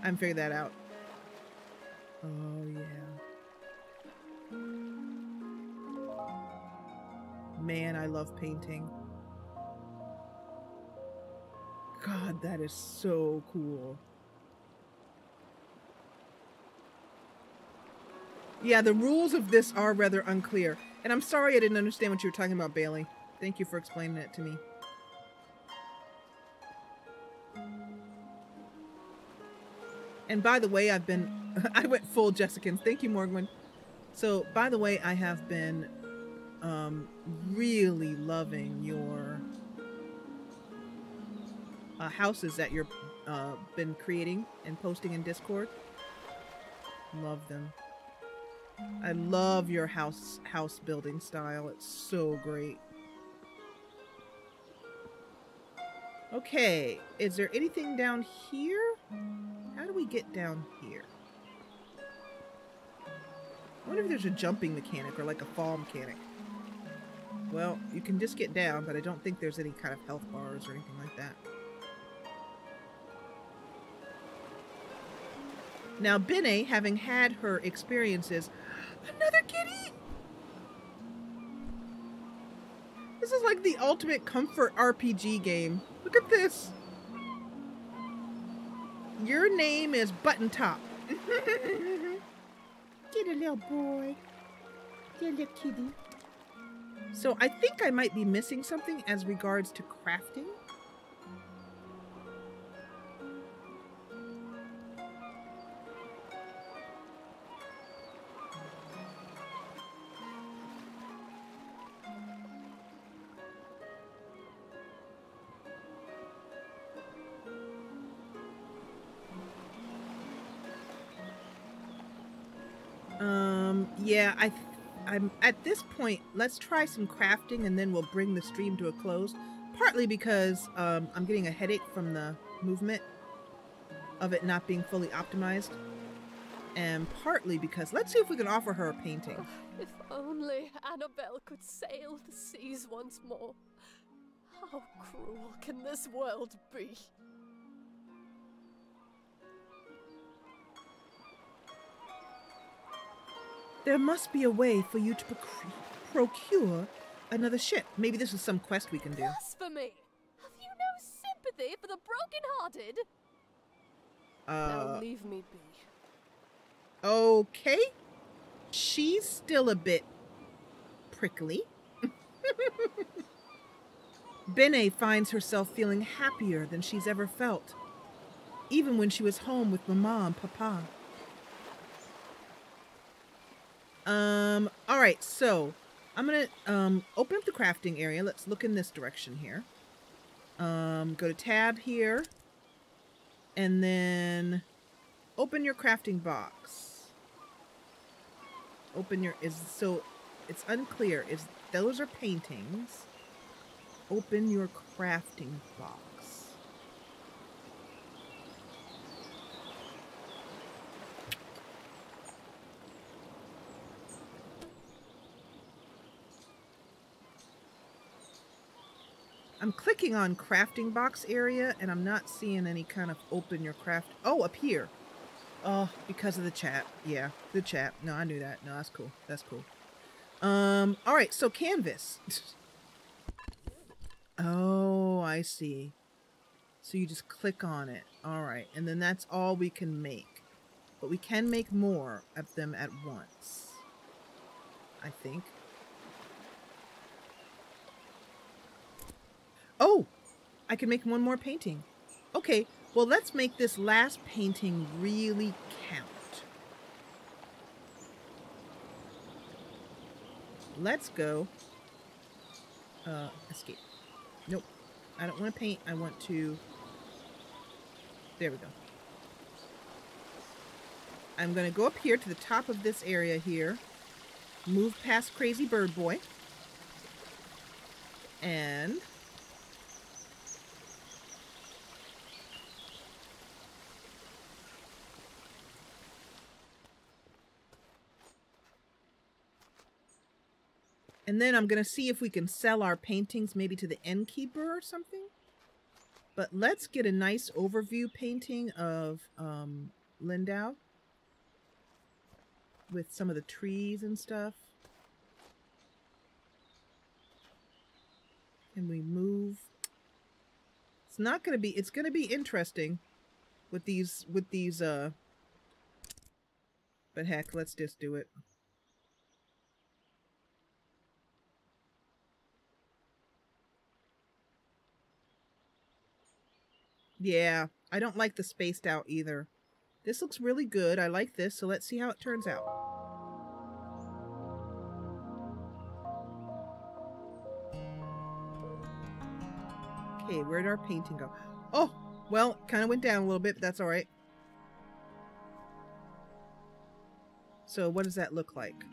I haven't figured that out. Oh, yeah. Man, I love painting. God, that is so cool. Yeah, the rules of this are rather unclear. And I'm sorry I didn't understand what you were talking about, Bailey. Thank you for explaining it to me. And by the way, I went full Jessicans. Thank you, Morgwin. So, by the way, I have been really loving your houses that you've been creating and posting in Discord. Love them. I love your house building style. It's so great. Okay, is there anything down here? How do we get down here? I wonder if there's a jumping mechanic or like a fall mechanic. Well, you can just get down, but I don't think there's any kind of health bars or anything like that. Now, Bene, having had her experiences... Another kitty! This is like the ultimate comfort RPG game. Look at this. Your name is Button Top. Get a little boy. Get a little kitty. So I think I might be missing something as regards to crafting. Yeah, I'm at this point, let's try some crafting and then we'll bring the stream to a close. Partly because I'm getting a headache from the movement of it not being fully optimized. And partly because, let's see if we can offer her a painting. If only Annabelle could sail the seas once more. How cruel can this world be? There must be a way for you to procure another ship. Maybe this is some quest we can do. Blasphemy! Have you no sympathy for the broken-hearted? Now leave me be. Okay. She's still a bit prickly. Bene finds herself feeling happier than she's ever felt, even when she was home with Mama and Papa. All right, so I'm gonna open up the crafting area. Let's look in this direction here. Go to tab here, and then open your crafting box. Open your so it's unclear. Those are paintings? Open your crafting box. I'm clicking on crafting box area and I'm not seeing any kind of open your craft. Oh, up here. Oh, because of the chat. Yeah, the chat. No, I knew that. No, that's cool. That's cool. All right, so canvas. Oh, I see. So you just click on it. All right, and then that's all we can make. But we can make more of them at once, I think. Oh, I can make one more painting. Okay, well, let's make this last painting really count. Let's go. Escape. Nope. I don't want to paint. I want to... There we go. I'm going to go up here to the top of this area here. Move past Crazy Bird Boy. And... And then I'm going to see if we can sell our paintings maybe to the innkeeper or something. But let's get a nice overview painting of Lindau. With some of the trees and stuff. Can we move? It's not going to be, it's going to be interesting with these, but heck, let's just do it. Yeah, I don't like the spaced out either. This looks really good. I like this, so let's see how it turns out. Okay, where'd our painting go? Oh, well, kind of went down a little bit, but that's all right. So what does that look like?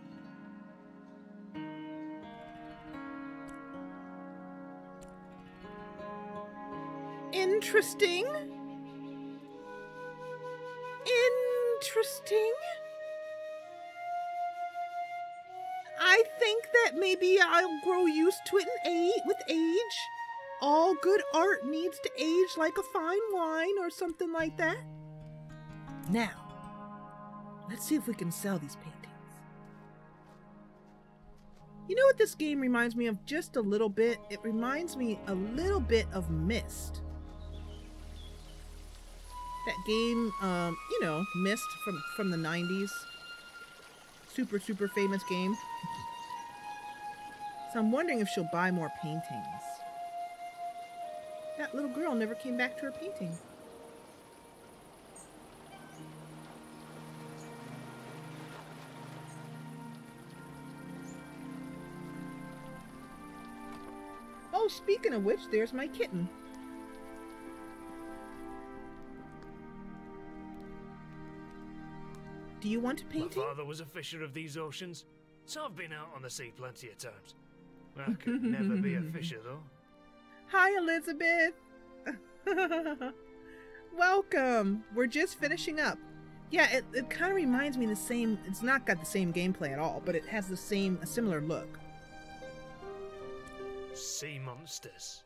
Interesting. Interesting. I think that maybe I'll grow used to it with age. All good art needs to age like a fine wine or something like that. Now, let's see if we can sell these paintings. You know what this game reminds me of just a little bit? It reminds me a little bit of Myst. That game, you know, Myst from the 90s. Super, super famous game. So I'm wondering if she'll buy more paintings. That little girl never came back to her painting. Oh, speaking of which, there's my kitten. Do you want a painting? My father was a fisher of these oceans, so I've been out on the sea plenty of times. I could never be a fisher, though. Hi, Elizabeth. Welcome. We're just finishing up. Yeah, it kind of reminds me of the same. It's not got the same gameplay at all, but it has a similar look. Sea monsters.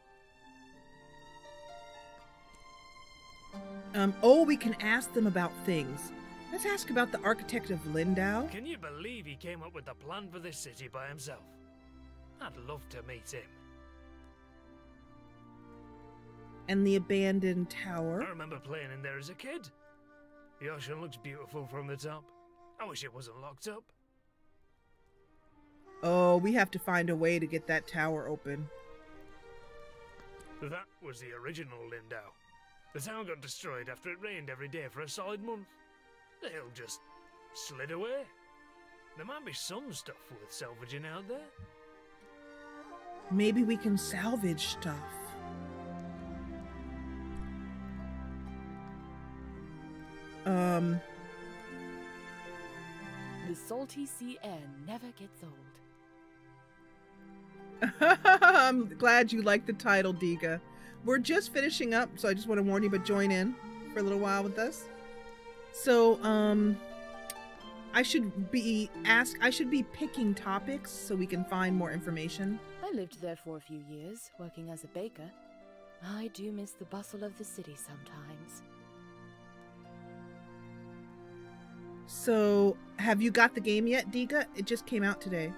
Oh, we can ask them about things. Let's ask about the architect of Lindau. Can you believe he came up with the plan for this city by himself? I'd love to meet him. And the abandoned tower. I remember playing in there as a kid. The ocean looks beautiful from the top. I wish it wasn't locked up. Oh, we have to find a way to get that tower open. That was the original Lindau. The town got destroyed after it rained every day for a solid month. The hill just slid away. There might be some stuff worth salvaging out there. Maybe we can salvage stuff. The salty sea air never gets old. I'm glad you like the title, Diga. We're just finishing up, so I just want to warn you, but join in for a little while with us. So, I should be picking topics so we can find more information. I lived there for a few years, working as a baker. I do miss the bustle of the city sometimes. So, have you got the game yet, Diga? It just came out today.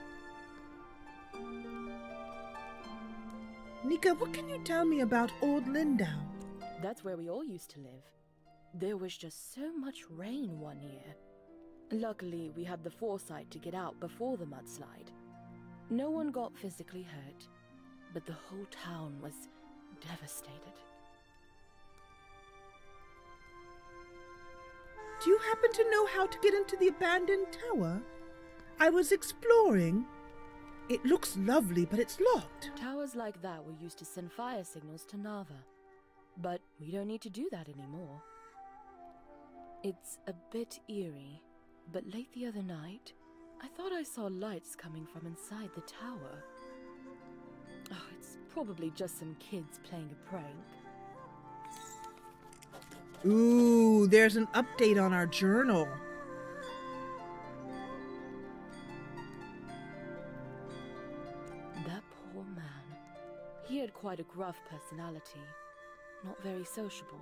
Nika, what can you tell me about Old Lindau? That's where we all used to live. There was just so much rain one year. Luckily, we had the foresight to get out before the mudslide. No one got physically hurt, but the whole town was devastated. Do you happen to know how to get into the abandoned tower? I was exploring. It looks lovely, but it's locked. Towers like that were used to send fire signals to Nava. But we don't need to do that anymore. It's a bit eerie, but late the other night, I thought I saw lights coming from inside the tower. Oh, it's probably just some kids playing a prank. Ooh, there's an update on our journal. That poor man. He had quite a gruff personality. Not very sociable.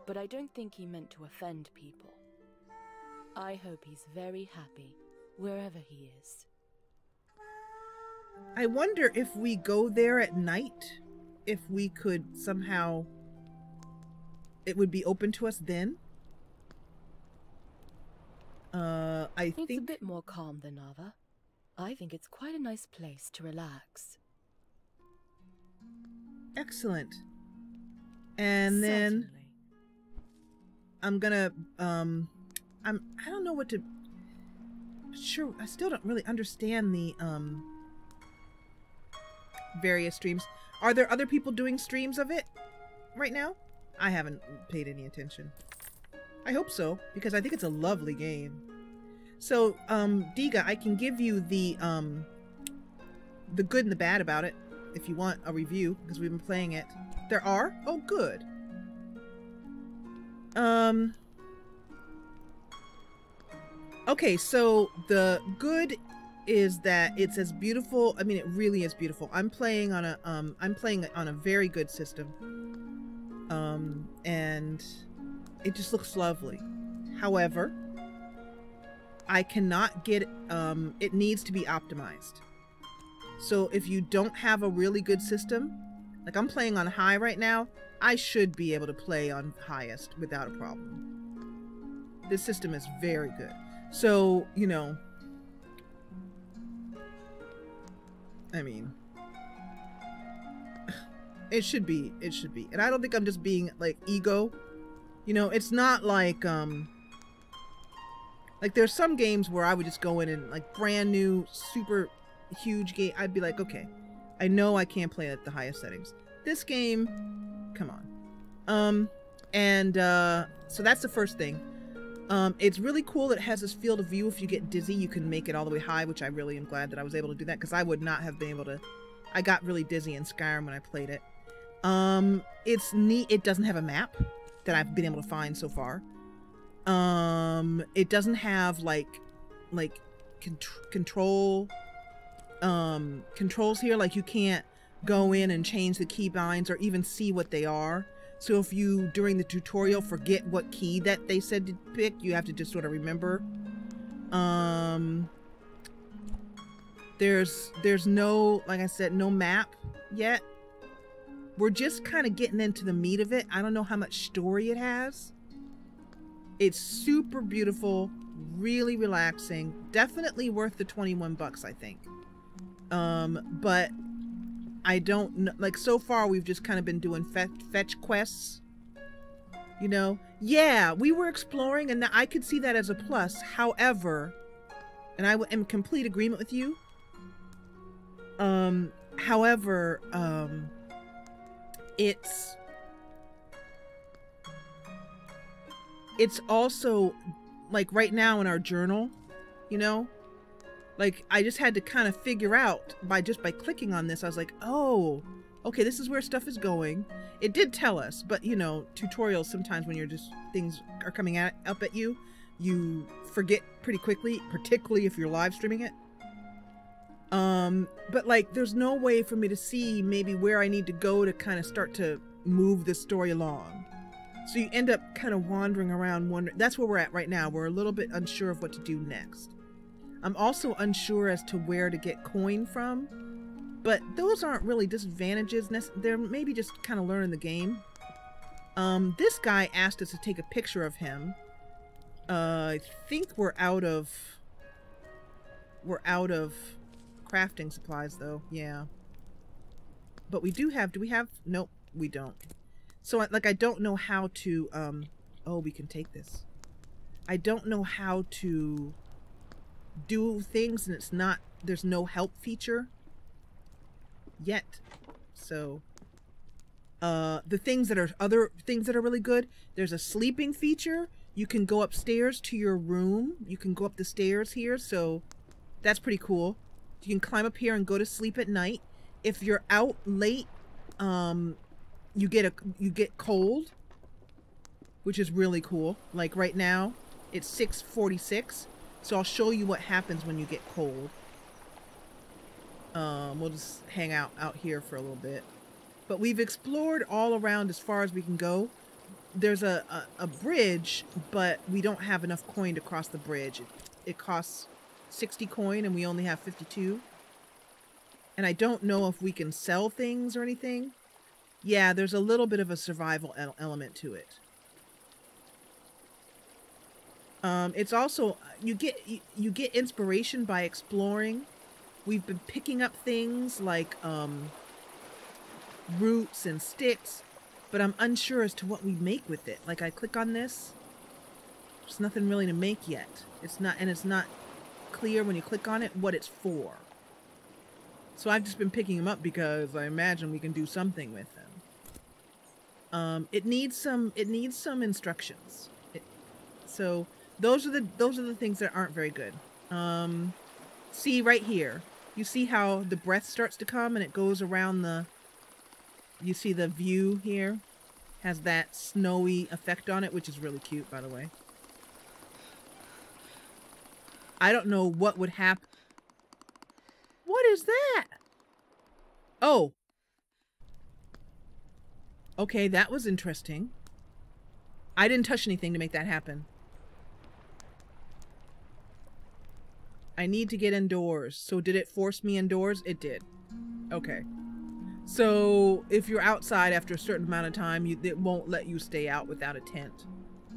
But I don't think he meant to offend people. I hope he's very happy, wherever he is. I wonder if we go there at night, if we could somehow... it would be open to us then? I think... It's a bit more calm than Nava. I think it's quite a nice place to relax. Excellent. And then... Certainly. I'm gonna, I don't know what to... Sure, I still don't really understand the, various streams. Are there other people doing streams of it right now? I haven't paid any attention. I hope so, because I think it's a lovely game. So, Diga, I can give you the good and the bad about it, if you want a review, because we've been playing it. There are? Oh, good. Okay, so the good is that it's as beautiful. I mean, it really is beautiful. I'm playing on a very good system. And it just looks lovely. However, I cannot get, it needs to be optimized. So if you don't have a really good system, like I'm playing on high right now, I should be able to play on highest without a problem. This system is very good. So, you know, I mean, it should be. And I don't think I'm just being like ego. You know, it's not like there's some games where I would just go in and like brand new, super huge game. I'd be like, okay, I know I can't play at the highest settings. This game, come on. So that's the first thing. It's really cool that it has this field of view. If you get dizzy, you can make it all the way high, which I really am glad that I was able to do that, because I would not have been able to. I got really dizzy in Skyrim when I played it. It's neat. It doesn't have a map that I've been able to find so far. It doesn't have like controls here. Like, you can't go in and change the key binds or even see what they are. So if you, during the tutorial, forget what key that they said to pick, you have to just sort of remember. There's no, like I said, no map yet. We're just kind of getting into the meat of it. I don't know how much story it has. It's super beautiful, really relaxing, definitely worth the 21 bucks, I think. But I don't know, like, so far we've just kind of been doing fetch quests, you know? Yeah, we were exploring, and I could see that as a plus. However, and I am in complete agreement with you. However, it's also, like, right now in our journal, you know? Like, I just had to kind of figure out by clicking on this. I was like, oh, okay, this is where stuff is going. It did tell us, but, you know, tutorials, sometimes when you're just, things are coming up at you, you forget pretty quickly, particularly if you're live streaming it. But, like, there's no way for me to see maybe where I need to go to kind of start to move the story along. So you end up kind of wandering around, wondering. That's where we're at right now. We're a little bit unsure of what to do next. I'm also unsure as to where to get coin from, but those aren't really disadvantages. They're maybe just kind of learning the game. This guy asked us to take a picture of him. I think we're out of crafting supplies, though. Yeah. But we do have, nope, we don't. So, like, I don't know how to, oh, we can take this. I don't know how to do things, and there's no help feature yet. So the other things that are really good, there's a sleeping feature. You can go upstairs to your room. You can go up the stairs here, so that's pretty cool. You can climb up here and go to sleep at night. If you're out late, you get cold, which is really cool. Like right now it's 6:46. So I'll show you what happens when you get cold. We'll just hang out here for a little bit. But we've explored all around as far as we can go. There's a bridge, but we don't have enough coin to cross the bridge. It costs 60 coin, and we only have 52. And I don't know if we can sell things or anything. Yeah, there's a little bit of a survival element to it. It's also, you get inspiration by exploring. We've been picking up things like roots and sticks, but I'm unsure as to what we make with it. Like, I click on this, there's nothing really to make yet. It's not clear when you click on it what it's for. So I've just been picking them up because I imagine we can do something with them. It needs some instructions. So those are the things that aren't very good. See right here, you see how the breath starts to come and it goes around you see the view here has that snowy effect on it, which is really cute, by the way. I don't know what would happen. What is that? Oh. Okay, that was interesting. I didn't touch anything to make that happen. I need to get indoors. So did it force me indoors? It did. Okay. So if you're outside after a certain amount of time, it won't let you stay out without a tent.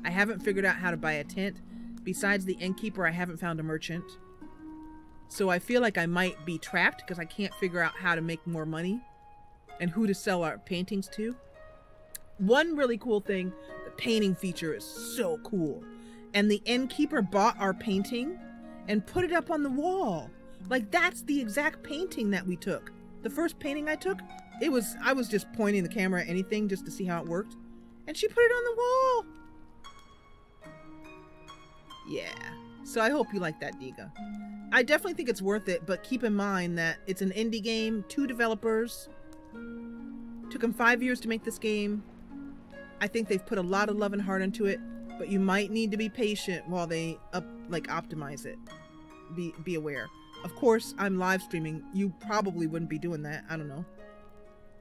I haven't figured out how to buy a tent. Besides the innkeeper, I haven't found a merchant. So I feel like I might be trapped because I can't figure out how to make more money and who to sell our paintings to. One really cool thing, the painting feature is so cool. And the innkeeper bought our painting and put it up on the wall. Like, that's the exact painting that we took. The first painting I took, I was just pointing the camera at anything just to see how it worked. And she put it on the wall. Yeah. So I hope you like that, Diga. I definitely think it's worth it, but keep in mind that it's an indie game, 2 developers. Took them 5 years to make this game. I think they've put a lot of love and heart into it, but you might need to be patient while they optimize it. Be aware. Of course, I'm live streaming. You probably wouldn't be doing that. I don't know.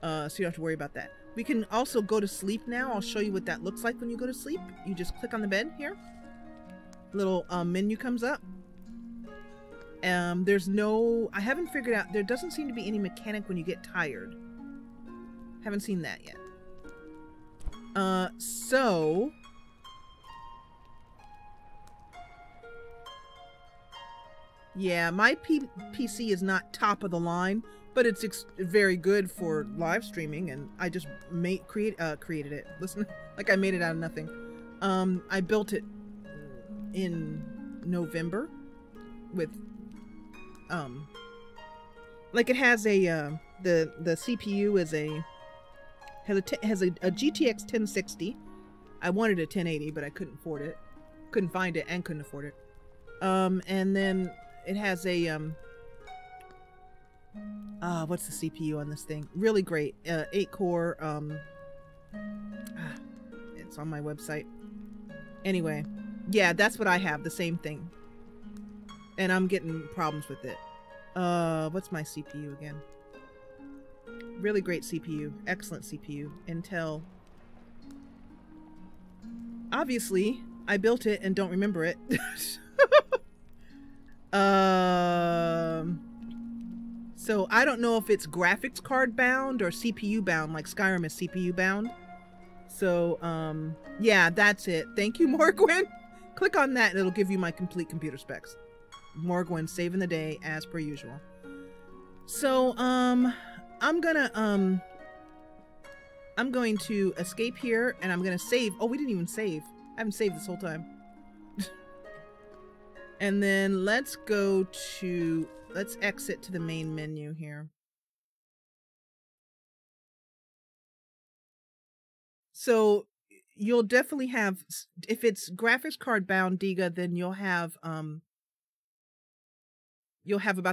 So you don't have to worry about that. We can also go to sleep now. I'll show you what that looks like when you go to sleep. You just click on the bed here. Little menu comes up. There's no... I haven't figured out... There doesn't seem to be any mechanic when you get tired. Haven't seen that yet. So... Yeah, my PC is not top of the line, but it's very good for live streaming, and I just created it. Listen, like I made it out of nothing. I built it in November with like it has a the CPU is has a GTX 1060. I wanted a 1080, but I couldn't afford it. Couldn't find it and couldn't afford it. And then it has a what's the CPU on this thing? Really great. 8-core it's on my website. Anyway, yeah, that's what I have, the same thing. And I'm getting problems with it. What's my CPU again? Really great CPU. Excellent CPU. Intel. Obviously, I built it and don't remember it. So I don't know if it's graphics card bound or CPU bound, like Skyrim is CPU bound. So, yeah, that's it. Thank you, Morgwin. Click on that and it'll give you my complete computer specs. Morgwin saving the day as per usual. So, I'm going to escape here and I'm going to save. Oh, we didn't even save. I haven't saved this whole time. And then let's exit to the main menu here. So you'll definitely have, if it's graphics card bound, Diga, then you'll have about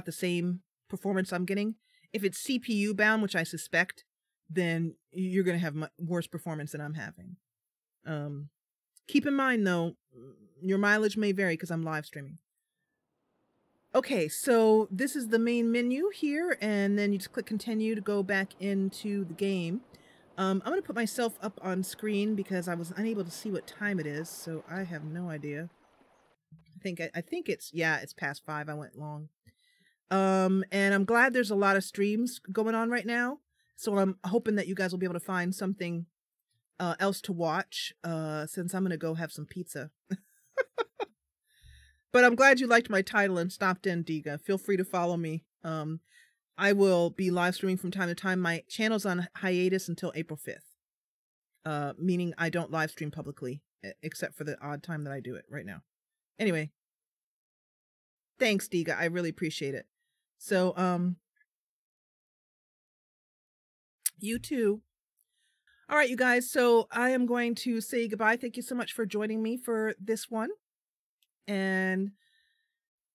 the same performance I'm getting. If it's CPU bound, which I suspect, then you're going to have worse performance than I'm having. Keep in mind though, your mileage may vary because I'm live streaming. Okay, so this is the main menu here, and then you just click continue to go back into the game. I'm going to put myself up on screen because I was unable to see what time it is, so I have no idea. I think it's, yeah, it's past 5. I went long. And I'm glad there's a lot of streams going on right now, so I'm hoping that you guys will be able to find something else to watch, since I'm going to go have some pizza. But I'm glad you liked my title and stopped in, Diga. Feel free to follow me. I will be live streaming from time to time. My channel's on hiatus until April 5th. Meaning I don't live stream publicly, except for the odd time that I do it right now. Anyway. Thanks, Diga. I really appreciate it. So, you too. All right, you guys. So I am going to say goodbye. Thank you so much for joining me for this one. And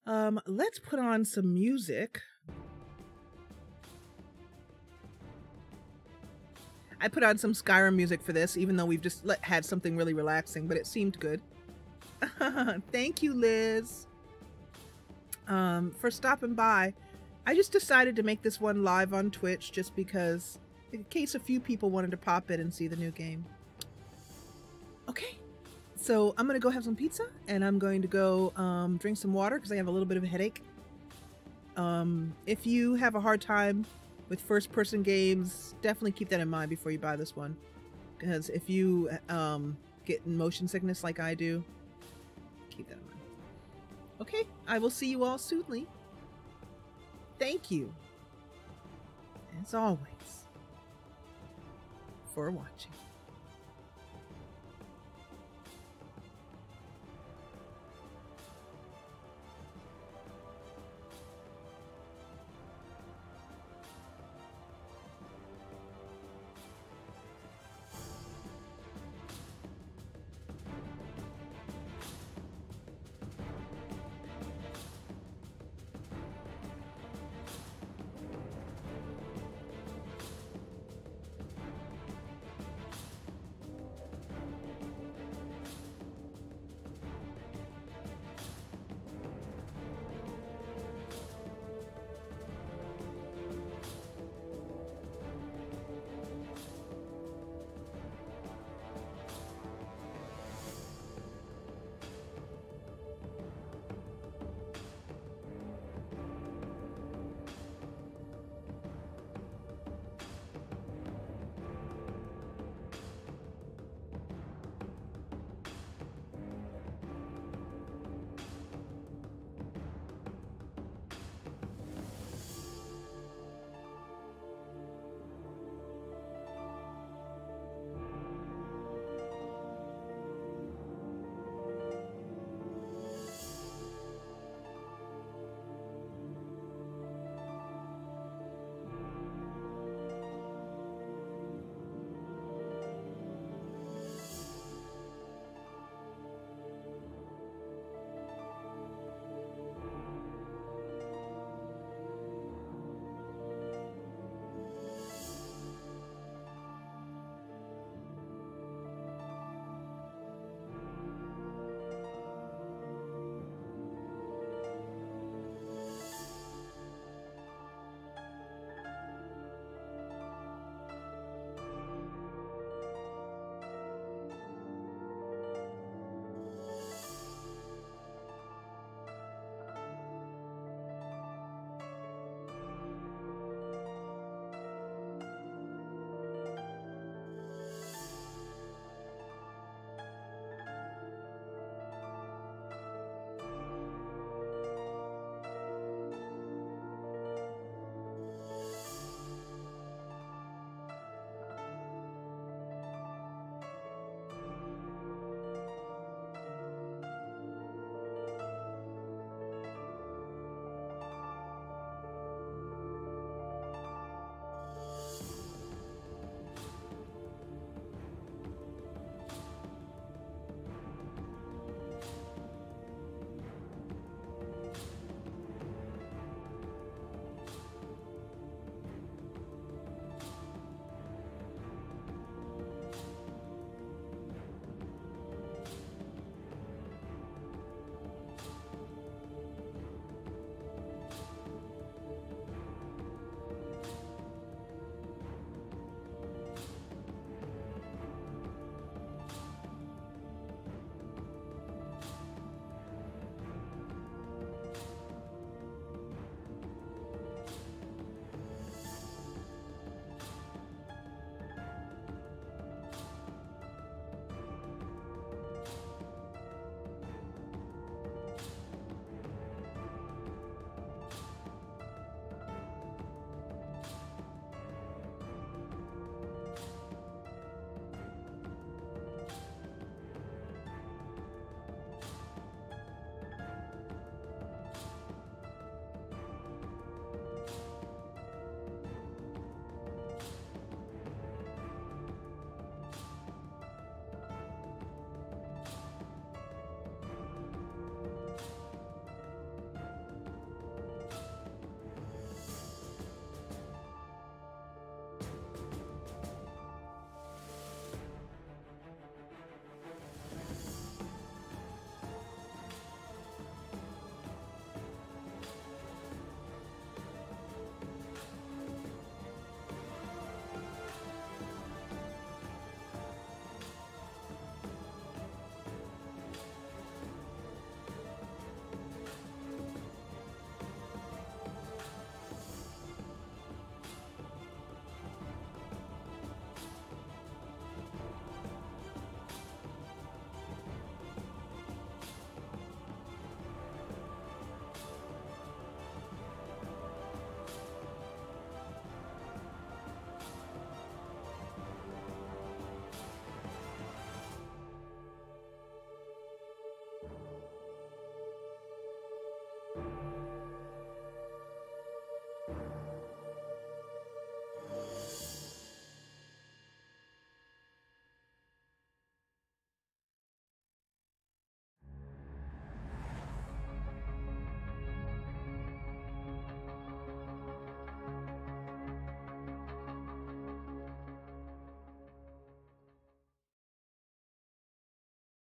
let's put on some music. I put on some Skyrim music for this, even though we've just had something really relaxing, but it seemed good. Thank you, Liz, for stopping by. I just decided to make this one live on Twitch just because, in case a few people wanted to pop in and see the new game. Okay. So I'm going to go have some pizza, and I'm going to go drink some water because I have a little bit of a headache. If you have a hard time with first-person games, definitely keep that in mind before you buy this one. Because if you get motion sickness like I do, keep that in mind. Okay, I will see you all soonly. Thank you, as always, for watching.